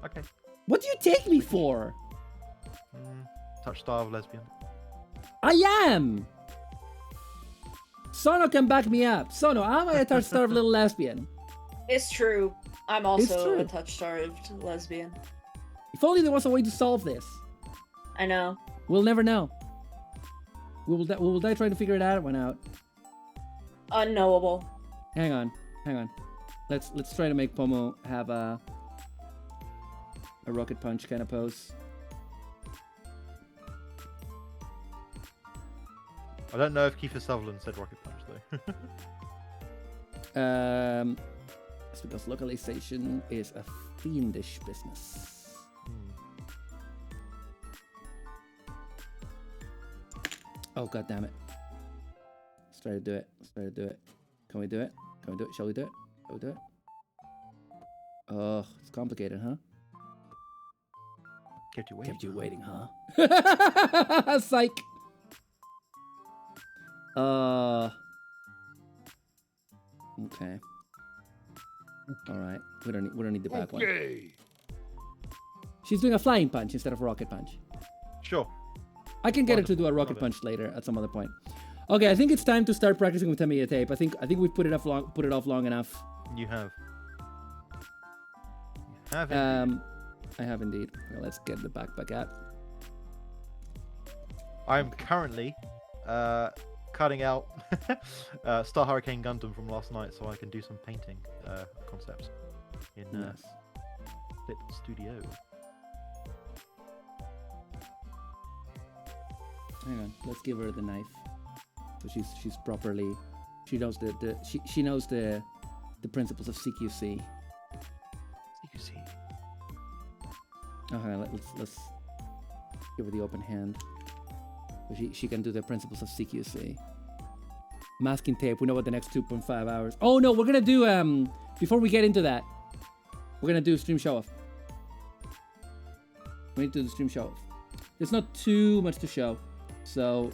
Okay. What do you take me for? Touch starve lesbian. I am. Sono can back me up. Sono, am I a touch-starved little lesbian? It's true. I'm It's also true. a touch-starved lesbian. If only there was a way to solve this. I know. We'll never know. We will die trying to figure that one out. Unknowable. Hang on. Let's try to make Pomo have a rocket punch kind of pose. I don't know if Kiefer Sutherland said rocket punch though. It's because localization is a fiendish business. Oh, god damn it. Let's try to do it. Can we do it? Shall we do it? Oh, it's complicated, huh? Kept you waiting. Huh? Psych. Okay. All right. We don't need the back one. She's doing a flying punch instead of a rocket punch. Sure. I can get her to do a rocket punch later at some other point. Okay, I think it's time to start practicing with Tamiya tape. I think we've put it off long enough. You have. I have indeed. Okay, let's get the backpack out. I'm currently cutting out Star Hurricane Gundam from last night so I can do some painting concepts in Nice. Flip Studio. Hang on, let's give her the knife. So she's properly. She knows she knows the principles of CQC. CQC. Okay, let's give her the open hand. So she can do the principles of CQC. Masking tape. We know what the next 2.5 hours. Oh no, we're gonna do before we get into that, we're gonna do a stream show off. We need to do the stream show off. There's not too much to show, so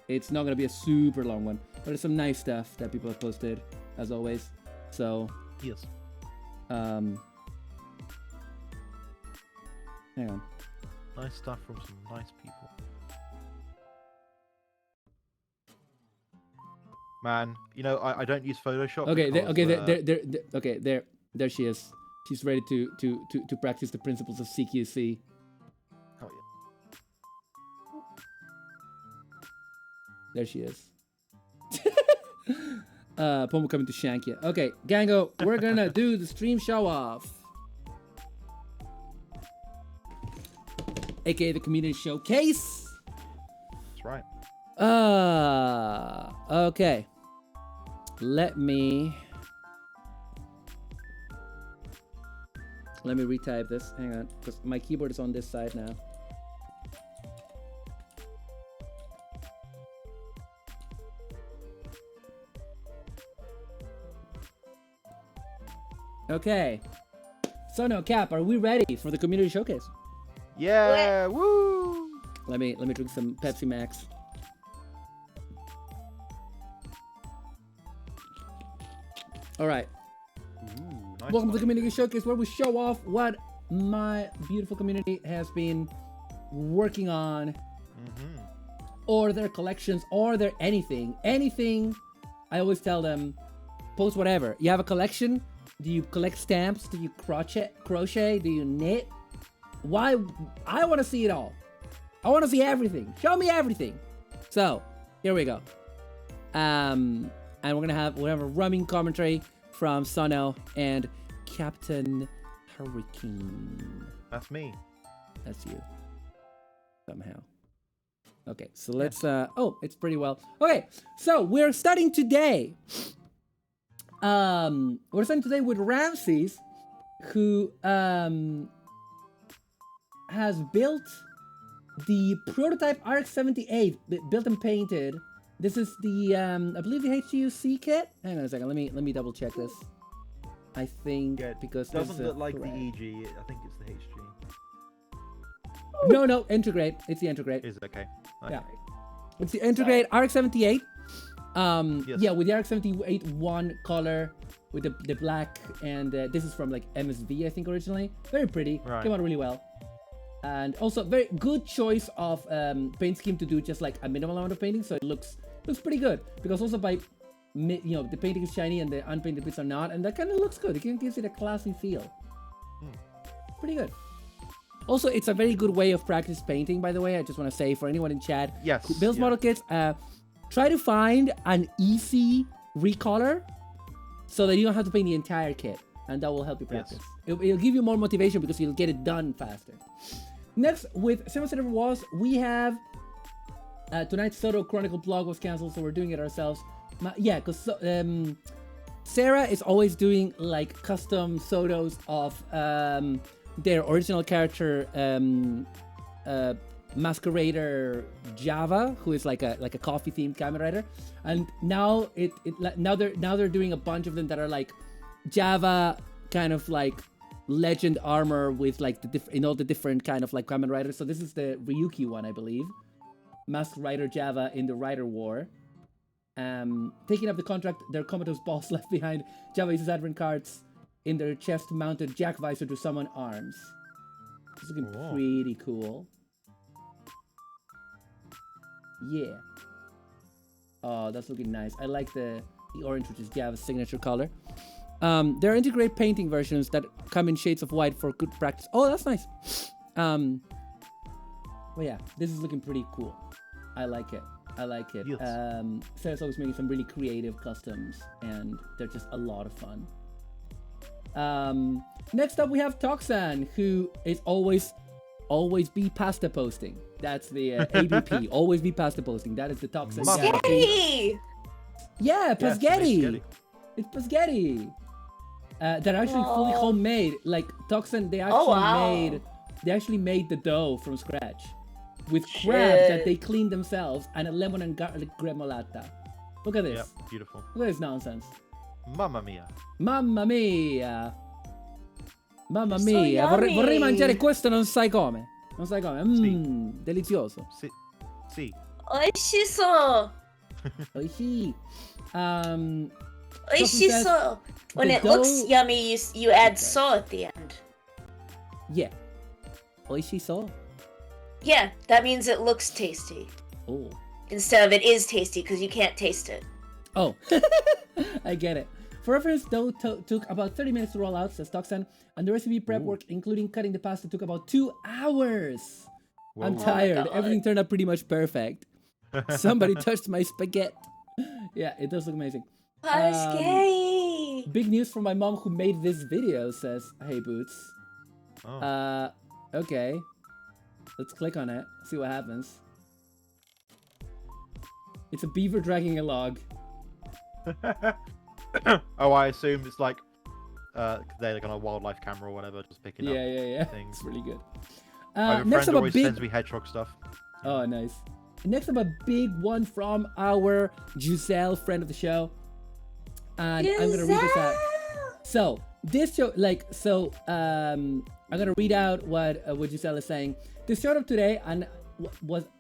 it's not gonna be a super long one. But there's some nice stuff that people have posted, as always. So Yes. hang on. Nice stuff from some nice people. Man, you know, I don't use Photoshop. Okay, because, there she is. She's ready to practice the principles of CQC. Oh, There she is. Pomo coming to shank you. Okay, Gango, we're gonna do the stream show off. AKA the community showcase. That's right. Okay. Let me retype this. Hang on, because my keyboard is on this side now. Okay. So no, Cap, are we ready for the community showcase? Yeah, woo! Let me drink some Pepsi Max. All right. Ooh, nice Welcome to the one. community showcase, where we show off what my beautiful community has been working on, or their collections, or their anything. I always tell them, post whatever. You have a collection? Do you collect stamps? Do you crochet? Do you knit? Why? I want to see it all. I want to see everything. Show me everything. So here we go. And we're gonna have a running commentary from Sono and Captain Hurricane. That's me. That's you. Somehow. Okay, so let's oh, it's pretty well. Okay, so we're starting today. We're starting today with Ramses, who has built the prototype RX-78, built and painted. This is the I believe the HGUC kit. Hang on a second, let me double check this. I think Yeah, because it doesn't there's a look like the thread. EG. I think it's the HG. No, Integrate. It's the Integrate. Is it okay? Yeah. It's the Integrate RX-78. Yes. Yeah, with the RX-78 one color with the black, and this is from like MSV, I think, originally. Very pretty. Right. Came out really well. And also very good choice of paint scheme to do just like a minimal amount of painting, so it looks pretty good. Because also by the painting is shiny and the unpainted bits are not, and that kind of looks good. It gives it a classy feel. Pretty good. Also, it's a very good way of practice painting, by the way. I just want to say for anyone in chat who builds model kits, try to find an easy recolor so that you don't have to paint the entire kit, and that will help you practice. It'll give you more motivation because you'll get it done faster. Next, with 7 Center Walls, we have tonight's Soto Chronicle blog was canceled, so we're doing it ourselves. Yeah, because Sarah is always doing like custom Sotos of their original character, Masquerader Java, who is like a coffee themed Kamen Rider, and now now they're doing a bunch of them that are like Java kind of like legend armor with like in all the different kind of like Kamen Riders. So this is the Ryuki one, I believe. Masked Rider Java in the Rider War. Taking up the contract, their Comatose boss left behind. Java uses advent cards in their chest-mounted jack visor to summon arms. It's looking pretty cool. Yeah. Oh, that's looking nice. I like the orange, which is Java's signature color. There are integrate painting versions that come in shades of white for good practice. Oh, that's nice. Well, yeah, this is looking pretty cool. I like it. Yes. Sarah's always making some really creative customs, and they're just a lot of fun. Next up, we have Toxan, who is always be pasta posting. That's the ABP. Always be pasta posting. That is the Toxan. Spaghetti! Yeah, Pasgetti. Yes, It's Pasgetti. They're actually fully homemade. Like Toxan, they actually made the dough from scratch with crabs that they cleaned themselves and a lemon and garlic gremolata. Look at this. Yep, beautiful. Look at this nonsense. Mamma mia. Mamma mia. Mamma So mia. Vorrei yummy. mangiare questo, non sai come. Non sai come. Delizioso. Sì. Oishiso! Oishi. Oishiso! When the it looks dough- yummy, you add so at the end. Yeah. Oishi so. Yeah, that means it looks tasty. Oh. Instead of it is tasty, because you can't taste it. Oh. I get it. For reference, dough took about 30 minutes to roll out, says Toxan, and the recipe prep work, including cutting the pasta, took about 2 hours. Whoa. I'm my tired. God. Everything turned out pretty much perfect. Somebody touched my spaghetti. Yeah, it does look amazing. Pasquet! Big news from my mom who made this video, says, hey Boots. Oh. Okay. Let's click on it, see what happens. It's a beaver dragging a log. Oh, I assume it's like they're like on a wildlife camera or whatever, just picking up Yeah. things. It's really good. My Next friend up, a always big... sends me hedgehog stuff. Oh, nice. Next up, a big one from our Giselle, friend of the show. And I'm gonna read this out. So, this show, I'm gonna read out what Giselle is saying. This showed up today and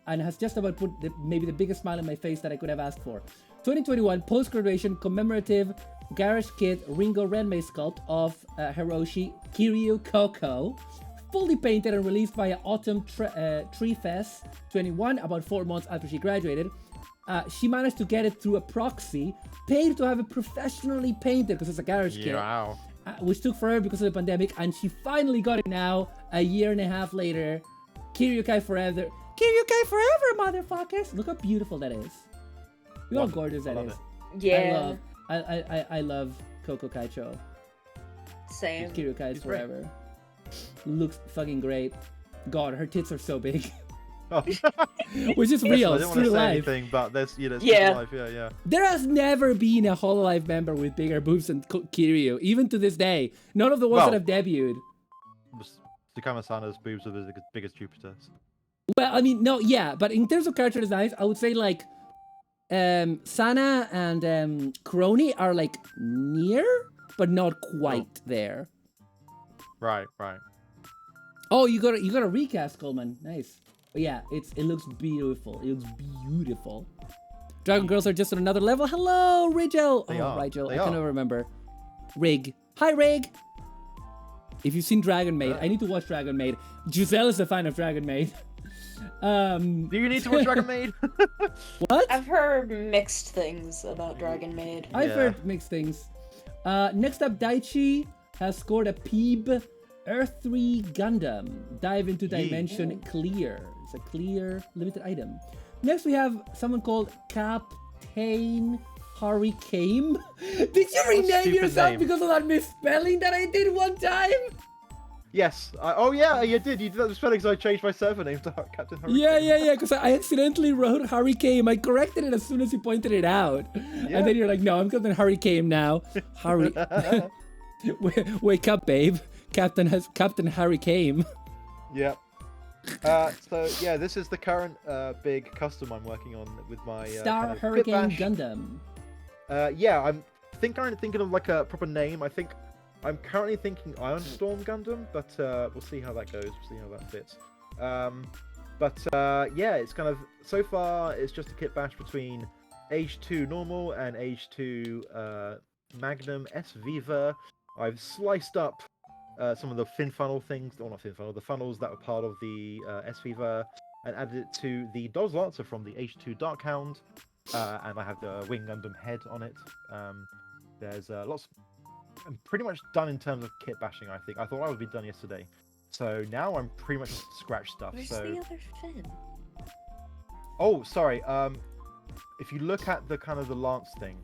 has just about put maybe the biggest smile on my face that I could have asked for. 2021 post-graduation commemorative Garage Kit Ringo Renmei sculpt of Hiroshi Kiryu Koko, fully painted and released via Autumn Tree Fest 21, about 4 months after she graduated. She managed to get it through a proxy, paid to have it professionally painted because it's a garage kit. Wow. Which took forever because of the pandemic, and she finally got it now, a year and a half later. Kiryukai forever. Kiryukai forever, motherfuckers! Look how beautiful that is. Look how gorgeous that is. Yeah. I love Coco Kaicho. Same. Kiryukai He's great. forever. Looks fucking great. God, her tits are so big. Which is real. I It's don't want true to say life. anything, but there's it's Yeah. true life. Yeah. There has never been a Hololive member with bigger boobs than Kiryu, even to this day. None of the ones Well- that have debuted. Tsukama-sana's boobs are the biggest Jupiter's. Well, I mean, no, yeah, but in terms of character designs, I would say like Sana and Kuroni are like near, but not quite there. Right. Oh, you got a recast, Coleman. Nice. But yeah, it looks beautiful. It looks beautiful. Dragon Girls are just on another level. Hello, Rigel. They oh, are. Rigel. They I cannot are. remember. Rig. Hi, Rig. If you've seen Dragon Maid, I need to watch Dragon Maid. Giselle is a fan of Dragon Maid. Do you need to watch Dragon Maid? What? I've heard mixed things about Dragon Maid. I've Yeah. heard mixed things. Next up, Daichi has scored a Peeb Earth 3 Gundam. Dive into Dimension Clear. It's a clear limited item. Next, we have someone called Captain Hurricane. Did you rename stupid yourself name. because of that misspelling that I did one time? Yes. Oh yeah, you did. You did that with spelling because I changed my server name to Captain Hurricane. Yeah, because I accidentally wrote Hurricane. I corrected it as soon as you pointed it out. And then you're like, no, I'm Captain Hurricane now. Hurry. Wake up, babe. Captain Hurricane. Yep. So yeah, this is the current big custom I'm working on with my Star kind of Hurricane Clip Gundam. Bash. Yeah, I'm thinking of like a proper name. I think I'm currently thinking Iron Storm Gundam, but we'll see how that goes. We'll see how that fits. Yeah, it's kind of so far it's just a kit bash between Age 2 normal and Age 2 Magnum S Viva. I've sliced up some of the fin funnel things, or not fin funnel, the funnels that were part of the S Viva, and added it to the Dodge Lancer from the H2 Darkhound, and I have the Wing Gundam head on it. There's lots. I'm pretty much done in terms of kit bashing. I think I thought I would be done yesterday, so now I'm pretty much just scratch stuff. Where's So the other fin? oh, sorry. If you look at the kind of the lance thing,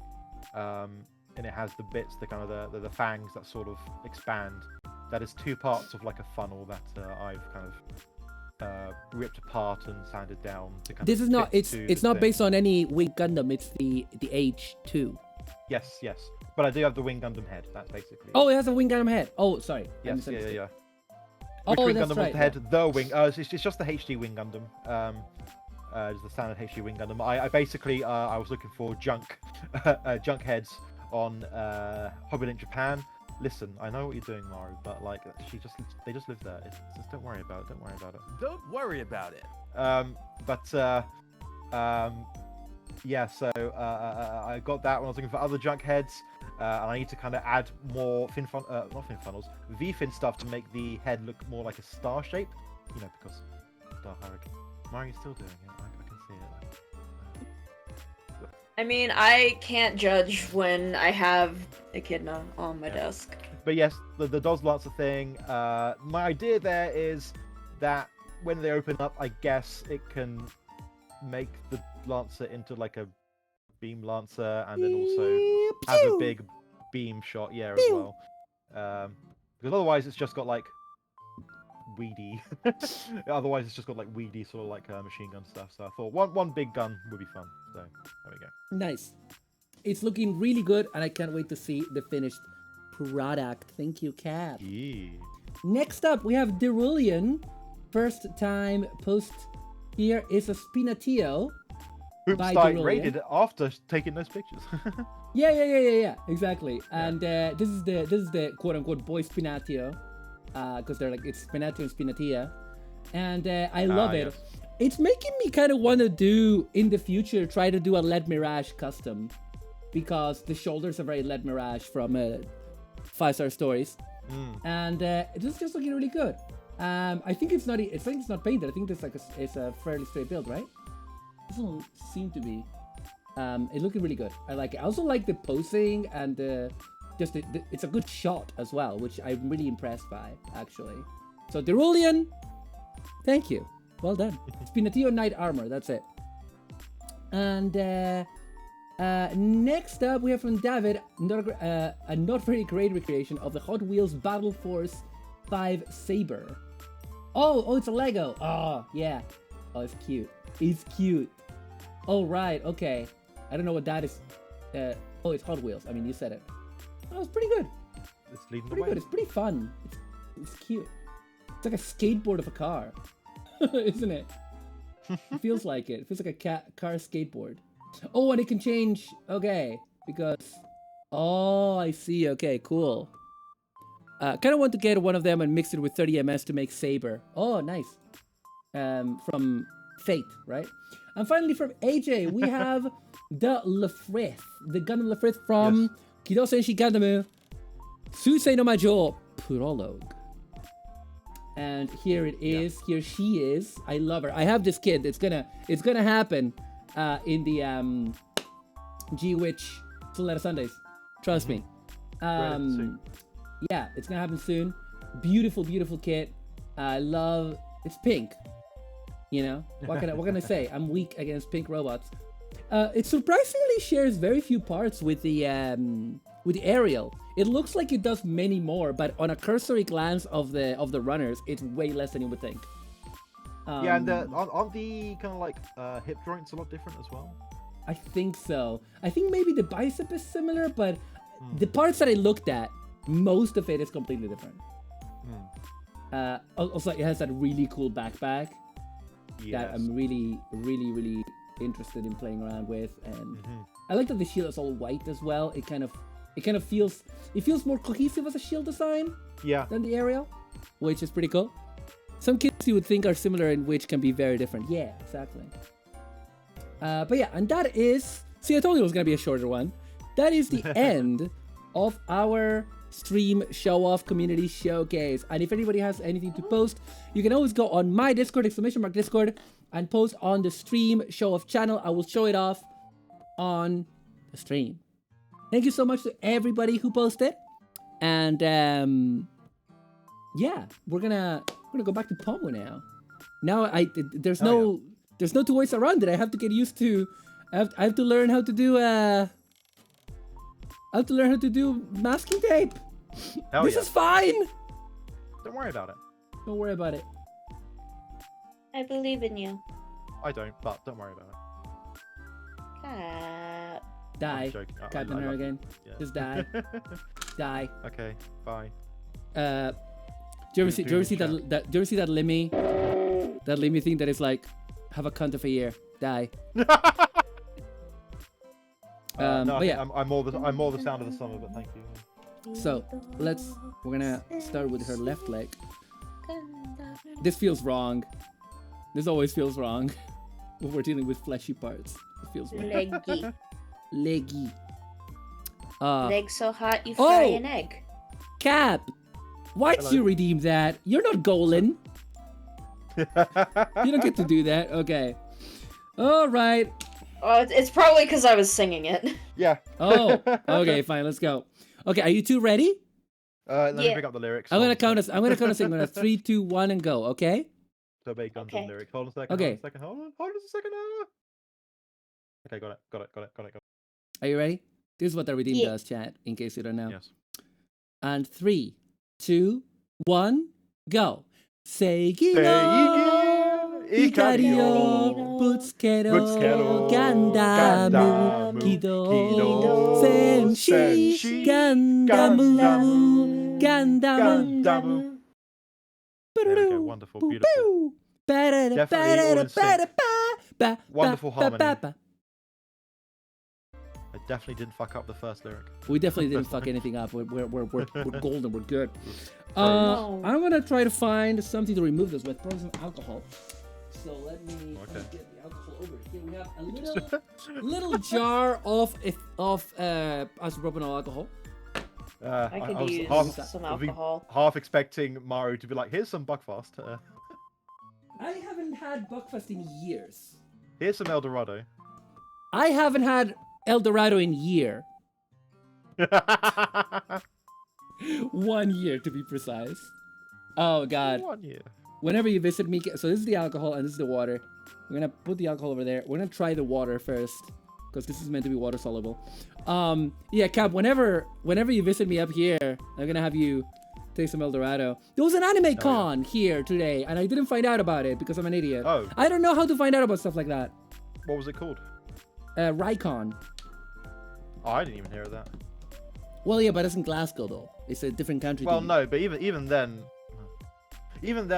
and it has the bits, the kind of the fangs that sort of expand. That is two parts of like a funnel that I've kind of ripped apart and sanded down to kind This of is not. fit It's to it's the not thing. based on any Wing Gundam. It's the H2. Yes. But I do have the Wing Gundam head. That's basically. Oh, it has a Wing Gundam head. Oh, sorry. I Yes. Yeah. misunderstood. Which Oh, Wing that's Gundam right. was the head? The Wing. It's just the HD Wing Gundam. It's the standard HD Wing Gundam. I basically I was looking for junk heads on Hobbylink Japan. Listen, I know what you're doing, Maru, but like they just live there. Just don't worry about it. Don't worry about it. Don't worry about it. Yeah. So I got that when I was looking for other junk heads, and I need to kind of add more not fin funnels, V-fin stuff to make the head look more like a star shape. You know, because Star Hurricane. Maru's still doing it. I can see it. I mean, I can't judge when I have Echidna on my desk. But yes, the DOS Lancer thing, my idea there is that when they open up, I guess it can make the Lancer into like a beam Lancer and then also have a big beam shot, as well. Because otherwise it's just got like weedy. Otherwise it's just got like weedy sort of like machine gun stuff. So I thought one big gun would be fun. So there we go. Nice. It's looking really good, and I can't wait to see the finished product. Thank you, Cap. Yeah. Next up, we have Derulian. First time post here is a Spinatillo. By Hoopstite Derulian. rated after taking those pictures. Yeah, exactly. And this is the quote unquote boy Spinatillo, because they're like it's Spinatillo and Spinatia, and I love it. Yes. It's making me kind of want to do in the future try to do a Lead Mirage custom, because the shoulders are very Lead Mirage from 5-Star Stories, and this is just looking really good. I think it's not painted. I think it's a fairly straight build, right? This doesn't seem to be. It's looking really good. I like it. I also like the posing and it's a good shot as well, which I'm really impressed by, actually. So Derulian, thank you. Well done. Spinatillo Knight Armor, that's it. And next up, we have from David, a not very great recreation of the Hot Wheels Battle Force 5 Saber. Oh, it's a Lego. Oh, yeah. Oh, it's cute. It's cute. Oh, right, okay. I don't know what that is. Oh, it's Hot Wheels. I mean, you said it. Oh, it's pretty good. It's leading the Pretty way. good. It's pretty fun. It's cute. It's like a skateboard of a car, isn't it? It feels like it. It feels like a car skateboard. Oh, and it can change. Okay, because. Oh, I see. Okay, cool. Kind of want to get one of them and mix it with 30 ms to make Saber. Oh, nice. From Fate, right? And finally from AJ, we have the Lefrith. The Gundam Lefrith from Kido Senshi Gandamu Susei no Majo Prologue. And here it is. Yeah. Here she is. I love her. I have this kid. It's gonna happen in the G-Witch Solera Sundays. Trust me. Yeah, it's gonna happen soon. Beautiful, beautiful kit. I love. It's pink. You know, what can I say? I'm weak against pink robots. It surprisingly shares very few parts with the aerial. It looks like it does many more, but on a cursory glance of the runners, it's way less than you would think. Yeah, and aren't the kind of like hip joints a lot different as well? I think so. I think maybe the bicep is similar, but the parts that I looked at, most of it is completely different. Also, it has that really cool backpack that I'm really, really, really interested in playing around with, and I like that the shield is all white as well. It kind of feels more cohesive as a shield design than the aerial, which is pretty cool. Some kits you would think are similar and which can be very different. Yeah, exactly. But yeah, and that is, see, I told you it was gonna be a shorter one. That is the end of our stream show off community showcase. And if anybody has anything to post, you can always go on my Discord, !Discord, and post on the stream show off channel. I will show it off on the stream. Thank you so much to everybody who posted. And yeah, we're gonna go back to pomu now. Now there's no two ways around it. I have to get used to. I have to learn how to do masking tape. This is fine. Don't worry about it. Don't worry about it. I believe in you. I don't, but don't worry about it. Die. Captain Hurricane. Yeah. Just die. Die. Okay. Bye. Do you ever see that? Do you ever see that Limmy? That Limmy thing that is like, have a cunt of a year. Die. No, but yeah, I'm more the sound of the summer, but thank you. So we're gonna start with her left leg. This feels wrong. This always feels wrong when we're dealing with fleshy parts. It feels wrong. Leggy. Leg so hot you fry an egg. Cap, why'd you redeem that? You're not Golan. You don't get to do that. Okay. All right. Oh, it's probably because I was singing it. Yeah. Oh, okay, fine. Let's go. Okay, are you two ready? Let me pick up the lyrics. I'm gonna count us. I'm gonna count us. I'm gonna 3, 2, 1, and go. Okay. So make guns and lyrics. Hold on a second. Okay. Hold on a second. Okay, got it. Are you ready? This is what the redeem does, chat. In case you don't know. Yes. And 3, 2, 1, go. Seigino, Ikario, Butsukedo, Gandamu, Kido, Senshi, Gandamu. There we go. Wonderful, beautiful. Wonderful harmony. I definitely didn't fuck up the first lyric. We definitely didn't fuck anything up. We're golden. We're good. I'm gonna try to find something to remove this with. Probably some alcohol. So let me get the alcohol over here. We have a little jar of isopropyl alcohol. I could use some alcohol. Half expecting Maru to be like, "Here's some Buckfast." I haven't had Buckfast in years. Here's some Eldorado. I haven't had Eldorado in year. 1 year to be precise. Oh god. 1 year. Whenever you visit me, so this is the alcohol and this is the water. We're gonna put the alcohol over there. We're gonna try the water first, because this is meant to be water soluble. Yeah, Cap, whenever you visit me up here, I'm gonna have you take some Eldorado. There was an anime con here today, and I didn't find out about it because I'm an idiot. Oh. I don't know how to find out about stuff like that. What was it called? Rycon. Oh, I didn't even hear of that. Well, yeah, but it's in Glasgow though. It's a different country. Well, no, but even then,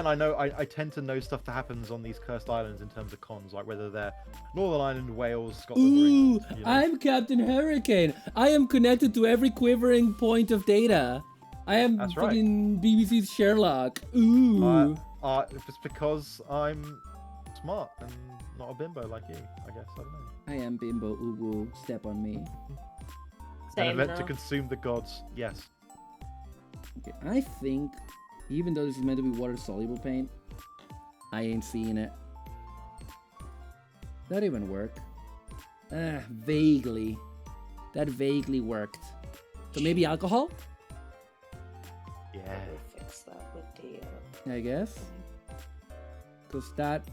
I know I tend to know stuff that happens on these cursed islands in terms of cons, like whether they're Northern Ireland, Wales, Scotland, or England. You know? I'm Captain Hurricane. I am connected to every quivering point of data. I am That's right. fucking BBC's Sherlock. Ooh. It's because I'm smart and not a bimbo like you, I guess. I don't know. I am bimbo. Ooh, woo. Step on me. An Same event to though. consume the gods. Yes. Okay, I think, even though this is meant to be water-soluble paint, I ain't seeing it. That even work? Vaguely. That vaguely worked. So maybe alcohol? Yeah. Probably fix that with the. I guess. Because that...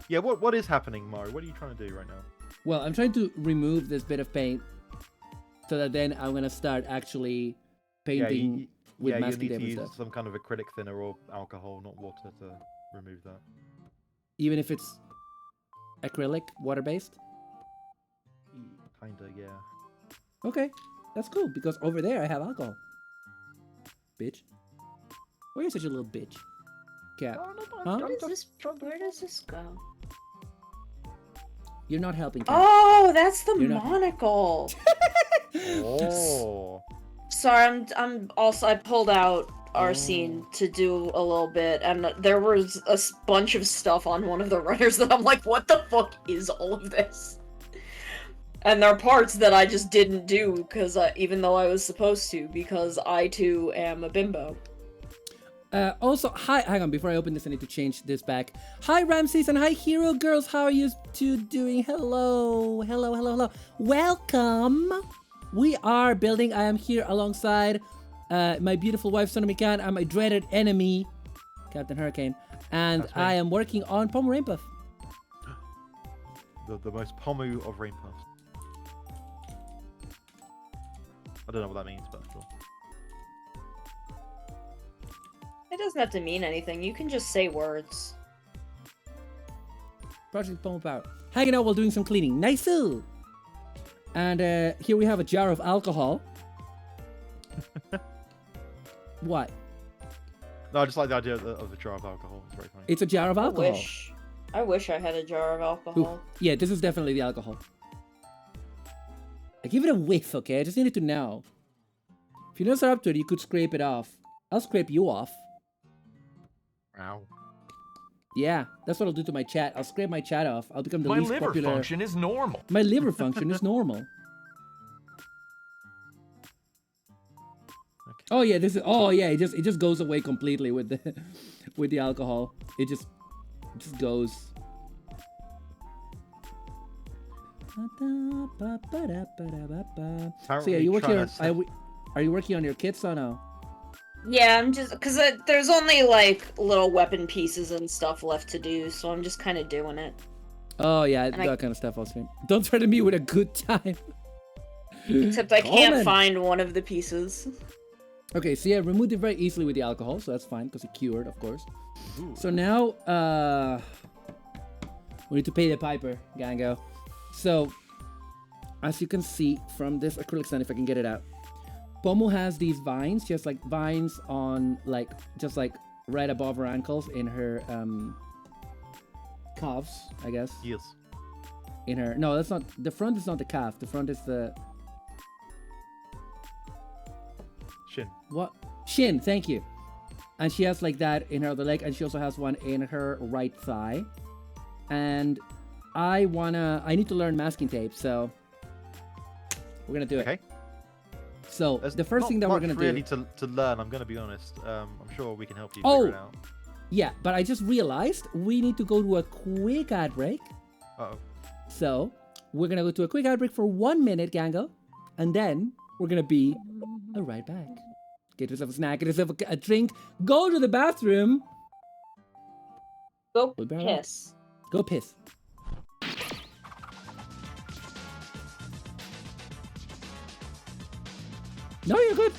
Yeah. What is happening, Maru? What are you trying to do right now? Well, I'm trying to remove this bit of paint so that then I'm going to start actually painting with you masking need to tape and use stuff. some kind of acrylic thinner or alcohol, not water, to remove that. Even if it's acrylic, water-based? Kinda, yeah. Okay, that's cool, because over there I have alcohol. Bitch. Why are you such a little bitch? Cat. Huh? Where does this go? You're not helping, Cat. Oh, that's the You're not- monocle. Oh. Sorry, I'm also I pulled out our Oh. scene to do a little bit, and there was a bunch of stuff on one of the runners that I'm like, what the fuck is all of this? And there are parts that I just didn't do because even though I was supposed to, because I too am a bimbo. Also, hi, hang on, before I open this, I need to change this back. Hi, Ramses, and hi, Hero Girls, how are you two doing? Hello, hello, hello, hello. Welcome. We are building, I am here alongside my beautiful wife, Sonomi Khan, and my dreaded enemy, Captain Hurricane. And That's me. I am working on pomu rainpuff. The most pomu of rainpuffs. I don't know what that means, but sure. It doesn't have to mean anything. You can just say words. Project Pomu Power. Hanging out while doing some cleaning. Nice. And here we have a jar of alcohol. What? No, I just like the idea of the jar of alcohol. It's very funny. It's a jar of alcohol. I wish I had a jar of Ooh, alcohol. yeah, this is definitely the alcohol. I give it a whiff, okay? I just needed to know. If you're not up to it, you could scrape it off. I'll scrape you off. Ow. Yeah, that's what I'll do to my chat. I'll scrape my chat off. I'll become the My least liver popular. function is normal. My liver function is normal. Okay. Oh yeah, this is. Oh yeah, it just goes away completely with the with the alcohol. It just goes. So yeah, Apparently you working trying on? to Are you working on your kits or no? Yeah, I'm just because there's only like little weapon pieces and stuff left to do, so I'm just kind of doing it. Oh yeah, And that I- kind of stuff. I'll stream. Don't threaten me with a good time. Except I can't Common. find one of the pieces. Okay, so yeah, removed it very easily with the alcohol, so that's fine because it cured, of course. Ooh. So now, we need to pay the piper, Gango. So, as you can see from this acrylic stand, if I can get it out, Pomu has these vines, just like vines on, like, just like right above her ankles in her calves, I guess. Yes. In her, no, that's not, the front is not the calf, the front is the, Shin. what? Shin, thank you. And she has like that in her other leg, and she also has one in her right thigh. And I need to learn masking tape, so we're gonna do it. Okay. So There's the first not thing that we're much gonna really do, to learn. I'm gonna be honest. I'm sure we can help you Oh! figure it out. yeah, but I just realized we need to go to a quick ad break. Uh-oh. So we're gonna go to a quick ad break for 1 minute, Gango, and then we're gonna be right back. Get yourself a snack, get yourself a drink, go to the bathroom, Go We'll be right piss. go piss. No, you're good.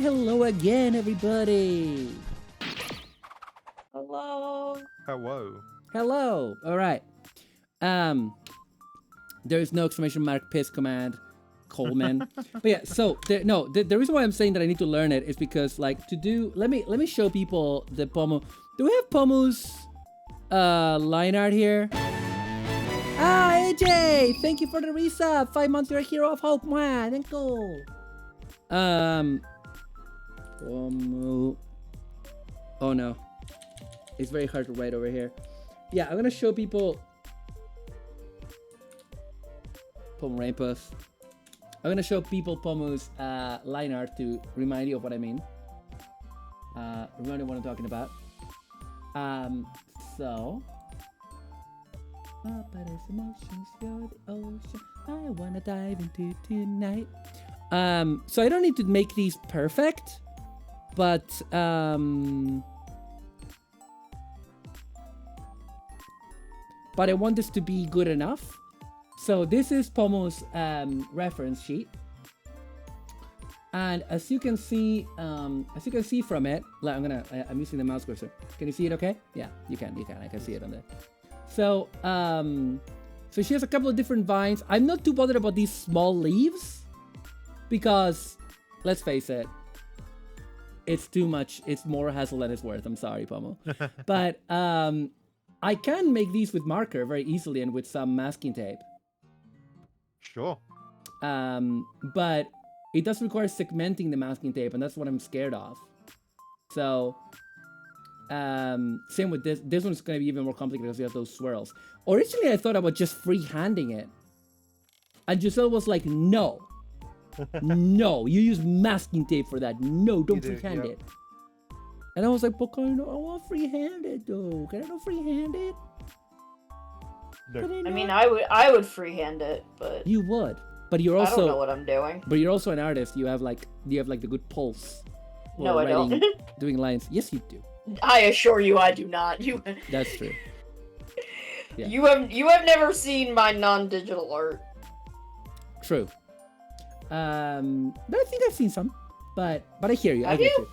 hello again, everybody. Hello. Hello. Hello. All right. There is no exclamation mark piss command, Coleman. But yeah, so the reason why I'm saying that I need to learn it is because like to do. Let me show people the pomu. Do we have pomu's line art here? Ah, AJ, thank you for the resub. 5 months, you're a hero of hope, man. Thank you. Pomu. Oh no, it's very hard to write over here. Yeah, I'm gonna show people Pomu rainpuff. I'm gonna show people Pomu's line art to remind you of what I mean. Remind you what I'm talking about. So. Papa's emotions, you're the ocean I wanna dive into tonight. So I don't need to make these perfect, but I want this to be good enough. So this is Pomu's reference sheet, and as you can see from it, like I'm using the mouse cursor. Can you see it? Okay? Yeah, you can. I can see it on there. So so she has a couple of different vines. I'm not too bothered about these small leaves because, let's face it, it's too much. It's more hassle than it's worth. I'm sorry, Pomu, but I can make these with marker very easily and with some masking tape. Sure. But it does require segmenting the masking tape, and that's what I'm scared of. So, same with this. This one's gonna be even more complicated because you have those swirls. Originally, I thought about just freehanding it, and Giselle was like, "No, no, you use masking tape for that. No, don't freehand it." And I was like, "But I want freehand it though. Can I not freehand it?" No. I mean, I would freehand it, but You would, but you're also I don't know what I'm doing. But you're also an artist. You have like the good pulse. No, while I don't. Doing lines. Yes, you do. I assure you, I do not. You. That's true. Yeah. You have never seen my non-digital art. True. But I think I've seen some. But I hear you. I Have get you? you.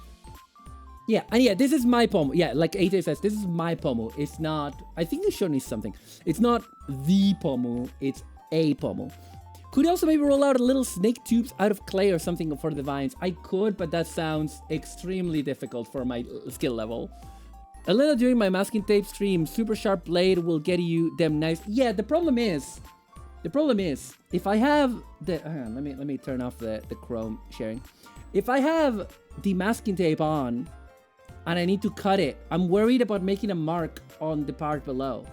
Yeah, and yeah, this is my pomu. Yeah, like AJ says, this is my pomu. It's not. I think you showed me something. It's not the pomu. It's a pomu. Could you also maybe roll out a little snake tubes out of clay or something for the vines? I could, but that sounds extremely difficult for my skill level. A little during my masking tape stream, super sharp blade will get you them nice. Yeah, the problem is, if I have the, hang on, let me turn off the Chrome sharing. If I have the masking tape on, and I need to cut it, I'm worried about making a mark on the part below.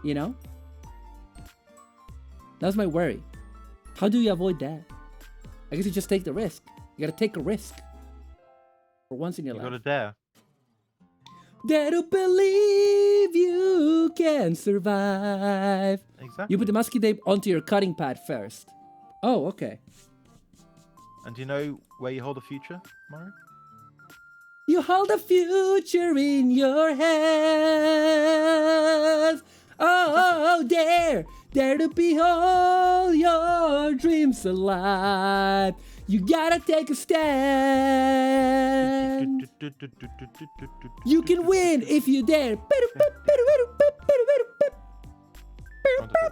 You know? That's my worry. How do you avoid that? I guess you just take the risk. You gotta take a risk. For once in your life. You gotta dare. Dare to believe you can survive. Exactly. You put the masking tape onto your cutting pad first. Oh, okay. And do you know where you hold the future, Maru? You hold the future in your hands. Oh, dare to behold your dreams alive. You gotta take a stand. You can win if you dare. Wonderful.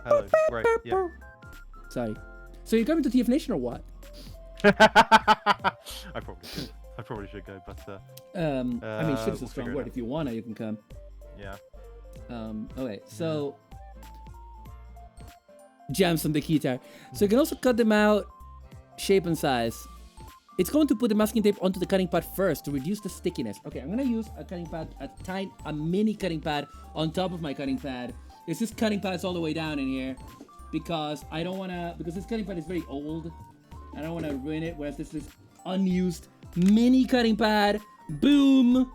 Hello. Great. Yeah. Sorry. So you're coming to TF Nation or what? I probably should go, but I mean, shit's a we'll strong figure it word. out. If you wanna, you can come. yeah. Okay, so jams on the guitar. So you can also cut them out, shape and size. It's going to put the masking tape onto the cutting pad first to reduce the stickiness. Okay, I'm gonna use a cutting pad, a mini cutting pad on top of my cutting pad. It's just cutting pads all the way down in here because I don't wanna, because this cutting pad is very old. I don't wanna ruin it. Whereas this is unused mini cutting pad. Boom!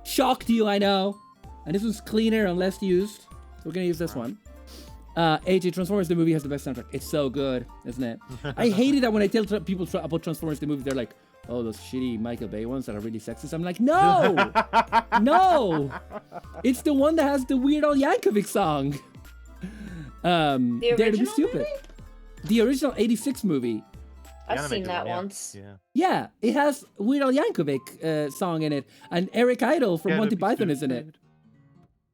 Shocked you, I know. And this one's cleaner and less used. So we're gonna use this one. AJ, Transformers the movie has the best soundtrack. It's so good, isn't it? I hated that when I tell people about Transformers the movie, they're like, oh, those shitty Michael Bay ones that are really sexist. I'm like, no! No! It's the one that has the Weird Al Yankovic song. The Dare to be original stupid. movie? The original 86 movie. I've seen animated that one, yeah. once. Yeah. Yeah, it has Weird Al Yankovic song in it, and Eric Idle from Gotta Monty be Python is in it. stupid.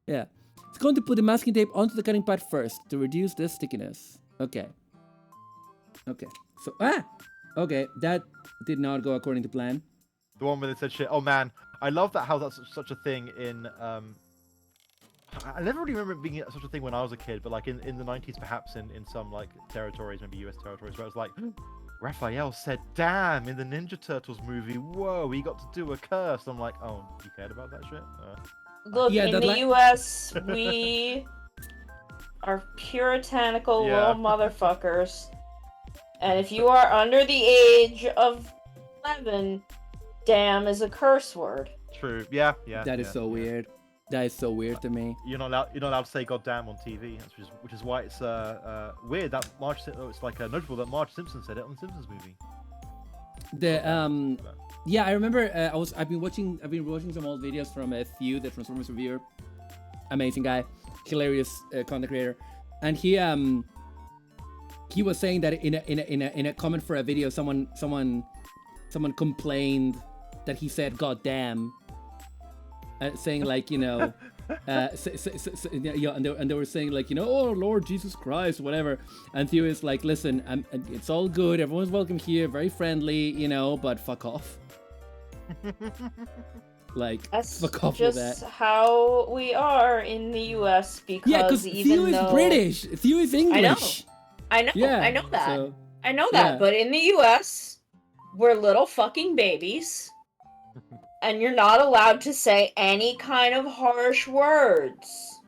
Yeah. It's going to put the masking tape onto the cutting pad first to reduce the stickiness. Okay. Okay. So, okay, that did not go according to plan. The one where they said shit. Oh man, I love that how that's such a thing in. I never really remember it being such a thing when I was a kid, but like in the 90s, perhaps in some like territories, maybe US territories, where it was like, Raphael said "damn" in the Ninja Turtles movie. Whoa, he got to do a curse. I'm like, oh, you cared about that shit? Look, Yeah, in that the li- US, we are puritanical Yeah. little motherfuckers. And if you are under the age of 11, damn is a curse word. True. Yeah. Yeah. That is yeah, so yeah. weird. That is so weird to me. You're not allowed to say "goddamn" on TV, which is why it's weird that it's like notable that Marge Simpson said it on the Simpsons movie. Yeah, I remember I've been watching some old videos from Thew, the Transformers reviewer. Amazing guy, hilarious content creator, and he was saying that in a comment for a video, someone complained that he said "God damn," saying like, you know, and they were saying like, you know, oh Lord Jesus Christ, whatever. And Theo is like, listen, it's all good, everyone's welcome here, very friendly, you know, but fuck off. Like, That's fuck off with just that. how we are in the US because Yeah, because Theo is British, Theo is English. I know Yeah, that. so- I know that, yeah. but in the US, we're little fucking babies. And you're not allowed to say any kind of harsh words.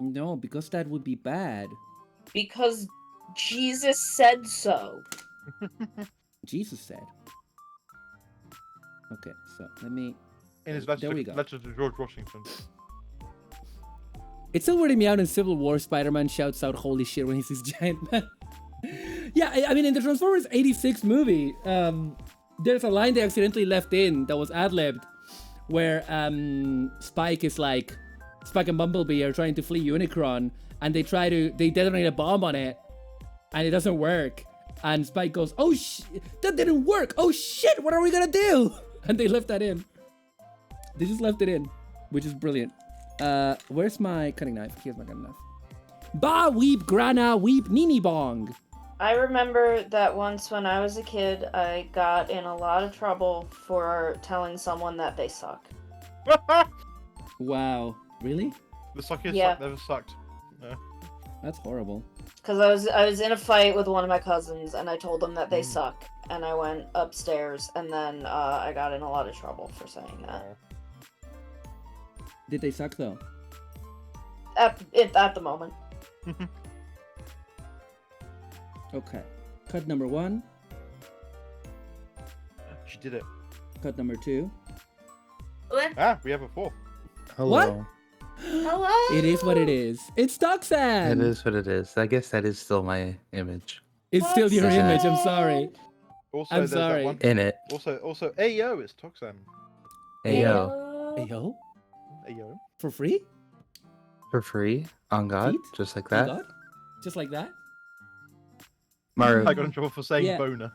No, because that would be bad. Because Jesus said so. Jesus said. Okay, so let me. In his There we go. letter to George Washington. It's still weirding me out in Civil War. Spider-Man shouts out "Holy shit" when he sees Giant Man. Yeah, I mean, in the Transformers '86 movie, there's a line they accidentally left in that was ad-libbed, where Spike and Bumblebee are trying to flee Unicron, and they detonate a bomb on it, and it doesn't work. And Spike goes, "Oh that didn't work! Oh shit! What are we gonna do?" And they left that in. They just left it in, which is brilliant. Where's my cutting knife? Here's my cutting knife. Ba weep grana weep nini bong. I remember that once when I was a kid, I got in a lot of trouble for telling someone that they suck. Wow, really? The suckiest Yeah. suck never sucked. No. That's horrible. Because I was in a fight with one of my cousins, and I told them that they suck. And I went upstairs, and then I got in a lot of trouble for saying that. Did they suck though? At the moment. Okay. Cut number 1. She did it. Cut number 2. Ah, we have a 4. Hello. Hello. It is what it is. It's Toxan. It is what it is. I guess that is still my image It's still your Toxan. image. I'm sorry. Also, I'm there's sorry. that one. in it. Also, Ayo, it's Toxan. Hey yo, Hey yo, Ayo. for free? for free on God, Feet? just like Oh that. God? Just like that? Maru, I got in trouble for saying Yeah. boner.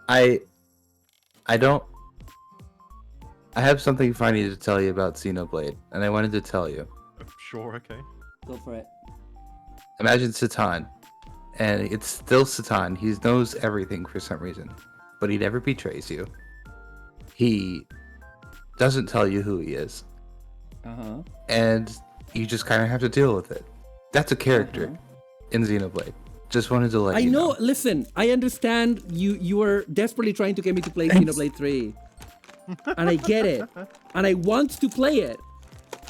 I don't. I have something funny to tell you about Xenoblade, and I wanted to tell you. Sure, okay. Go for it. Imagine Satan, and it's still Satan. He knows everything for some reason, but he never betrays you. He doesn't tell you who he is, Uh-huh. and you just kind of have to deal with it. That's a character in Xenoblade. Just wanted to let I you know. Listen, I understand you were desperately trying to get me to play Xenoblade 3. And I get it. And I want to play it.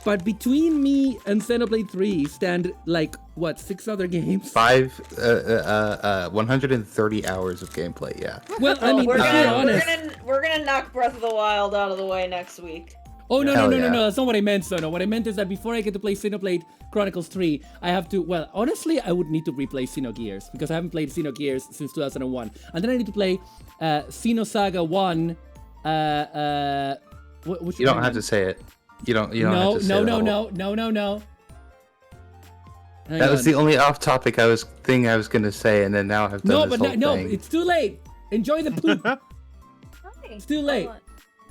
But between me and Xenoblade 3 stand, like, what, 6 other games? 130 hours of gameplay, yeah. Well, I mean, we're to be gonna honest. we're gonna knock Breath of the Wild out of the way next week. Oh, no, Hell no, yeah. that's not what I meant, so no. What I meant is that before I get to play Xenoblade Chronicles 3, I have to, well, honestly, I would need to replay Xenogears, because I haven't played Xenogears since 2001. And then I need to play Xenosaga 1, which You don't one? have to say it. You don't have to say No. the whole- That was the only off-topic thing I was gonna say, and then now I've done this whole no, thing. it's too late. Enjoy the poop. It's too late.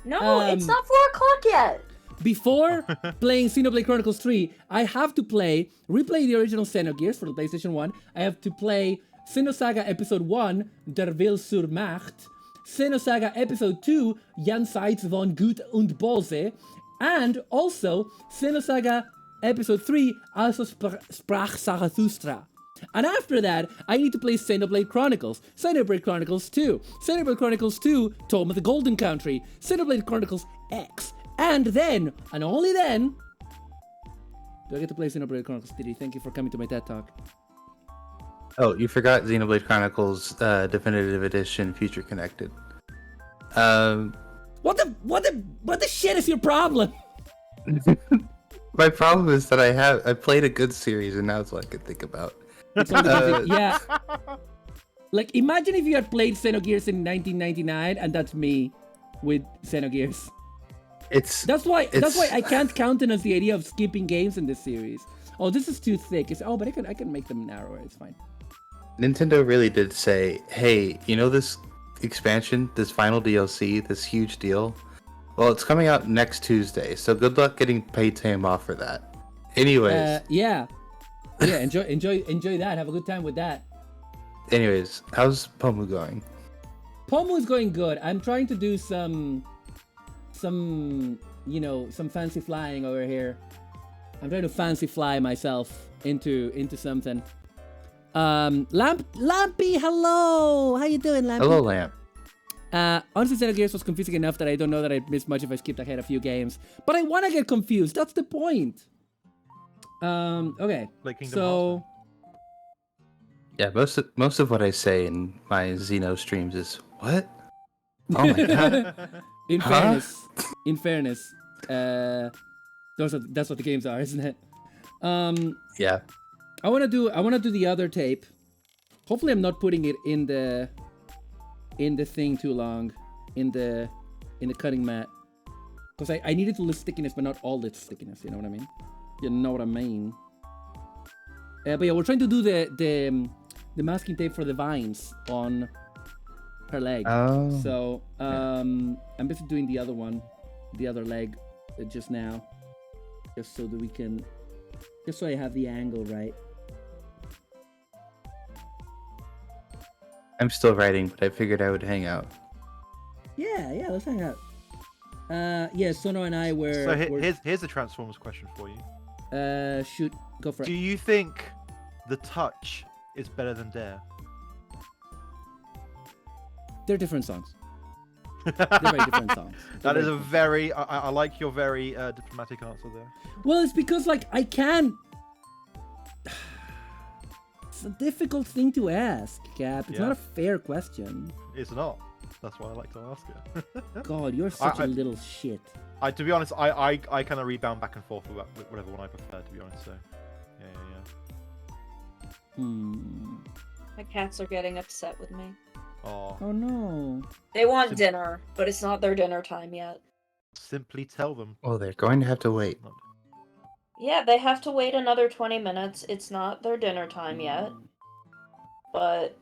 No, it's not 4 o'clock yet. Before playing Xenoblade Chronicles 3, I have to replay the original Xenogears for the PlayStation 1. I have to play Xenosaga Episode 1, Der Will zur Macht, Xenosaga Episode 2, Jenseits von Gut und Böse, and also Xenosaga Episode 3, Also sprach Zarathustra. And after that, I need to play Xenoblade Chronicles, Xenoblade Chronicles 2, Xenoblade Chronicles 2, Tome of the Golden Country, Xenoblade Chronicles X, and then, and only then, do I get to play Xenoblade Chronicles 3. Thank you for coming to my TED Talk. Oh, you forgot Xenoblade Chronicles Definitive Edition Future Connected. What the shit is your problem? My problem is that I played a good series, and now it's all I can think about. Yeah. Like, imagine if you had played Xenogears in 1999, and that's me with Xenogears. That's why I can't countenance the idea of skipping games in this series. Oh, this is too thick. But I can make them narrower. It's fine. Nintendo really did say, hey, you know this expansion, this final DLC, this huge deal? Well, it's coming out next Tuesday, so good luck getting paid time off for that. Anyways. Yeah, enjoy that. Have a good time with that. Anyways, how's Pomu going? Pomu is going good. I'm trying to do some fancy flying over here. I'm trying to fancy fly myself into something. Lampy, hello. How you doing, Lampy? Hello, Lamp. Honestly, Xenogears was confusing enough that I don't know that I'd miss much if I skipped ahead a few games. But I want to get confused. That's the point. Okay. Like Kingdom So. Yeah, most of what I say in my Xeno streams is what? Oh my god. In fairness, that's what the games are, isn't it? Yeah. I wanna do the other tape. Hopefully, I'm not putting it in the thing too long, in the cutting mat, because I needed to list stickiness, but not all its stickiness. You know what I mean? You know what I mean? But yeah, we're trying to do the masking tape for the vines on her leg. Oh. So I'm busy doing the other leg just now, just so I have the angle right. I'm still writing, but I figured I would hang out. Yeah, let's hang out. Yeah, Sono and I were. So here's a Transformers question for you. Shoot, go for it. Do you think the touch is better than Dare? They're different songs. They're very different songs. That is a very. I like your very diplomatic answer there. Well, it's because I can't. It's a difficult thing to ask, Cap. It's not a fair question. It's not. That's why I like to ask it. God, you're such a little shit. To be honest, I kind of rebound back and forth about whatever one I prefer. To be honest, so yeah. My cats are getting upset with me. Oh no. They want dinner, but it's not their dinner time yet. Simply tell them. Oh, they're going to have to wait. Yeah, they have to wait another 20 minutes. It's not their dinner time yet. But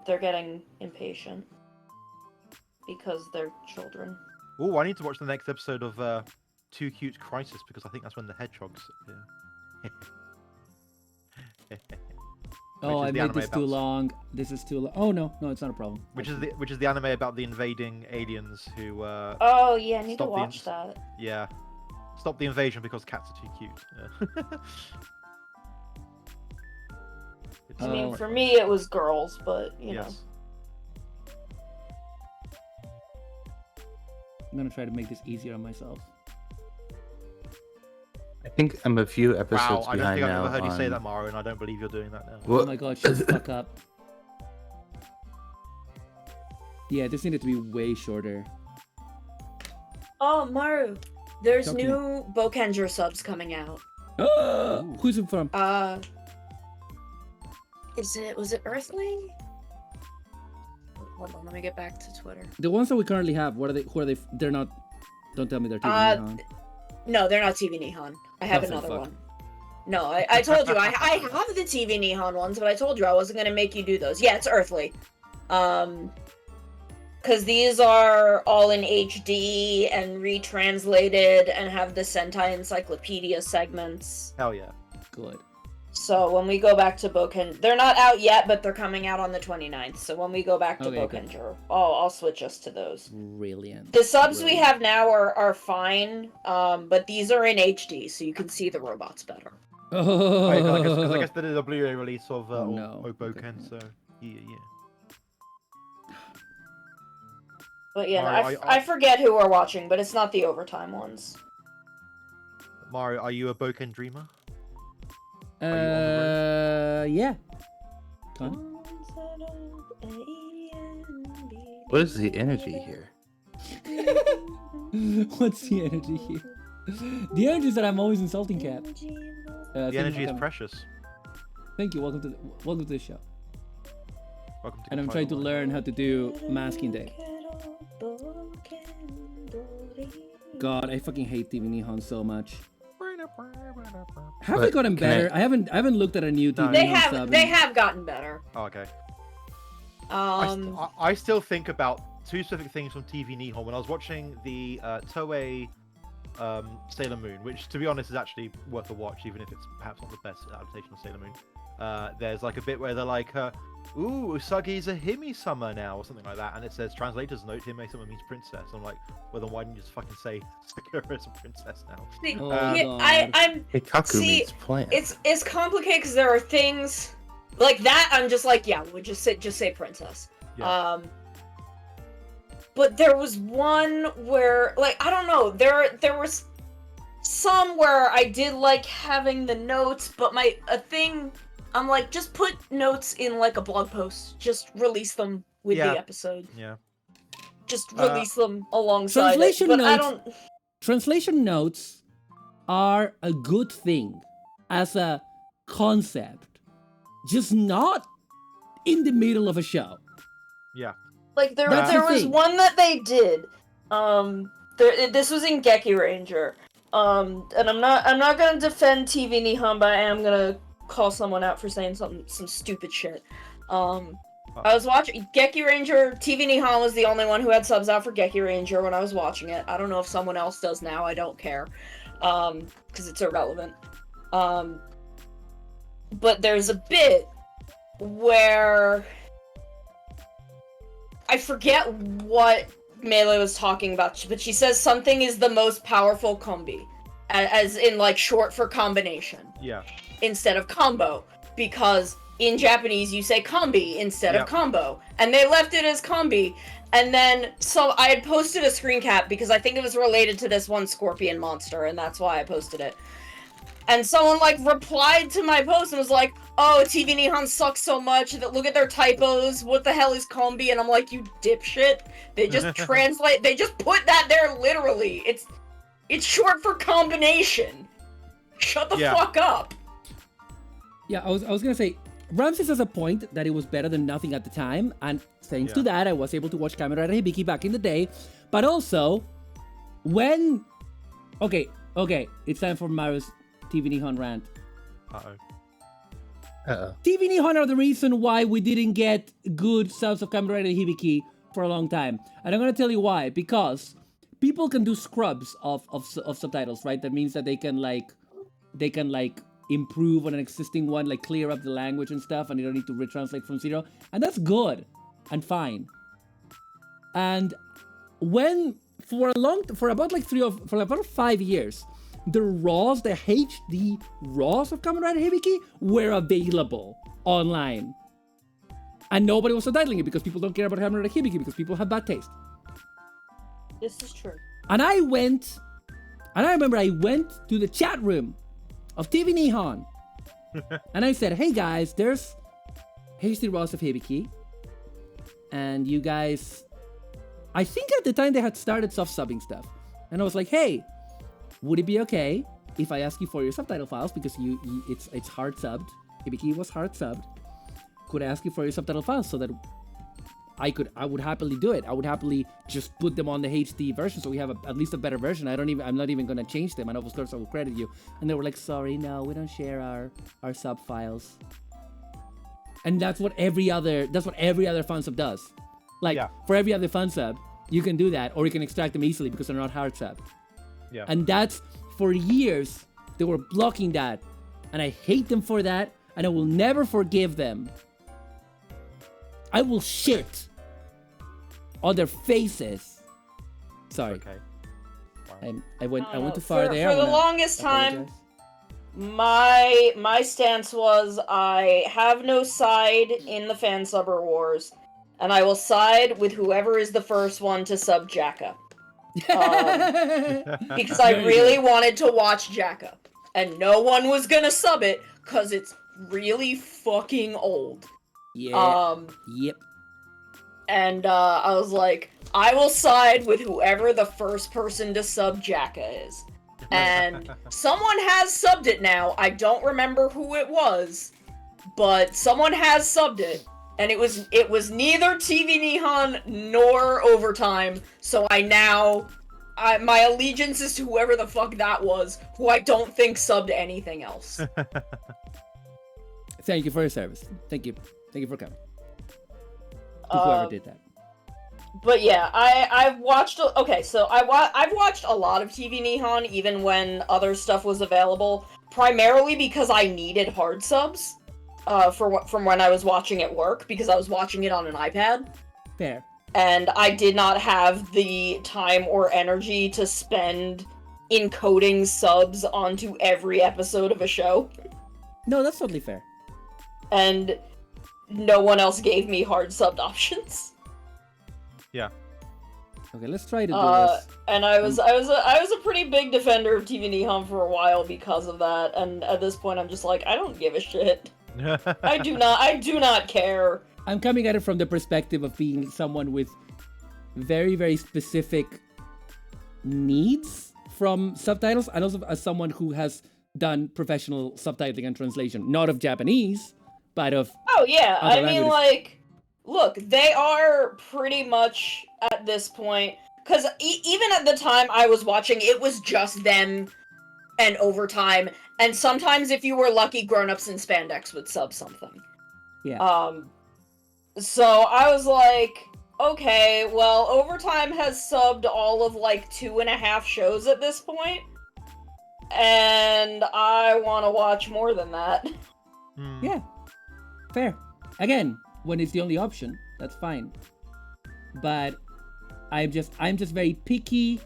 they're getting impatient. Because they're children. Oh, I need to watch the next episode of Too Cute Crisis, because I think that's when the hedgehogs appear. Oh, I made this too long. This is too long. Oh no, it's not a problem. Which is the anime about the invading aliens who. Oh yeah, I need to watch that. Yeah, stop the invasion because cats are too cute. I mean, for me it was girls, but you know. I'm gonna try to make this easier on myself. I think I'm a few episodes I don't behind think I've now. ever heard you say that, Maru, and I don't believe you're doing that now. Oh my god, shut the fuck up. Yeah, this needed to be way shorter. Oh, Maru, there's new Bokenger subs coming out. Who's it from? Was it Earthling? Hold on, let me get back to Twitter. The ones that we currently have, who are they? They're not. Don't tell me they're TV Nihon. No, they're not TV Nihon. I have another one. No, I told you, I have the TV Nihon ones, but I told you I wasn't gonna make you do those. Yeah, it's Earthly. Because these are all in HD and retranslated and have the Sentai Encyclopedia segments. Hell yeah. Good. So when we go back to Boken, they're not out yet, but they're coming out on the 29th. So when we go back to Bokenger, I'll switch us to those. Brilliant. The subs we have now are fine, but these are in HD, so you can see the robots better. Oh, I guess they did a Blu-ray release of no. Oboken, so yeah. But yeah, Maru, I forget who we're watching, but it's not the overtime ones. Maru, are you a Boken dreamer? Yeah. Con? What is the energy here? What's the energy here? The energy is that I'm always insulting Cat. The energy is precious. Thank you. Welcome to the show. Welcome to And I'm trying to learn how to do masking day. God, I fucking hate TV Nihon so much. Have they gotten better? I haven't looked at a new TV Nihon sub. They have gotten better. Oh, okay. I still think about two specific things from TV Nihon when I was watching the Toei Sailor Moon, which to be honest is actually worth a watch, even if it's perhaps not the best adaptation of Sailor Moon. There's like a bit where they're like, ooh, Usagi's a Hime-sama now, or something like that, and it says, translator's note, Hime-sama means princess. I'm like, well then why didn't you just fucking say Sakura's a princess now? Hikaku means plant. It's complicated because there are things like that. I'm just like, yeah, we'll just say princess. Yeah. But there was one where, like, I don't know, there was some where I did like having the notes, but I'm like, just put notes in like a blog post. Just release them with the episode. Yeah. Just release them alongside it. But translation notes are a good thing as a concept, just not in the middle of a show. Yeah. Like there was one that they did. This was in Geki Ranger. And I'm not gonna defend TV Nihon, but I am gonna call someone out for saying some stupid shit. I was watching Geki Ranger. TV Nihon was the only one who had subs out for Geki Ranger when I was watching it. I don't know if someone else does now. I don't care, because it's irrelevant. But there's a bit where I forget what Melee was talking about, but she says something is the most powerful kombi, as in like short for combination. Yeah. Instead of combo, because in Japanese you say kombi instead of combo, and they left it as kombi. And then so I had posted a screen cap because I think it was related to this one scorpion monster, and that's why I posted it. And someone like replied to my post and was like, "Oh, TV Nihon sucks so much that look at their typos. What the hell is kombi?" And I'm like, "You dipshit! They just translate. They just put that there literally. It's short for combination. Shut the fuck up." Yeah, I was gonna say, Ramses has a point that it was better than nothing at the time, and thanks to that, I was able to watch Kamen Rider Hibiki back in the day. But also, when okay, it's time for Maru's TV Nihon rant. TV Nihon are the reason why we didn't get good subs of Kamen Rider Hibiki for a long time, and I'm gonna tell you why. Because people can do scrubs of subtitles, right? That means that they can improve on an existing one, like clear up the language and stuff, and you don't need to retranslate from zero, and that's good and fine. And when for about 5 years, the RAWs, the HD RAWs of Kamen Rider Hibiki were available online, and nobody was subtitling it because people don't care about Kamen Rider Hibiki because people have bad taste. This is true. And I remember I went to the chat room of TV Nihon, and I said, "Hey guys, there's HD RAWs of Hibiki, and you guys," I think at the time they had started soft subbing stuff, and I was like, "Hey, would it be okay if I ask you for your subtitle files, because it's hard subbed, Hibiki was hard subbed, could I ask you for your subtitle files so that I would happily do it. I would happily just put them on the HD version so we have at least a better version. I'm not even gonna change them, and of course I will credit you. And they were like, sorry, no, we don't share our sub files. And that's what every other fan sub does. Like for every other fan sub, you can do that, or you can extract them easily because they're not hard sub. Yeah. And that's for years they were blocking that, and I hate them for that, and I will never forgive them. I will shit on their faces. Sorry. Okay. Wow. I went too far there. For the longest time, my stance was I have no side in the fan subber wars, and I will side with whoever is the first one to sub Jacka. Because I really wanted to watch Jacka, and no one was gonna sub it because it's really fucking old. Yeah. Yep. And I was like, I will side with whoever the first person to sub Jacka is. And someone has subbed it now. I don't remember who it was, but someone has subbed it. And it was neither TV Nihon nor Overtime. So my allegiance is to whoever the fuck that was, who I don't think subbed anything else. Thank you for your service. Thank you for coming. To whoever did that. But yeah, I've watched. Okay, so I've watched a lot of TV Nihon even when other stuff was available, primarily because I needed hard subs, from when I was watching at work, because I was watching it on an iPad. Fair. And I did not have the time or energy to spend encoding subs onto every episode of a show. No, that's totally fair. And no one else gave me hard subbed options. Yeah. Okay, let's try to do this. And I was a pretty big defender of TV Nihon for a while because of that. And at this point, I'm just like, I don't give a shit. I do not care. I'm coming at it from the perspective of being someone with very, very specific needs from subtitles, and also as someone who has done professional subtitling and translation, not of Japanese, but of Oh yeah, I mean, languages. like, look, they are pretty much at this point, because even at the time I was watching, it was just them and Overtime, and sometimes if you were lucky, Grown-Ups in Spandex would sub something. Yeah. So I was like, okay, well, Overtime has subbed all of, like, 2.5 shows at this point, and I want to watch more than that. Yeah. Fair. Again, when it's the only option, that's fine. But I'm just very picky,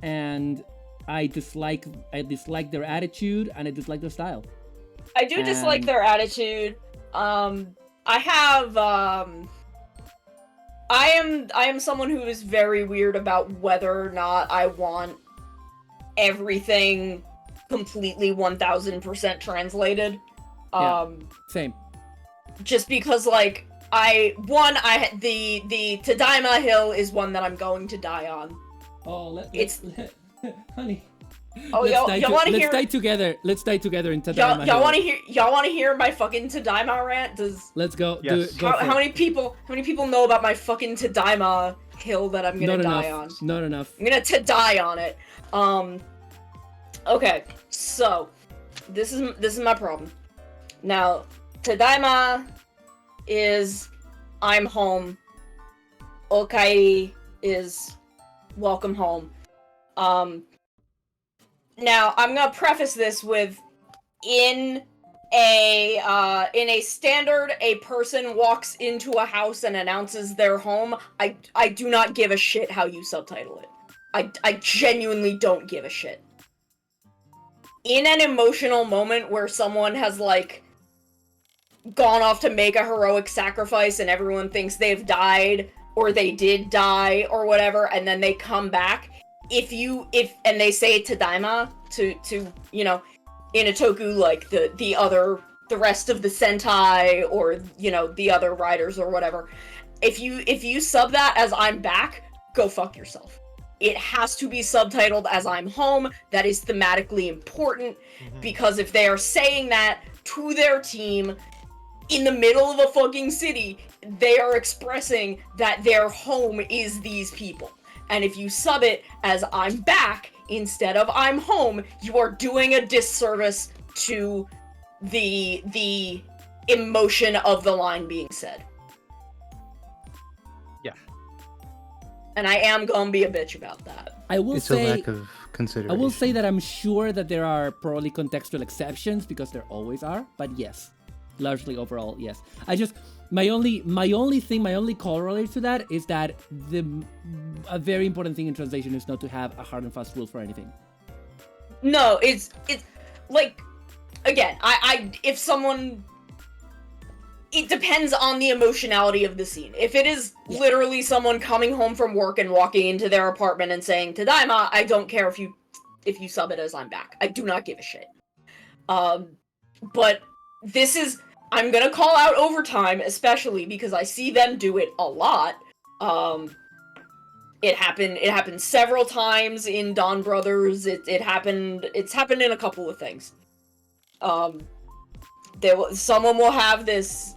and I dislike their attitude, and I dislike their style. I do dislike their attitude. I am someone who is very weird about whether or not I want everything completely 1000% translated. Same. Just because, like, the Tadaima Hill is one that I'm going to die on. Oh, honey. Oh, y'all want to hear? Let's die together in Tadaima Hill. Y'all want to hear? Y'all want to hear my fucking Tadaima rant? Let's go. Yes. How many people know about my fucking Tadaima Hill that I'm gonna die on? Not enough. I'm gonna die on it. Okay, so this is my problem. Now, Tadaima is I'm home. Okai is welcome home. Now I'm gonna preface this with in a standard, a person walks into a house and announces their home. I do not give a shit how you subtitle it. I genuinely don't give a shit. In an emotional moment where someone has, like, gone off to make a heroic sacrifice and everyone thinks they've died, or they did die, or whatever, and then they come back, and they say Tadaima to you know, in a toku, like, the rest of the Sentai, or, you know, the other riders or whatever, if you sub that as I'm back, go fuck yourself. It has to be subtitled as I'm home. That is thematically important, because if they are saying that to their team, in the middle of a fucking city, they are expressing that their home is these people. And if you sub it as I'm back instead of I'm home, you are doing a disservice to the emotion of the line being said. Yeah. And I am gonna be a bitch about that. I will It's a say, lack of consideration. I will say that I'm sure that there are probably contextual exceptions because there always are. But yes, largely overall, yes. My only corollary to that is that a very important thing in translation is not to have a hard and fast rule for anything. No, it's like, again, if someone, it depends on the emotionality of the scene. If it is literally someone coming home from work and walking into their apartment and saying, "Tadaima," I don't care if you sub it as I'm back. I do not give a shit. But this is, I'm gonna call out Overtime, especially because I see them do it a lot. It happened several times in Dawn Brothers. It's happened in a couple of things. Someone will have this,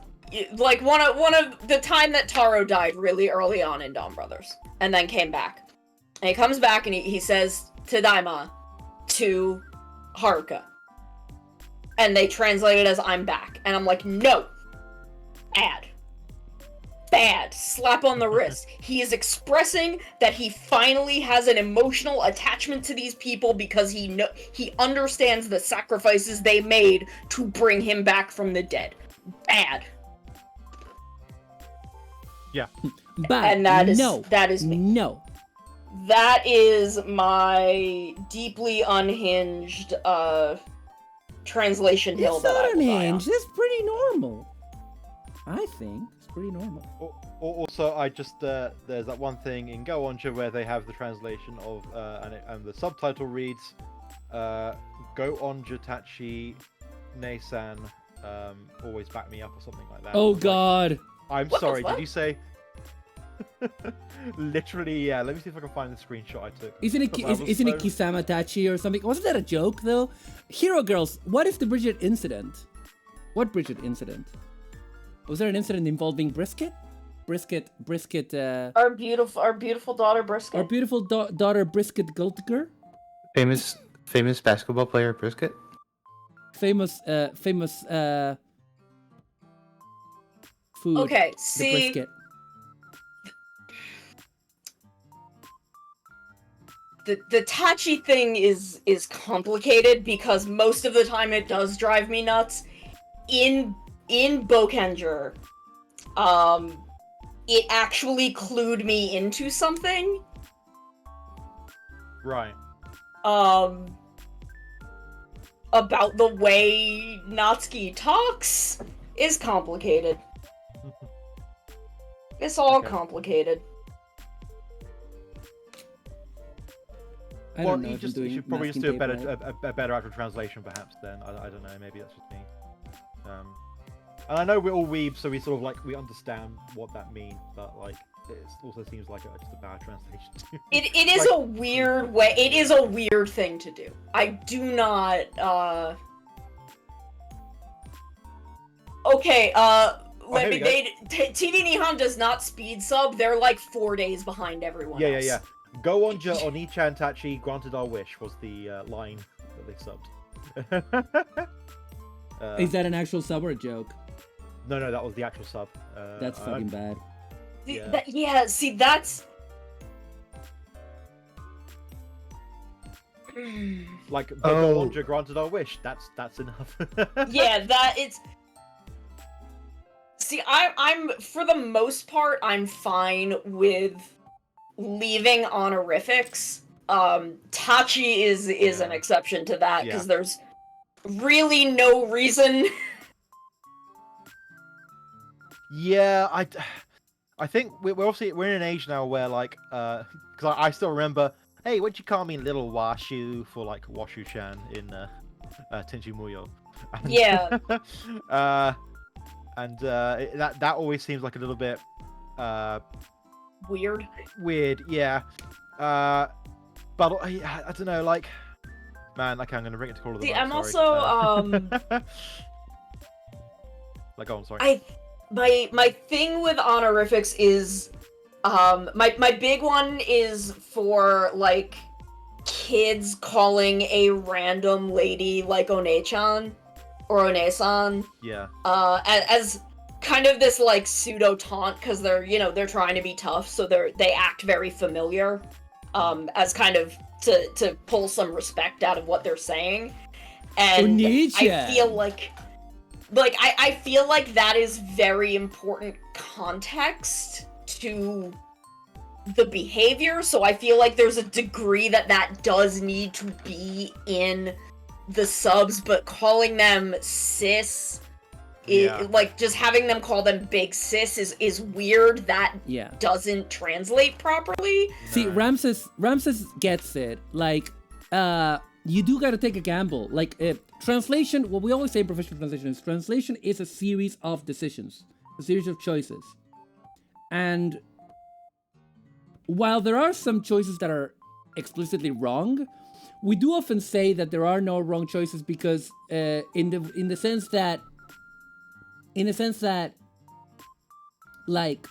like one of the time that Taro died really early on in Dawn Brothers, and then came back. And he comes back and he says Tadaima to Haruka. And they translate it as I'm back. And I'm like, no. Bad. Slap on the wrist. He is expressing that he finally has an emotional attachment to these people because he understands the sacrifices they made to bring him back from the dead. Bad. Yeah. But And that is me. No. That is my deeply unhinged translation hill It's that I not will die on. unhinged. It's pretty normal. I think it's pretty normal. Also, I just there's that one thing in Go Onja where they have the translation of and the subtitle reads, "Go Onja Tachi, Nei-san, always back me up" or something like that. Oh Like, God. I'm What the sorry. fuck? Did you say? Literally, yeah. Let me see if I can find the screenshot I took. Isn't it That was isn't it so- Kisama Tachi or something? Wasn't that a joke though? Hero Girls, what if the Bridget incident? What Bridget incident? Was there an incident involving Brisket? Brisket, Our beautiful daughter Brisket. our beautiful daughter Brisket Goldger? Famous basketball player Brisket. Famous food. Okay, The see, brisket. the Tachi thing is complicated because most of the time it does drive me nuts. In Bokenger, it actually clued me into something. Right. About the way Natsuki talks is complicated. It's all Okay. complicated. I Well, don't know you if I'm just doing you should probably just masking do a tape better right. a better actual translation, perhaps. Then I don't know. Maybe that's just me. And I know we're all weebs, so we sort of like we understand what that means, but like it also seems like just a bad translation. It is Like- a weird way. It is a weird thing to do. I do not. Okay. here we go. TV Nihon does not speed sub. They're like 4 days behind everyone else. Yeah. Go on, Oni-chan Tachi, granted our wish was the line that they subbed. Is that an actual sub or a joke? No, that was the actual sub. That's fucking bad. Yeah. See, that's. Like, but Oh. Go on, granted our wish. That's enough. Yeah, that it's. See, I'm for the most part, I'm fine with leaving honorifics. Tachi is an Yeah. exception to that because Yeah. there's really no reason. Yeah, I think we're obviously we're in an age now where like because I still remember, hey, what'd you call me, little Washu, for like Washu-chan in Tenchi Muyo. Yeah. That always seems like a little bit Weird. weird, yeah. But I don't know, like, man, okay, I'm gonna bring it to call of the See, night, I'm sorry. also Like, oh, I'm sorry. My thing with honorifics is, my big one is for like kids calling a random lady like One-chan or One-san, Yeah. as kind of this like pseudo taunt because they're trying to be tough, so they act very familiar, as kind of to pull some respect out of what they're saying, and I feel like I feel like that is very important context to the behavior, so I feel like there's a degree that does need to be in the subs, but calling them sis, like just having them call them big sis is weird. That doesn't translate properly. See, Ramses gets it. Like, you do gotta take a gamble. Like, translation, what we always say in professional translation is translation is a series of decisions, a series of choices. And while there are some choices that are explicitly wrong, we do often say that there are no wrong choices because in the sense that like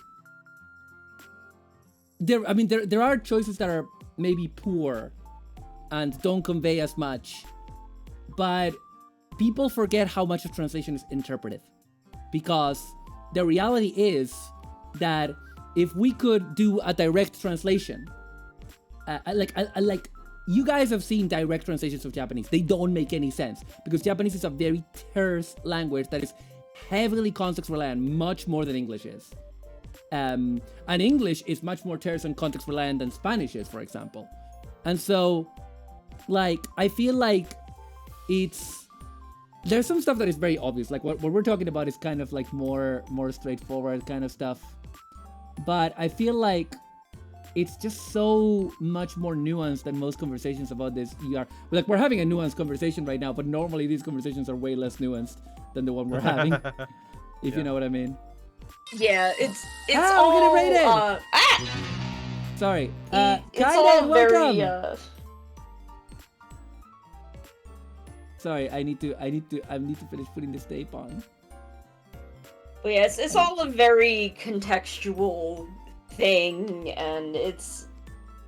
there are choices that are maybe poor and don't convey as much, but people forget how much of translation is interpretive, because the reality is that if we could do a direct translation, like you guys have seen direct translations of Japanese, they don't make any sense because Japanese is a very terse language that is heavily context reliant, much more than English is. And English is much more terse and context reliant than Spanish is, for example. And so, like, I feel like there's some stuff that is very obvious. Like what we're talking about is kind of like more straightforward kind of stuff. But I feel like it's just so much more nuanced than most conversations about this. We're having a nuanced conversation right now, but normally these conversations are way less nuanced than the one we're having. If you know what I mean. Yeah, it's all all rated. Sorry. it's all welcome. very Sorry, I need to finish putting this tape on. But yeah, it's all a very contextual thing, and it's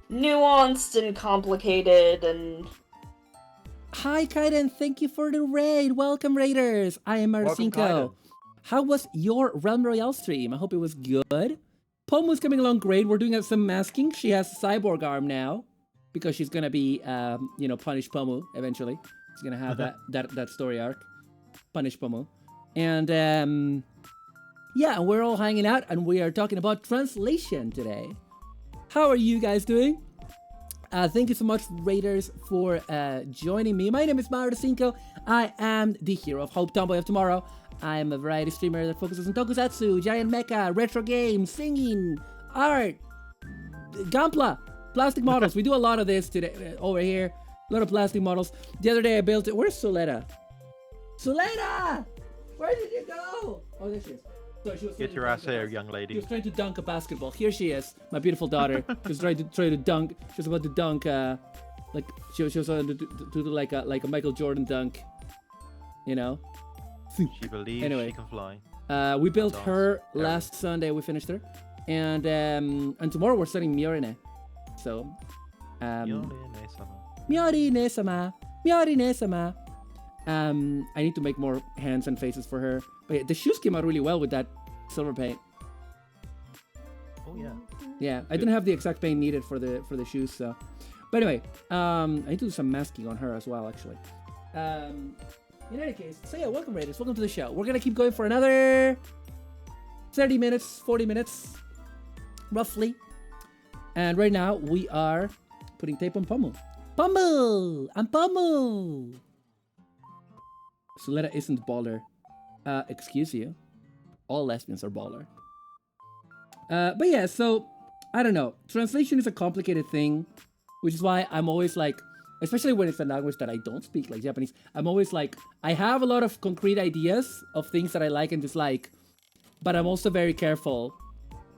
nuanced and complicated, and... Hi, Kaiden, thank you for the raid. Welcome, raiders. I am Marcinko. How was your Realm Royale stream? I hope it was good. Pomu's coming along great. We're doing some masking. She has a cyborg arm now, because she's gonna be, Punish Pomu eventually. She's gonna have that story arc. Punish Pomu. And, yeah, we're all hanging out, and we are talking about translation today. How are you guys doing? Thank you so much, Raiders, for joining me. My name is Maru. I am the hero of Hope, Tomboy of Tomorrow. I am a variety streamer that focuses on tokusatsu, giant mecha, retro games, singing, art, Gunpla, plastic models. We do a lot of this today over here. A lot of plastic models. The other day I built it. Where's Soleta? Soleta! Where did you go? Oh, there she is. So she was Get your ass here, young lady. She was trying to dunk a basketball. Here she is, my beautiful daughter. She was trying to dunk. She was about to dunk, like she was about to do like a Michael Jordan dunk. You know. She believes she can fly. We built her last Sunday. We finished her, and tomorrow we're starting Miorine. So, Miorine-sama. Miorine-sama. I need to make more hands and faces for her. But yeah, the shoes came out really well with that silver paint. Oh yeah. Yeah, I didn't have the exact paint needed for the shoes, so. But anyway, I need to do some masking on her as well, actually. In any case, so yeah, welcome, Raiders. Welcome to the show. We're gonna keep going for another 30 minutes, 40 minutes, roughly. And right now, we are putting tape on Pomu. Pomu! I'm Pomu! Soleta isn't baller. Excuse you. All lesbians are baller. But yeah, so, I don't know. Translation is a complicated thing, which is why I'm always like, especially when it's a language that I don't speak, like Japanese, I'm always like, I have a lot of concrete ideas of things that I like and dislike, but I'm also very careful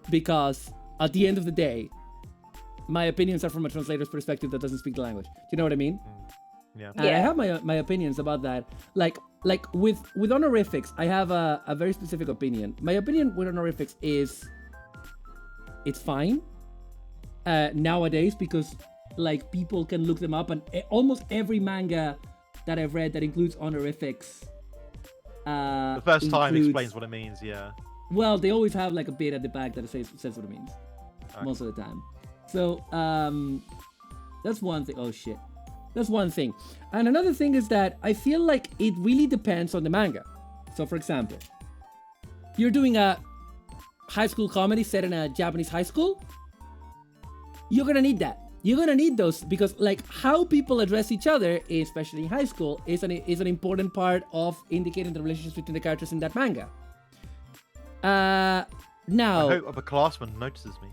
because at the end of the day, my opinions are from a translator's perspective that doesn't speak the language. Do you know what I mean? Yeah. And I have my opinions about that. Like, like with honorifics, I have a very specific opinion. My opinion with honorifics is it's fine nowadays because like people can look them up, and almost every manga that I've read that includes honorifics. The first time explains what it means. Yeah. Well, they always have like a bit at the back that says what it means most of the time. So that's one thing. Oh shit. That's one thing. And another thing is that I feel like it really depends on the manga. So for example, you're doing a high school comedy set in a Japanese high school. You're gonna need that. You're gonna need those because like how people address each other, especially in high school, is an important part of indicating the relationships between the characters in that manga. Now I hope a classman notices me.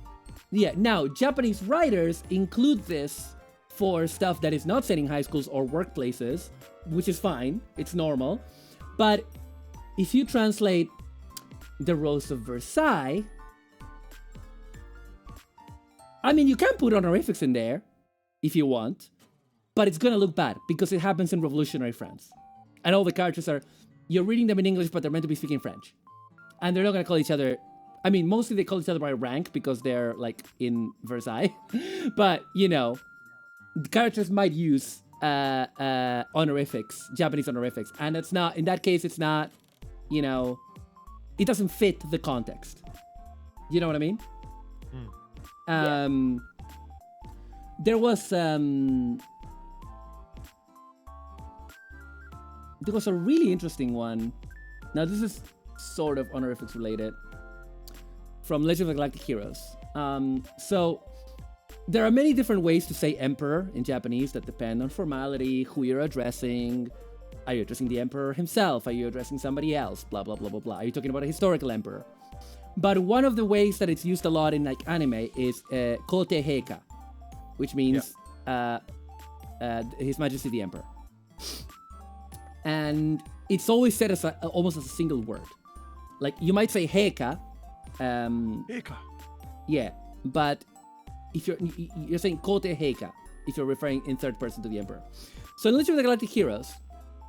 Yeah, now Japanese writers include this for stuff that is not set in high schools or workplaces, which is fine, it's normal. But if you translate The Rose of Versailles, I mean, you can put honorifics in there if you want, but it's gonna look bad because it happens in revolutionary France. And all the characters you're reading them in English, but they're meant to be speaking French. And they're not gonna call each other, I mean, mostly they call each other by rank because they're like in Versailles. But, you know, the characters might use honorifics, Japanese honorifics. And it's not, in that case, it's not, you know, it doesn't fit the context. You know what I mean? There was a really interesting one. Now this is sort of honorifics related from Legend of the Galactic Heroes. So there are many different ways to say emperor in Japanese that depend on formality, who you're addressing. Are you addressing the emperor himself? Are you addressing somebody else? Blah, blah, blah, blah, blah. Are you talking about a historical emperor? But one of the ways that it's used a lot in like anime is Kote Heika, which means His Majesty the Emperor. And it's always said as almost as a single word. Like you might say Heika. Heika. Yeah, but if you're saying Kote Heika if you're referring in third person to the Emperor. So in Legend of the Galactic Heroes,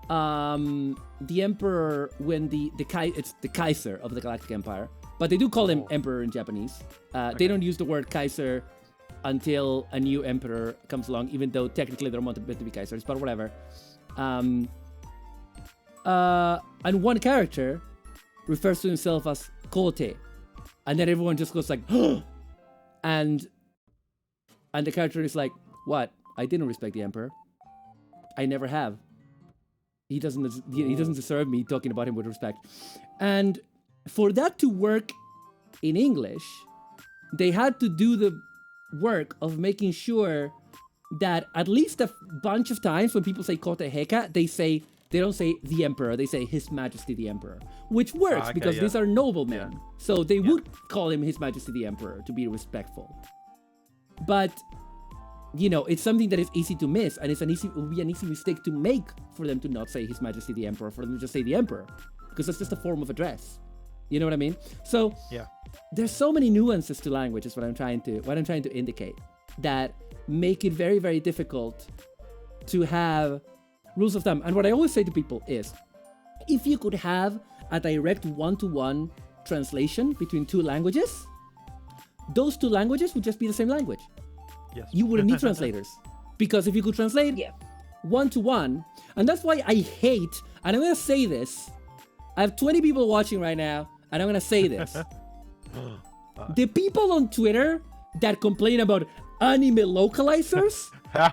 the Emperor, when it's the Kaiser of the Galactic Empire, but they do call him Emperor in Japanese. They don't use the word Kaiser until a new Emperor comes along, even though technically they're meant to be Kaisers, but whatever. And one character refers to himself as Kote, and then everyone just goes like, and the character is like, what? I didn't respect the Emperor. I never have. He doesn't deserve me talking about him with respect. And for that to work in English, they had to do the work of making sure that at least a bunch of times when people say Kote Heka, they don't say the Emperor, they say His Majesty the Emperor, which works because these are noblemen. So they would call him His Majesty the Emperor to be respectful. But, you know, it's something that is easy to miss, and it would be an easy mistake to make for them to not say His Majesty the Emperor, for them to just say the Emperor, because that's just a form of address. You know what I mean? So there's so many nuances to language, is what I'm trying to indicate, that make it very, very difficult to have rules of thumb. And what I always say to people is, if you could have a direct one-to-one translation between two languages, those two languages would just be the same language. Yes. You wouldn't need translators. Because if you could translate one-to-one, and that's why I hate, and I'm going to say this, I have 20 people watching right now, and I'm going to say this. The people on Twitter that complain about anime localizers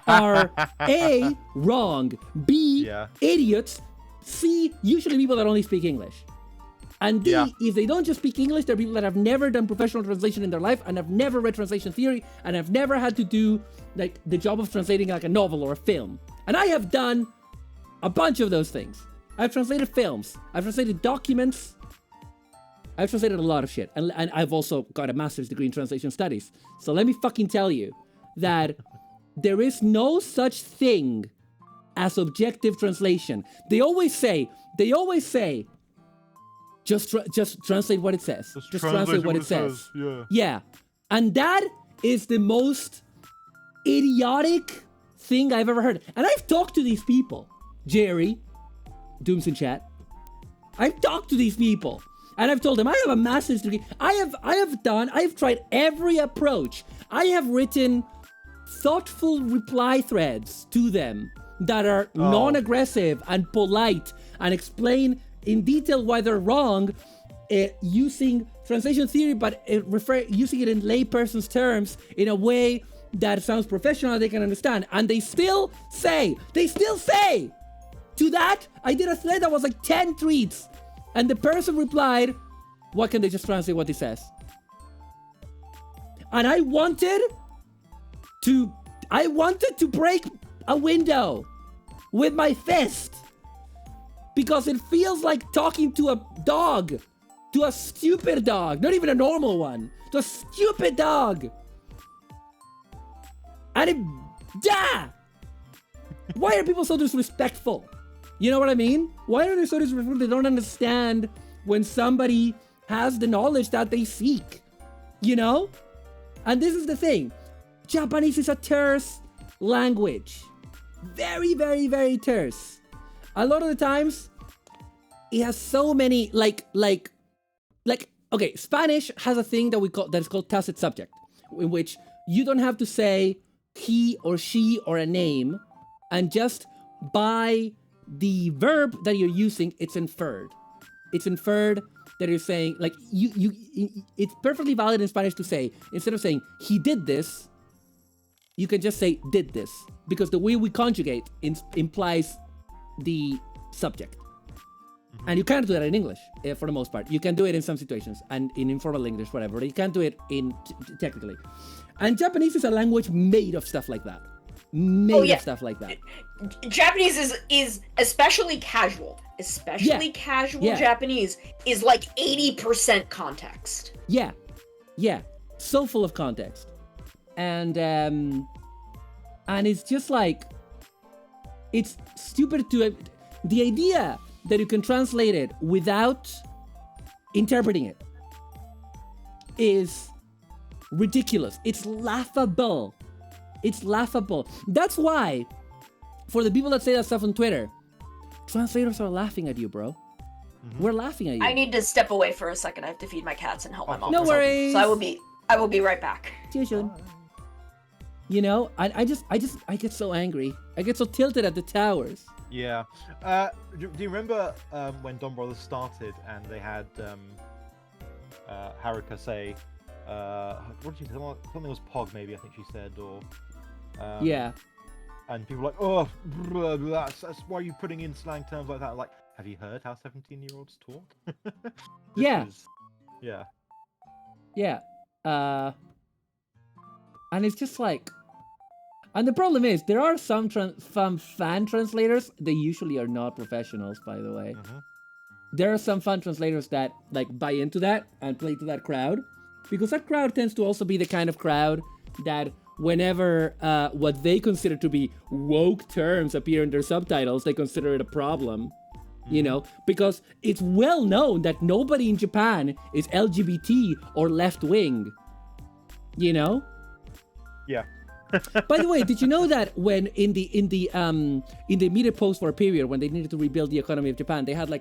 are A, wrong, B, idiots, C, usually people that only speak English. And D, if they don't just speak English, they're people that have never done professional translation in their life and have never read translation theory and have never had to do like the job of translating like a novel or a film. And I have done a bunch of those things. I've translated films. I've translated documents. I've translated a lot of shit. And I've also got a master's degree in translation studies. So let me fucking tell you that there is no such thing as objective translation. They always say, just translate what it says. Just translate what it says. Yeah. And that is the most idiotic thing I've ever heard. And I've talked to these people, Jerry. Dooms in chat. I've talked to these people and I've told them I have a master's degree. I have tried every approach. I have written thoughtful reply threads to them that are non-aggressive and polite and explain in detail why they're wrong, using translation theory, but using it in layperson's terms in a way that sounds professional, they can understand. And they still say to that, I did a thread that was like 10 tweets, and the person replied, why can't they just translate what he says? And I wanted to break a window with my fist, because it feels like talking to a dog, to a stupid dog, not even a normal one, to a stupid dog. And why are people so disrespectful? You know what I mean? Why are they so disrespectful? They don't understand when somebody has the knowledge that they seek, you know? And this is the thing. Japanese is a terse language. Very, very, very terse. A lot of the times, it has so many, okay, Spanish has a thing that is called tacit subject, in which you don't have to say he or she or a name, and just by the verb that you're using, it's inferred. It's inferred that you're saying, like, it's perfectly valid in Spanish to say, instead of saying he did this, you can just say did this, because the way we conjugate implies the subject. And you can't do that in English, for the most part. You can do it in some situations, and in informal English, whatever. But you can't do it technically. And Japanese is a language made of stuff like that. Of stuff like that. Japanese is especially casual. Casual Japanese is like 80% context. Yeah. So full of context. And it's just like, it's stupid to... The idea that you can translate it without interpreting it is ridiculous. It's laughable. That's why, for the people that say that stuff on Twitter, translators are laughing at you, bro. We're laughing at you. I need to step away for a second. I have to feed my cats and help my mom. No worries. So I will be right back. See you soon. You know, I get so angry. I get so tilted at the towers. Yeah. Do you remember when Don Brothers started and they had Haruka say, what did she say? Something was Pog, maybe, I think she said, or... yeah. And people were like, oh, that's why are you putting in slang terms like that? Like, have you heard how 17-year-olds talk? Yeah. Yeah. Yeah. And it's just like... And the problem is, there are some fan translators. They usually are not professionals, by the way. There are some fan translators that like buy into that and play to that crowd, because that crowd tends to also be the kind of crowd that whenever what they consider to be woke terms appear in their subtitles, they consider it a problem. You know, because it's well known that nobody in Japan is LGBT or left wing. You know? Yeah. By the way, did you know that when in the immediate post-war period, when they needed to rebuild the economy of Japan, basically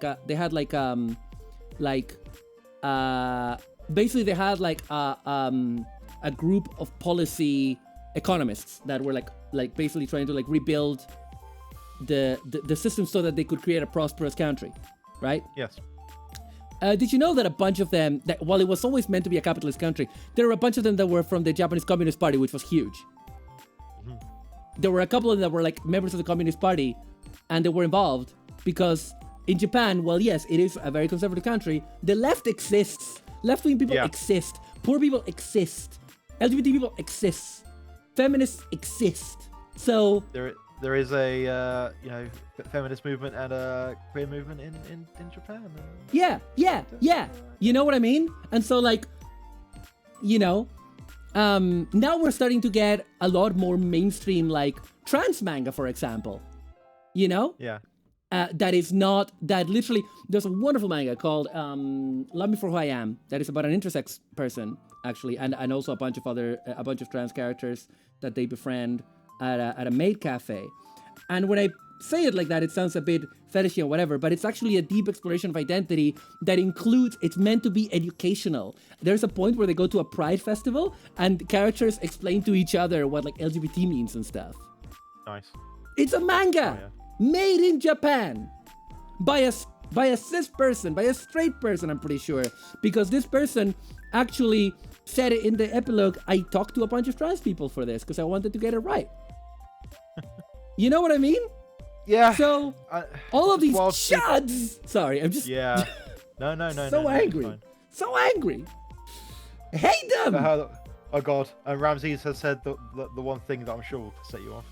they had a group of policy economists that were like basically trying to like rebuild the system so that they could create a prosperous country, right? Yes. Did you know that a bunch of them, that while it was always meant to be a capitalist country, there were a bunch of them that were from the Japanese Communist Party, which was huge. There were a couple of them that were like members of the Communist Party, and they were involved because in Japan, well, yes, it is a very conservative country. The left exists. Left-wing people exist. Poor people exist. LGBT people exist. Feminists exist. So there is a feminist movement and a queer movement in Japan. Yeah. You know what I mean? And so like, you know, now we're starting to get a lot more mainstream, like trans manga, for example. You know? Yeah. That literally, there's a wonderful manga called Love Me For Who I Am that is about an intersex person, actually, and also a bunch of trans characters that they befriend at a maid cafe. And when say it like that, it sounds a bit fetishy or whatever, but it's actually a deep exploration of identity that includes, it's meant to be educational. There's a point where they go to a pride festival and characters explain to each other what like LGBT means and stuff. Nice. It's a manga made in Japan by a cis person, by a straight person, I'm pretty sure, because this person actually said it in the epilogue. I talked to a bunch of trans people for this because I wanted to get it right. You know what I mean? Yeah. So all of these chuds. Sorry, I'm just. Yeah. No. So angry. So angry. Hate them. Oh God. And Ramses has said the one thing that I'm sure will set you off.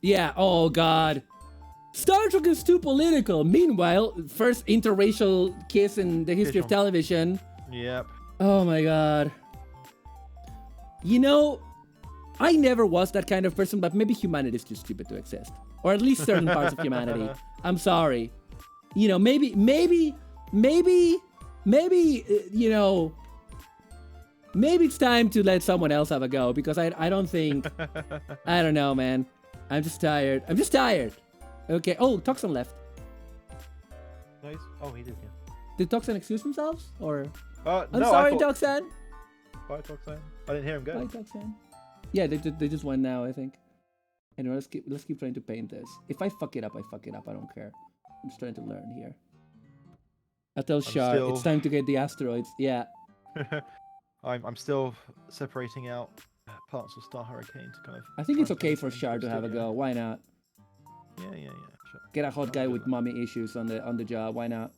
Yeah. Oh God. Star Trek is too political. Meanwhile, first interracial kiss in the history of television. Yep. Oh my God. You know, I never was that kind of person, but maybe humanity is too stupid to exist. Or at least certain parts of humanity. I'm sorry. You know, maybe, you know, maybe it's time to let someone else have a go, because I don't think, I don't know, man. I'm just tired. Okay. Oh, Toxin left. Nice. Oh, he did, yeah. Did Toxin excuse themselves? Or? I'm no, sorry, Toxin. Bye, Toxin. I didn't hear him go. Bye, Toxin. Yeah, they just went now, I think. Anyway, let's keep trying to paint this. If I fuck it up, I fuck it up. I don't care. I'm just trying to learn here. I tell Shar, it's time to get the asteroids. Yeah. I'm still separating out parts of Star Hurricane to kind of. I think it's okay for Shar to have a go. Why not? Yeah. Sure. Get a hot guy with mommy issues on the job. Why not?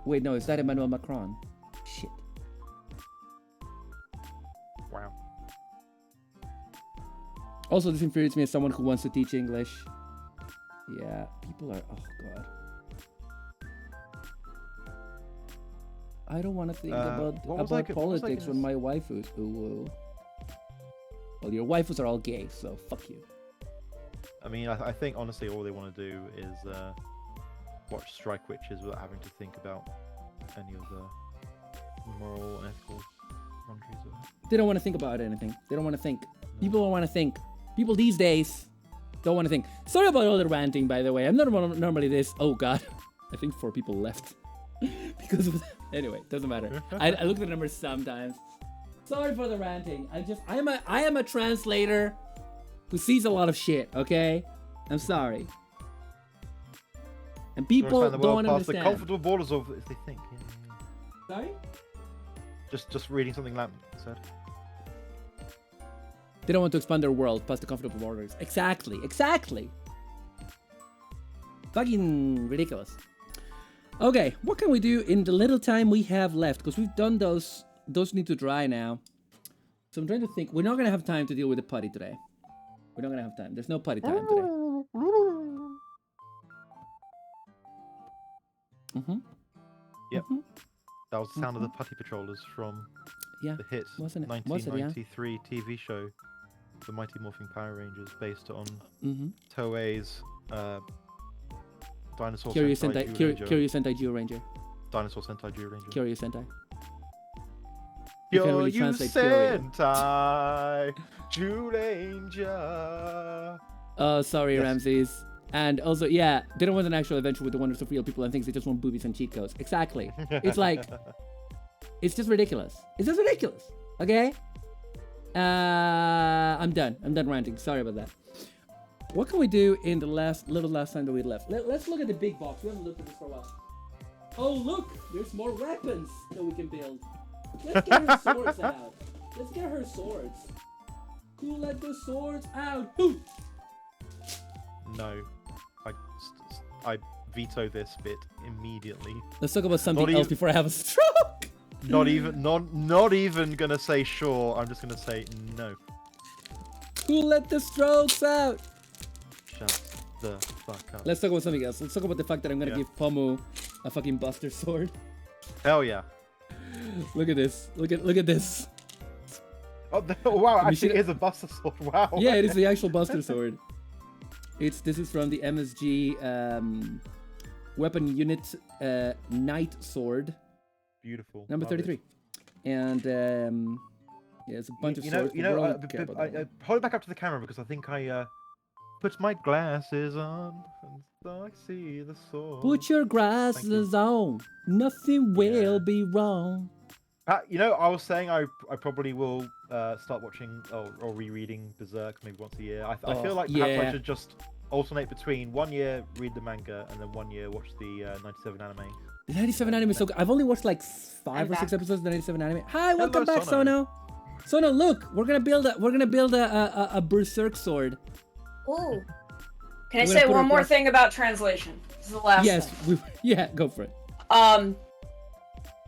Wait, no, is that Emmanuel Macron? Shit. Wow. Also, this infuriates me as someone who wants to teach English. Yeah, people are. Oh God. I don't want to think about politics when my waifus. Ooh. Well, your waifus are all gay, so fuck you. I mean, I think honestly, all they want to do is watch Strike Witches without having to think about any of the moral and ethical boundaries of it. They don't want to think about anything. They don't want to think. People don't want to think. People these days don't want to think. Sorry about all the ranting, by the way. I'm not normally this. Oh God, I think 4 people left because of that. Anyway, doesn't matter. I look at the numbers sometimes. Sorry for the ranting. I am a translator who sees a lot of shit. Okay, I'm sorry. And people don't understand. The comfortable borders of if they think. Yeah. Sorry. Just reading something Lamp said. They don't want to expand their world past the comfortable borders. Exactly. Fucking ridiculous. Okay, what can we do in the little time we have left? Because we've done those. Those need to dry now. So I'm trying to think. We're not going to have time to deal with the putty today. We're not going to have time. There's no putty time today. Mm-hmm. Yep. Mm-hmm. That was the sound of the putty patrollers from the hit 1993 TV show, The Mighty Morphin Power Rangers, based on Toei's Dinosaur Curious Sentai Geo Ranger. Dinosaur Sentai Geo Ranger. Curious Sentai. Kyoryu Sentai Geo Ranger. Oh, sorry, Ramses. And also, yeah, they don't want an actual adventure with the wonders of real people and things. They just want boobies and cheat codes. Exactly. It's like, it's just ridiculous. It's just ridiculous. Okay? I'm done. I'm done ranting. Sorry about that. What can we do in the last time that we left? Let's look at the big box. We haven't looked at this for a while. Oh, look! There's more weapons that we can build. Let's get her swords out. Let's get her swords. Who let the swords out? Who? No. I veto this bit immediately. Let's talk about something else before I have a stroke. Not even gonna say sure. I'm just gonna say no. Who let the strokes out? Shut the fuck up. Let's talk about something else. Let's talk about the fact that I'm gonna give Pomu a fucking Buster Sword. Hell yeah. Look at this. Look at this. Oh wow! Actually, it is a Buster Sword. Wow. Yeah, it is the actual Buster Sword. This is from the MSG weapon unit Knight Sword. Beautiful. Number 33. And Yeah, it's a bunch of You know, swords. you but we know. don't care about that one. Hold it back up to the camera because I think I put my glasses on and so I see the sword. Put your glasses on. Nothing will be wrong. You know, I was saying I probably will start watching or rereading Berserk maybe once a year. I feel like perhaps I should just alternate between 1 year read the manga and then 1 year watch the 97 anime. The 97 anime is so good. I've only watched like 5 or 6 episodes of the 97 anime. Hi, welcome back, Sono. Sono, look, we're gonna build a Berserk sword. Ooh. Can I say one more thing about translation? This is the last thing. Yeah, go for it.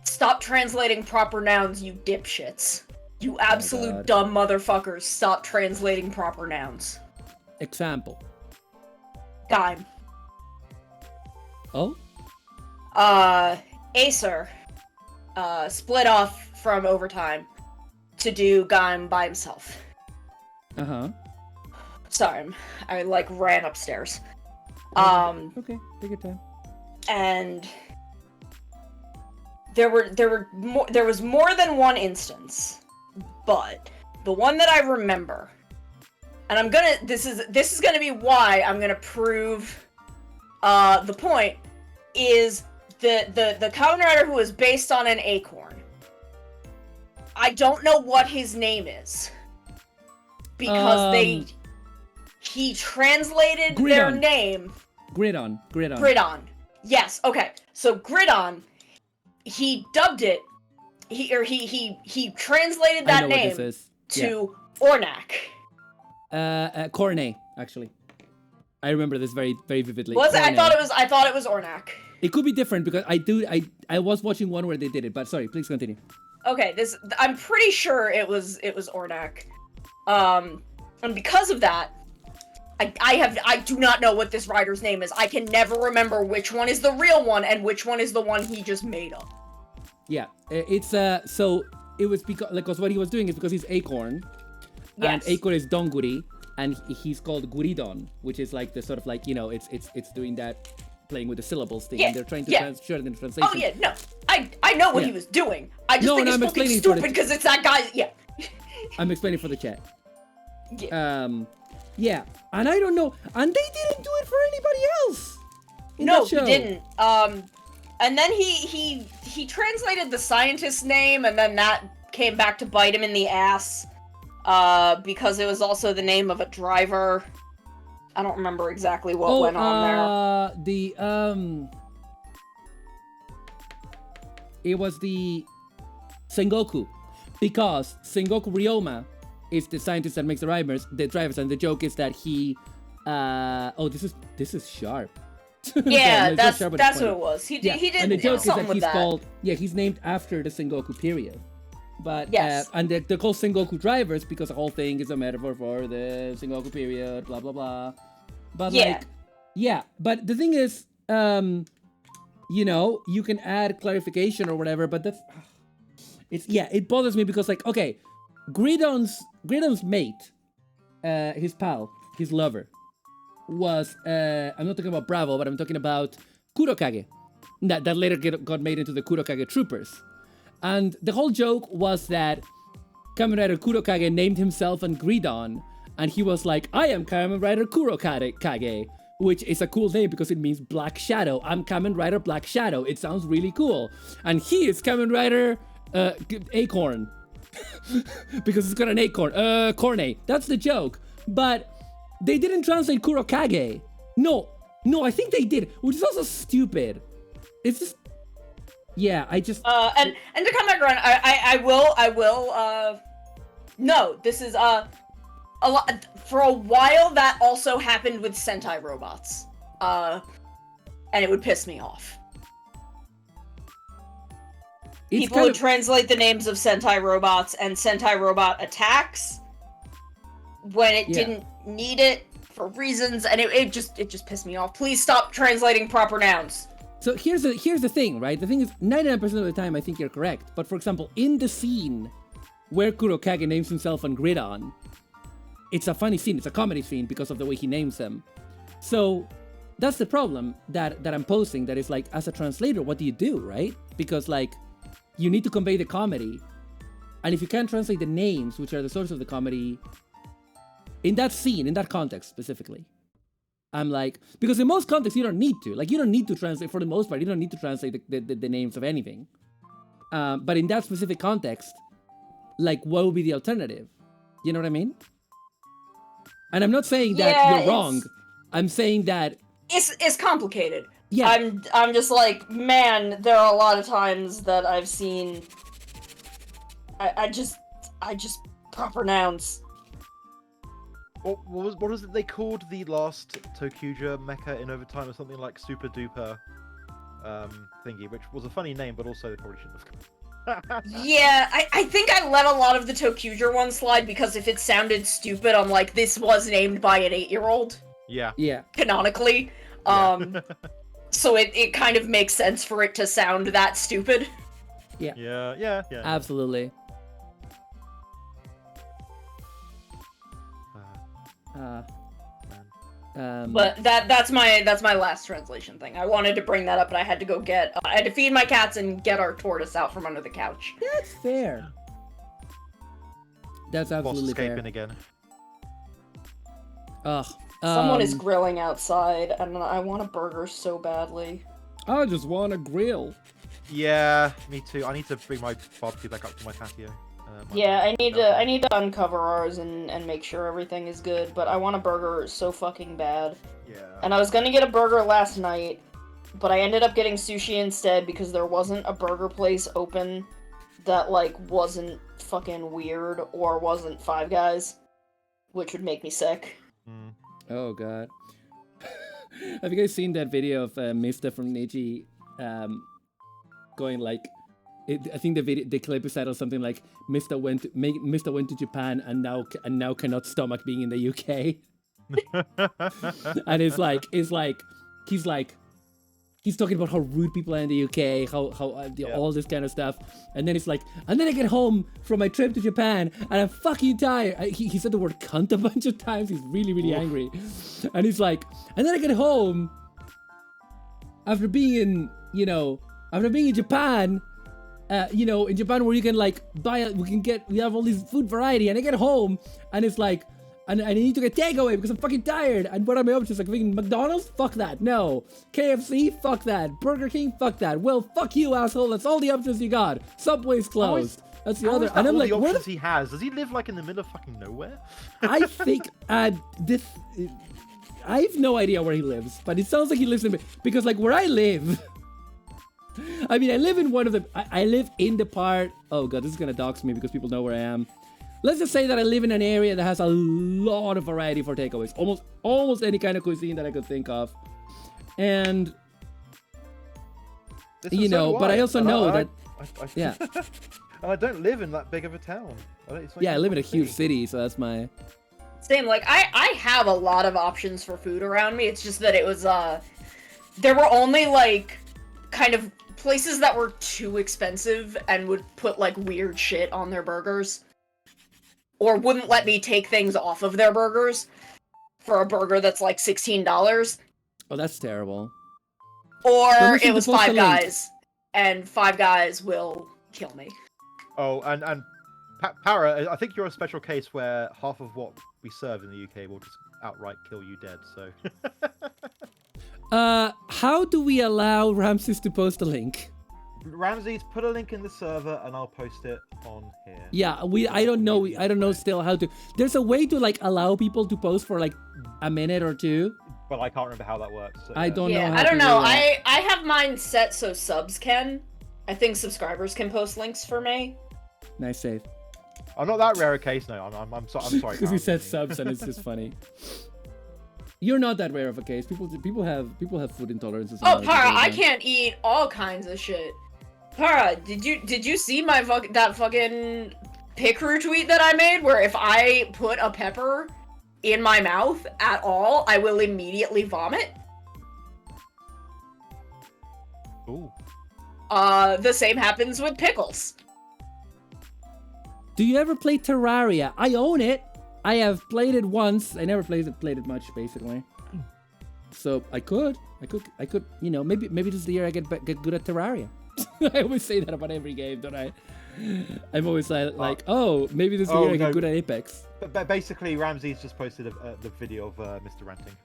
Stop translating proper nouns, you dipshits. You absolute dumb motherfuckers. Stop translating proper nouns. Example. Gaim. Oh? Acer split off from Overtime to do Gaim by himself. Uh-huh. Sorry, I like ran upstairs. Okay, take your time. And there was more than one instance, but the one that I remember, and this is gonna be why I'm gonna prove the point, is the Kamen Rider who is based on an acorn. I don't know what his name is because he translated their name. Gridon. Yes. Okay. So Gridon, he dubbed it. He translated that name to Ornak. Corne, actually. I remember this very, very vividly. Was it? I thought it was Ornak. It could be different because I was watching one where they did it, but sorry, please continue. Okay, I'm pretty sure it was Ornak. And because of that, I do not know what this writer's name is. I can never remember which one is the real one and which one is the one he just made up. Yeah, it's so it was because what he was doing is because he's Acorn, and Acorn is Donguri, and he's called Guridon, which is like the sort of like, you know, it's doing that, playing with the syllables thing, and they're trying to share it in translation. Oh yeah, no, I know what he was doing. I just think he's fucking stupid because it's that guy. Yeah. I'm explaining for the chat. Yeah. Yeah, and I don't know, and they didn't do it for anybody else. No, he didn't. And then he translated the scientist's name, and then that came back to bite him in the ass, because it was also the name of a driver. I don't remember exactly what went on there. It was the Sengoku, because Sengoku Ryoma is the scientist that makes the drivers, and the joke is that he, this is sharp. Yeah, that's what it was. He did. And the joke is that he's called. Yeah, he's named after the Sengoku period. But yes, and they're called Sengoku drivers because the whole thing is a metaphor for the Sengoku period. Blah blah blah. But but the thing is, you know, you can add clarification or whatever. But it bothers me because, like, okay, Gridon's mate, his pal, his lover, was I'm not talking about Bravo, but I'm talking about Kurokage, that later got made into the Kurokage Troopers. And the whole joke was that Kamen Rider Kurokage named himself and Gridon, and he was like, I am Kamen Rider Kurokage, which is a cool name because it means Black Shadow. I'm Kamen Rider Black Shadow. It sounds really cool. And he is Kamen Rider Acorn. Because it's got an acorn. Corne. That's the joke. But they didn't translate Kurokage. No, I think they did, which is also stupid. It's just, yeah, I just. And to come back around, I will. No, this is a lot. For a while, that also happened with Sentai robots. And it would piss me off. People would translate the names of Sentai robots and Sentai robot attacks when it didn't need it for reasons, and it just pissed me off. Please stop translating proper nouns. So here's the thing, right? The thing is, 99% of the time I think you're correct. But for example, in the scene where Kurokage names himself and Gridon, it's a funny scene. It's a comedy scene because of the way he names them. So that's the problem that I'm posing. That is, like, as a translator, what do you do, right? Because, like, you need to convey the comedy, And if you can't translate the names, which are the source of the comedy, in that scene, in that context specifically, I'm like, because in most contexts you don't need to. Like, you don't need to translate, for the most part, you don't need to translate the names of anything. But in that specific context, like, what would be the alternative? You know what I mean? And I'm not saying that you're wrong. I'm saying that it's complicated. Yeah. I'm just like, man, there are a lot of times that I've seen I just pronounce. What was it they called the last Tokuja mecha in overtime, or something like Super Duper thingy, which was a funny name, but also they probably shouldn't have. Yeah, I think I let a lot of the Tokuja ones slide because if it sounded stupid, I'm like, this was named by an 8-year-old. Yeah. Yeah. Canonically. So it kind of makes sense for it to sound that stupid. Yeah. Yeah. Absolutely. But that's my last translation thing. I wanted to bring that up, but I had to go get. I had to feed my cats and get our tortoise out from under the couch. That's fair. That's absolutely Boss escaping fair. again. Ugh. Someone is grilling outside, and I want a burger so badly. I just want a grill. Yeah, me too. I need to bring my barbecue back up to my patio. Yeah, I need to uncover ours and make sure everything is good. But I want a burger so fucking bad. Yeah. And I was gonna get a burger last night, but I ended up getting sushi instead because there wasn't a burger place open that like wasn't fucking weird or wasn't Five Guys, which would make me sick. Oh god. Have you guys seen that video of Mista from Neji going like, I think the clip is titled something like Mista went to Japan and now cannot stomach being in the UK. And he's talking about how rude people are in the UK, how all this kind of stuff, and then it's like, and then I get home from my trip to Japan and I'm fucking tired. He said the word cunt a bunch of times. He's really angry, and he's like, and then I get home after being in Japan. In Japan where you can like we have all this food variety, and I get home and it's like, and I need to get takeaway because I'm fucking tired. And what am I up to? It's like fucking McDonald's? Fuck that. No. KFC? Fuck that. Burger King? Fuck that. Well, fuck you, asshole. That's all the options you got. Subway's closed. That's the other. And I'm like, where options he has? Does he live like in the middle of fucking nowhere? I think this. I have no idea where he lives, but it sounds like he lives in, because like where I live. I mean, I live in one of the. I live in the part. Oh god, this is gonna dox me because people know where I am. Let's just say that I live in an area that has a lot of variety for takeaways. Almost any kind of cuisine that I could think of. And but I also know that yeah. And I don't live in that big of a town. I live in a huge city, so that's my Same, like I have a lot of options for food around me. It's just that it was there were only like kind of places that were too expensive and would put like weird shit on their burgers. Or wouldn't let me take things off of their burgers for a burger that's like $16. Oh, that's terrible. Or it was Five Guys, and Five Guys will kill me. Oh, and Para, I think you're a special case where half of what we serve in the UK will just outright kill you dead, so... How do we allow Ramses to post a link? Ramses, put a link in the server and I'll post it on here. Yeah, I don't know still how to. There's a way to like allow people to post for like a minute or two. But I can't remember how that works. So, I don't know. Yeah, how I don't to know. do that. I have mine set so subs can. I think subscribers can post links for me. Nice save. I'm not that rare a case, no. I'm sorry. Because you said subs and it's just funny. You're not that rare of a case. People have food intolerances. Oh, Para, I can't eat all kinds of shit. Para, did you see my that fucking Picru tweet that I made where if I put a pepper in my mouth at all, I will immediately vomit? Ooh. The same happens with pickles. Do you ever play Terraria? I own it. I have played it once. I never played it much, basically. So I could, maybe this is the year I get good at Terraria. I always say that about every game, don't I? I'm always like, oh, maybe this will get good at Apex. But basically, Ramsey's just posted the video of Mr. Ranting.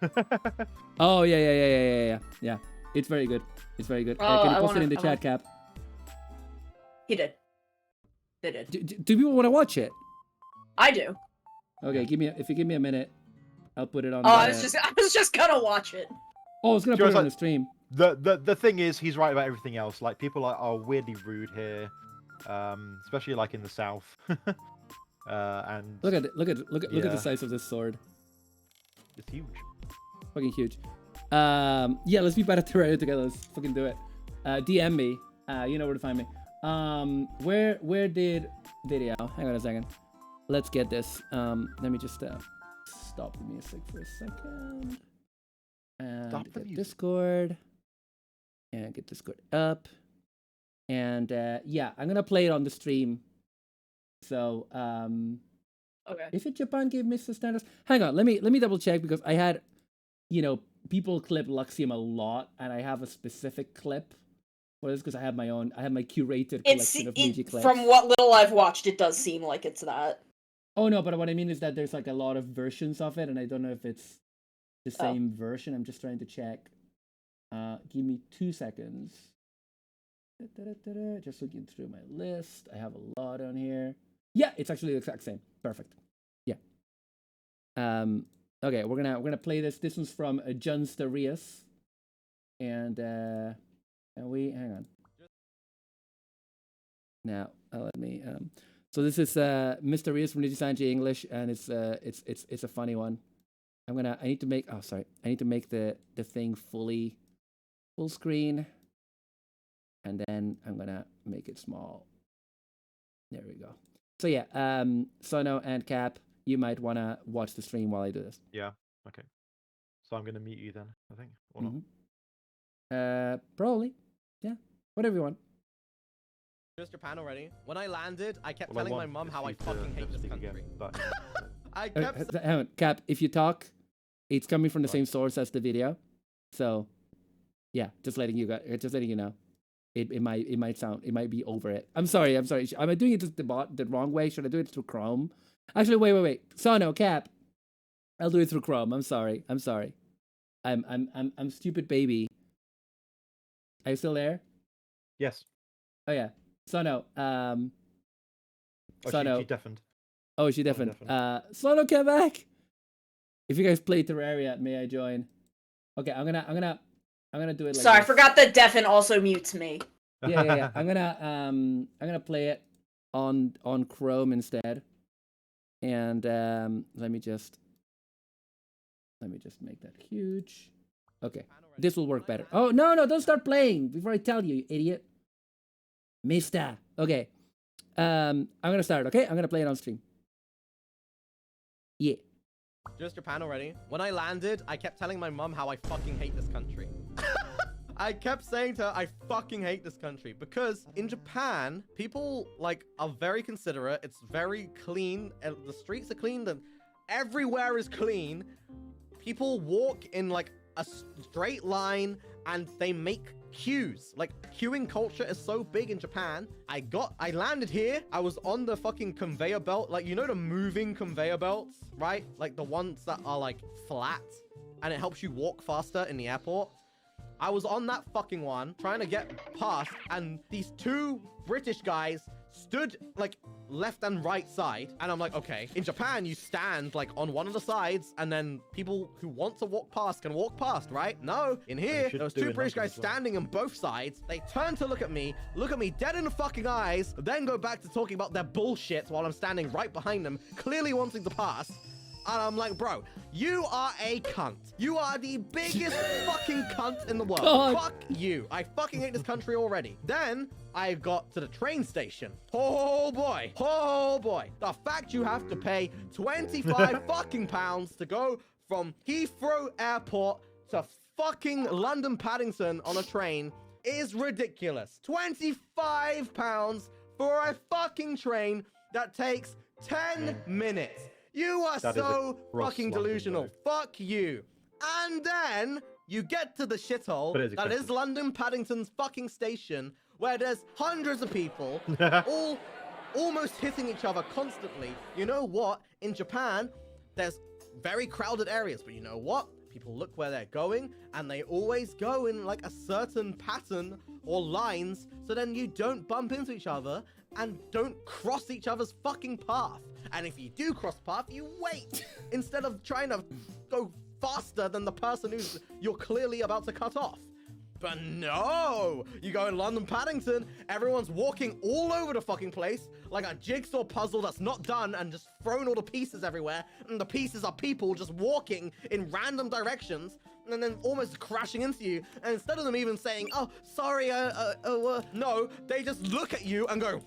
Oh yeah. It's very good. It's very good. Can you post it in the chat, Cap? He did. They did. Do people want to watch it? I do. Okay, if you give me a minute, I'll put it on. Oh, I was just gonna watch it. Oh, I was gonna put it on the stream. The thing is, he's right about everything else. Like, people are weirdly rude here, especially like in the south. And look at the size of this sword. It's huge. Fucking huge. Yeah, let's be better at Terraria together. Let's fucking do it. DM me. You know where to find me. Where did video? Hang on a second. Let's get this. Let me just stop the music for a second. And get Discord. And get Discord up. And yeah, I'm gonna play it on the stream. So okay. If it Japan gave Mr. Standards, hang on, let me double check because I had, people clip Luxium a lot, and I have a specific clip for this because I have my curated collection of Niji clips. From what little I've watched, it does seem like it's that. Oh no, but what I mean is that there's like a lot of versions of it, and I don't know if it's the same version. I'm just trying to check. Give me 2 seconds. Just looking through my list. I have a lot on here. Yeah, it's actually the exact same. Perfect. Yeah. Okay, we're gonna play this. This one's from John Starius. And we hang on. Now, let me so this is Mr. Rios from Niji Sanji English, and it's a funny one. I need to make the thing full screen, and then I'm gonna make it small. There we go. So yeah, Sono and Cap, you might wanna watch the stream while I do this. Yeah. Okay. So I'm gonna mute you then, I think, or not? Probably. Yeah. Whatever you want. Just Japan already. When I landed, I kept telling my mum how I fucking hate this country. Again, but... I kept. Hang on, Cap. If you talk, it's coming from the same source as the video. So, yeah, just letting you know. It might be over it. I'm sorry. Am I doing it the wrong way? Should I do it through Chrome? Actually, wait. Sono, Cap. I'll do it through Chrome. I'm sorry. I'm stupid baby. Are you still there? Yes. Oh yeah. Sono. Sono. She deafened. Oh, she deafened. Sono, come back. If you guys play Terraria, may I join? Okay, I'm gonna do it like Sorry, this. I forgot that deafen also mutes me. Yeah. I'm gonna play it on Chrome instead. And let me just make that huge. Okay. This will work better. Oh no, don't start playing before I tell you, you idiot. Mister. Okay. I'm gonna start, okay? I'm gonna play it on stream. Yeah. Just Japan already. When I landed, I kept telling my mum how I fucking hate this country. I kept saying to her, I fucking hate this country. Because in Japan, people are very considerate. It's very clean. The streets are clean. Everywhere is clean. People walk in a straight line and they make queues. Queuing culture is so big in Japan. I landed here. I was on the fucking conveyor belt. The moving conveyor belts, right? The ones that are flat and it helps you walk faster in the airport. I was on that fucking one trying to get past, and these two British guys stood left and right side, and I'm like, okay, in Japan you stand on one of the sides and then people who want to walk past can walk past, right? No, in here there was two British guys standing on both sides. They turn to look at me dead in the fucking eyes, then go back to talking about their bullshit while I'm standing right behind them, clearly wanting to pass. And I'm like, bro, you are a cunt. You are the biggest fucking cunt in the world. God. Fuck you. I fucking hate this country already. Then I got to the train station. Oh boy. The fact you have to pay 25 fucking pounds to go from Heathrow Airport to fucking London Paddington on a train is ridiculous. 25 pounds for a fucking train that takes 10 minutes. You are so fucking delusional. Fuck you. And then you get to the shithole that is London Paddington's fucking station, where there's hundreds of people, all almost hitting each other constantly. You know what? In Japan, there's very crowded areas, but you know what? People look where they're going, and they always go in like a certain pattern or lines, so then you don't bump into each other and don't cross each other's fucking path. And if you do cross path, you wait instead of trying to go faster than the person who's you're clearly about to cut off. But no, you go in London Paddington, everyone's walking all over the fucking place like a jigsaw puzzle that's not done and just thrown all the pieces everywhere. And the pieces are people just walking in random directions and then almost crashing into you. And instead of them even saying, oh, sorry, no, they just look at you and go,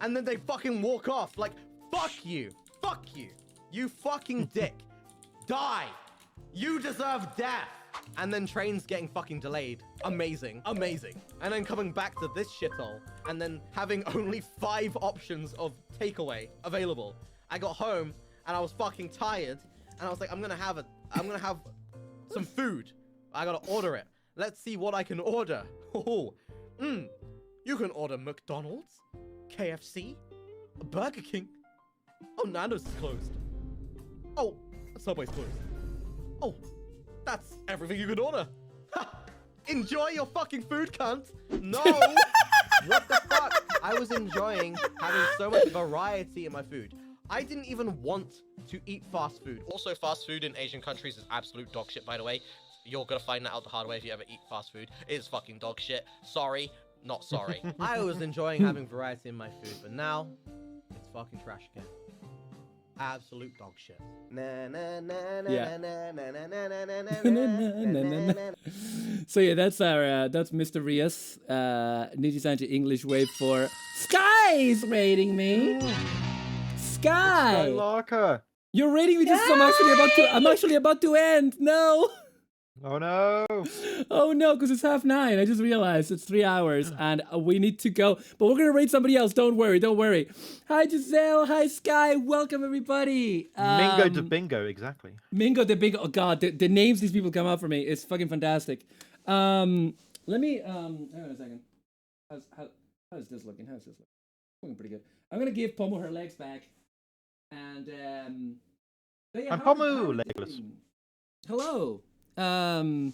and then they fucking walk off like, fuck you, you fucking dick, die, you deserve death. And then trains getting fucking delayed. Amazing. And then coming back to this shithole and then having only 5 options of takeaway available. I got home and I was fucking tired and I was like, I'm gonna have some food. I gotta order it. Let's see what I can order. You can order McDonald's, KFC, Burger King. Oh, Nando's is closed. Oh, Subway's closed. Oh, that's everything you could order. Ha! Enjoy your fucking food, cunt. No. What the fuck? I was enjoying having so much variety in my food. I didn't even want to eat fast food. Also, fast food in Asian countries is absolute dog shit, by the way. You're gonna find that out the hard way if you ever eat fast food. It is fucking dog shit. Sorry, not sorry. I was enjoying having variety in my food, but now it's fucking trash again. Absolute dog shit. So yeah, that's Mr. Rias. Niji-sanji English wave for Sky's rating me. Sky, Skywalker. you're rating me just as I'm actually about to end. No. Oh no. Oh no, because it's 9:30. I just realized it's 3 hours and we need to go. But we're gonna rate somebody else. Don't worry. Hi Giselle. Hi Sky. Welcome everybody. Mingo de bingo, exactly. Mingo de bingo. Oh god, the names these people come up for me is fucking fantastic. Let me hang on a second. How's this looking? Looking pretty good. I'm gonna give Pomu her legs back. And yeah, I'm Pomu legless. Hello. Hello.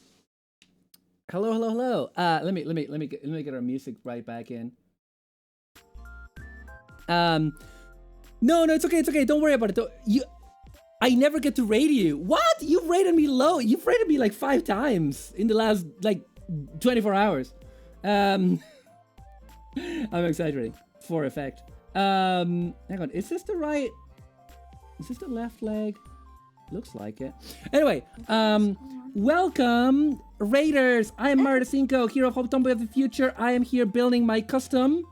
Let me get our music right back in. No, it's okay. Don't worry about it. I never get to rate you. What? You've rated me low. You've rated me like 5 times in the last like 24 hours. I'm exaggerating for effect. Hang on. Is this the left leg? Looks like it. Anyway, welcome, Raiders. I am Maru, hero of Hope Tomboy of the future. I am here building my custom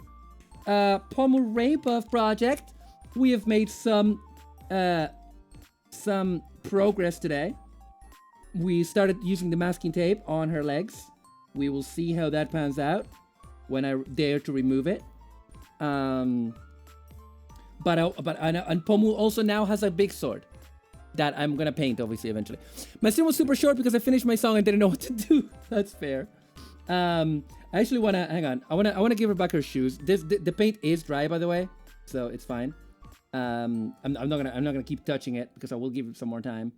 pomu rainpuff project. We have made some progress today. We started using the masking tape on her legs. We will see how that pans out when I dare to remove it. But Pomu also now has a big sword that I'm gonna paint, obviously, eventually. My stream was super short because I finished my song and didn't know what to do. That's fair. I actually wanna hang on. I wanna give her back her shoes. The paint is dry, by the way, so it's fine. I'm not gonna keep touching it because I will give it some more time.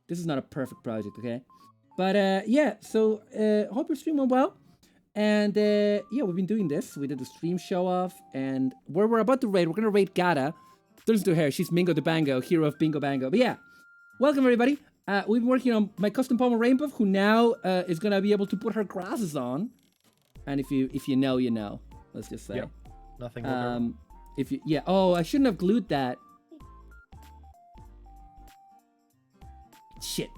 This is not a perfect project, okay? But yeah. So hope your stream went well. And yeah, we've been doing this. We did the stream show off, and we're about to raid. We're gonna raid Gata. Listen to her. She's Mingo the Bango, hero of Bingo Bango. But yeah. Welcome everybody. We've been working on my custom pomu rainpuff, who now is gonna be able to put her glasses on. And if you know, you know. Let's just say. Yep. Nothing. Will go. Oh, I shouldn't have glued that. Shit.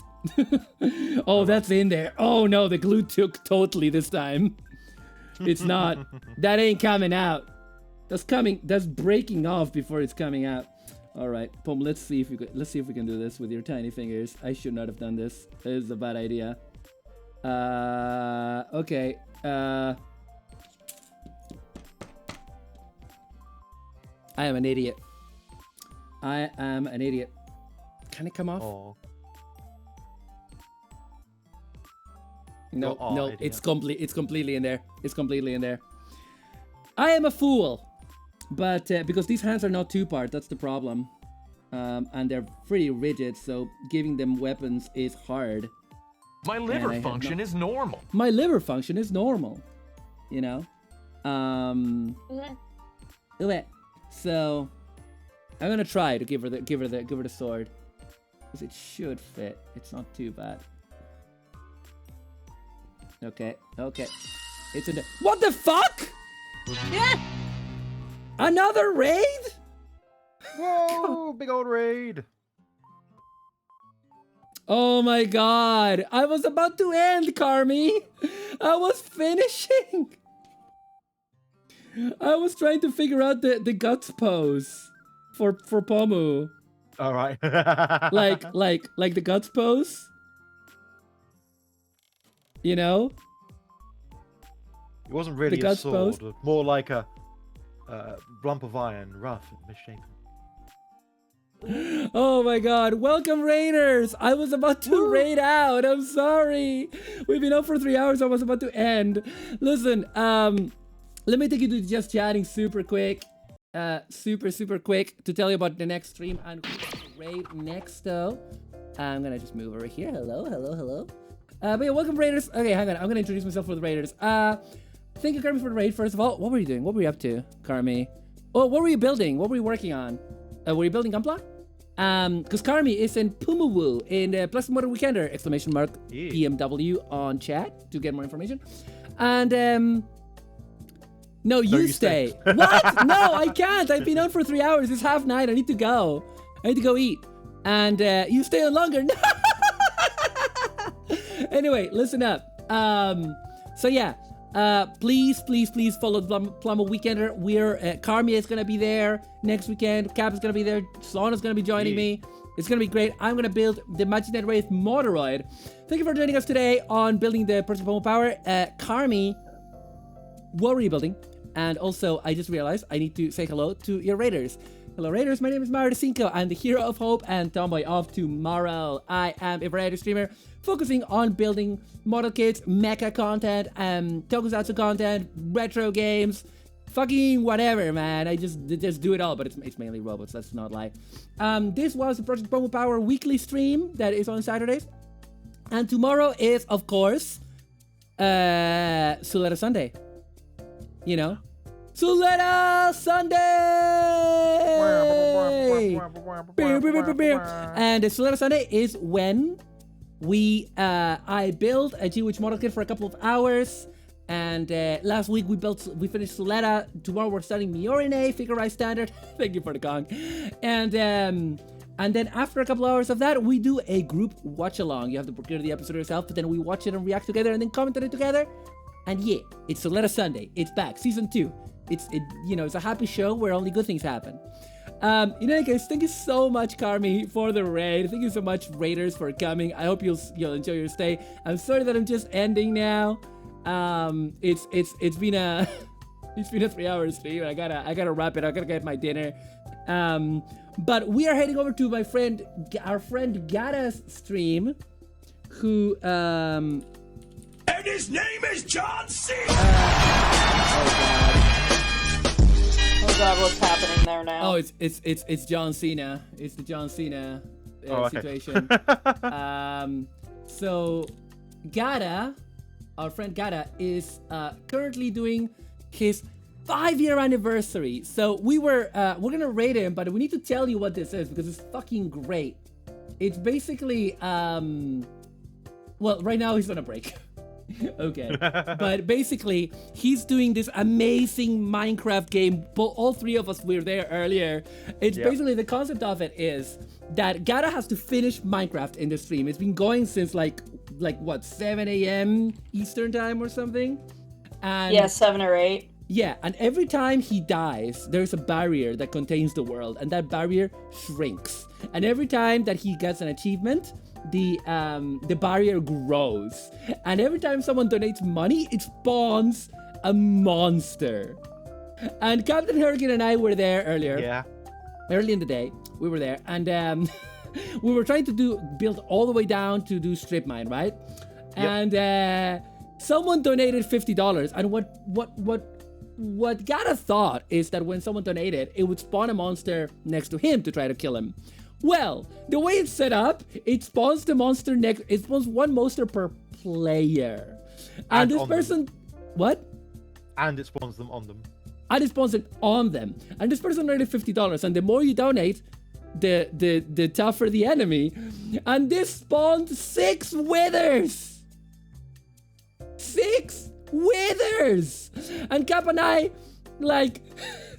Oh, that's in there. Oh no, the glue took totally this time. It's not. That ain't coming out. That's breaking off before it's coming out. All right, Pom. Let's see if we can do this with your tiny fingers. I should not have done this. This is a bad idea. Okay. I am an idiot. Can it come off? Oh. No, Oh, no. idiot. It's completely in there. It's completely in there. I am a fool. But because these hands are not two-part, that's the problem. And they're pretty rigid, so giving them weapons is hard. My liver function is normal. My liver function is normal. You know? Okay. So I'm gonna try to give her the sword. Because it should fit. It's not too bad. Okay. It's in the... What the fuck? Yeah. Another raid? Whoa, big old raid. Oh my god. I was about to end, Carmi. I was finishing. I was trying to figure out the guts pose for Pomu. All right. like the guts pose. You know? It wasn't really The a guts sword, pose? more like a lump of iron, rough and misshapen. Oh my god, welcome raiders! I was about to raid out, I'm sorry! We've been up for 3 hours, I was about to end. Listen, let me take you to just chatting super quick. Super quick to tell you about the next stream and who's going to raid next though. I'm gonna just move over here, hello. But yeah, welcome raiders. Okay, hang on, I'm gonna introduce myself for the raiders. Thank you, Carmi, for the raid, first of all. What were you doing? What were you up to, Carmi? Oh, what were you building? What were you working on? Were you building Gunpla? Because Carmi is in Pumu in Plus Modern Weekender, ! BMW on chat to get more information. And, no, you stay. What? No, I can't. I've been out for 3 hours. It's half nine. I need to go. I need to go eat. And, you stay on longer. Anyway, listen up. So yeah. Please follow Plumber Weekender. Carmi is gonna be there next weekend. Cap is gonna be there. Sauna's gonna be joining me. It's gonna be great. I'm gonna build the Maginet Wraith Motoroid. Thank you for joining us today on building the Person Pomu Power. Carmi, what were you building? And also, I just realized I need to say hello to your raiders. Hello raiders, my name is Maru. I'm the hero of hope and tomboy of tomorrow. I am a variety streamer focusing on building model kits, mecha content, tokusatsu content, retro games, fucking whatever, man. I just do it all, but it's mainly robots, let's not lie. This was the Project Pomu Power weekly stream that is on Saturdays. And tomorrow is, of course, Suleta Sunday. You know? Suleta Sunday! And the Suleta Sunday is when I built a G-Witch model kit for a couple of hours. And last week we finished Suleta. Tomorrow we're starting Miorine, Figure Eye Standard. Thank you for the gong. And then after a couple hours of that, we do a group watch along. You have to procure the episode yourself, but then we watch it and react together and then comment on it together. And yeah, it's Suleta Sunday. It's back, season 2. It's a happy show where only good things happen. In any case, thank you so much, Carmi, for the raid. Thank you so much, raiders, for coming. I hope you'll enjoy your stay. I'm sorry that I'm just ending now. It's been a 3-hour stream. I gotta wrap it. I gotta get my dinner. But we are heading over to our friend Gada's stream, who And his name is John C. Oh god, what's happening there now? Oh, it's John Cena. It's the John Cena situation. So Gada, our friend Gada, is currently doing his 5-year anniversary. So we're gonna rate him, but we need to tell you what this is because it's fucking great. It's basically well, right now he's on a break. Okay, but basically he's doing this amazing Minecraft game. All three of us were there earlier. It's basically, the concept of it is that Gada has to finish Minecraft in the stream. It's been going since like what, 7 a.m. Eastern time or something. And yeah, 7 or 8. Yeah, and every time he dies, there's a barrier that contains the world, and that barrier shrinks. And every time that he gets an achievement, the barrier grows. And every time someone donates money, it spawns a monster. And Captain Hurricane and I were there earlier. Yeah. Early in the day, we were there, and we were trying to build all the way down to do strip mine, right? Yep. And someone donated $50, and what what Gata thought is that when someone donated, it would spawn a monster next to him to try to kill him. Well, the way it's set up, it spawns the monster next. It spawns one monster per player, and this person, what? And it spawns them on them. And it spawns it on them. And this person donated $50, and the more you donate, the tougher the enemy. And this spawned 6 withers. 6 withers. And Cap and I, like.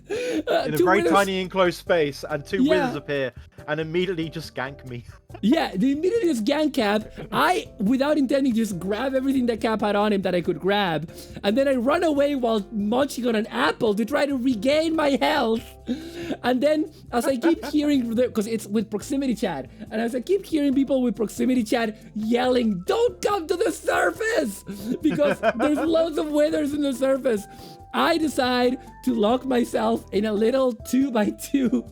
In a very tiny enclosed space, and 2 withers appear and immediately just gank me. Yeah, they immediately just gank Cap. I, without intending, just grab everything that Cap had on him that I could grab, and then I run away while munching on an apple to try to regain my health. And then, as I keep hearing, because it's with proximity chat, and as I keep hearing people with proximity chat yelling, "Don't come to the surface!" because there's loads of withers in the surface, I decide to lock myself in a little 2x2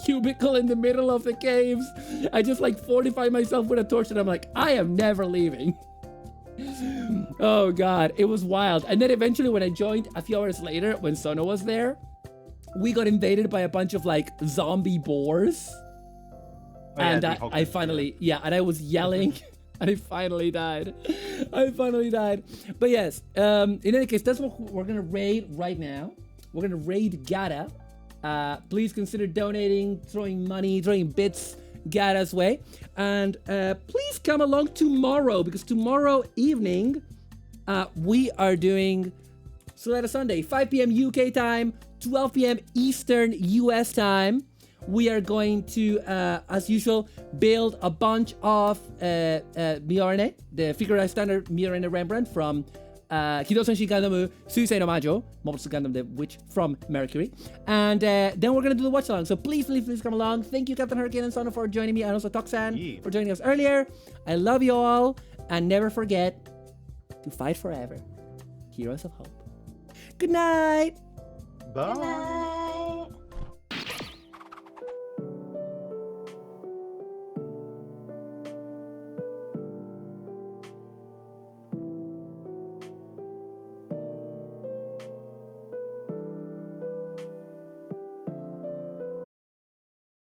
cubicle in the middle of the caves. I just like fortify myself with a torch, and I'm like, I am never leaving. Oh god, it was wild. And then eventually when I joined a few hours later, when Sono was there, we got invaded by a bunch of like zombie boars. And I finally, and I was yelling. And I finally died. But yes, in any case, that's what we're gonna raid right now. We're gonna raid Gata. Please consider donating, throwing money, throwing bits Gata's way. And please come along tomorrow, because tomorrow evening, we are doing Solera Sunday, 5 p.m. UK time, 12 p.m. Eastern US time. We are going to, as usual, build a bunch of Miorne, the figurized standard Miorne Rembrandt from Hidosenshi Gundam Suisei no Majo, Mobile Suit Gundam the Witch from Mercury. And then we're going to do the watch along. So please come along. Thank you, Captain Hurricane and Sono, for joining me, and also Toxan for joining us earlier. I love you all, and never forget to fight forever. Heroes of Hope. Good night. Bye.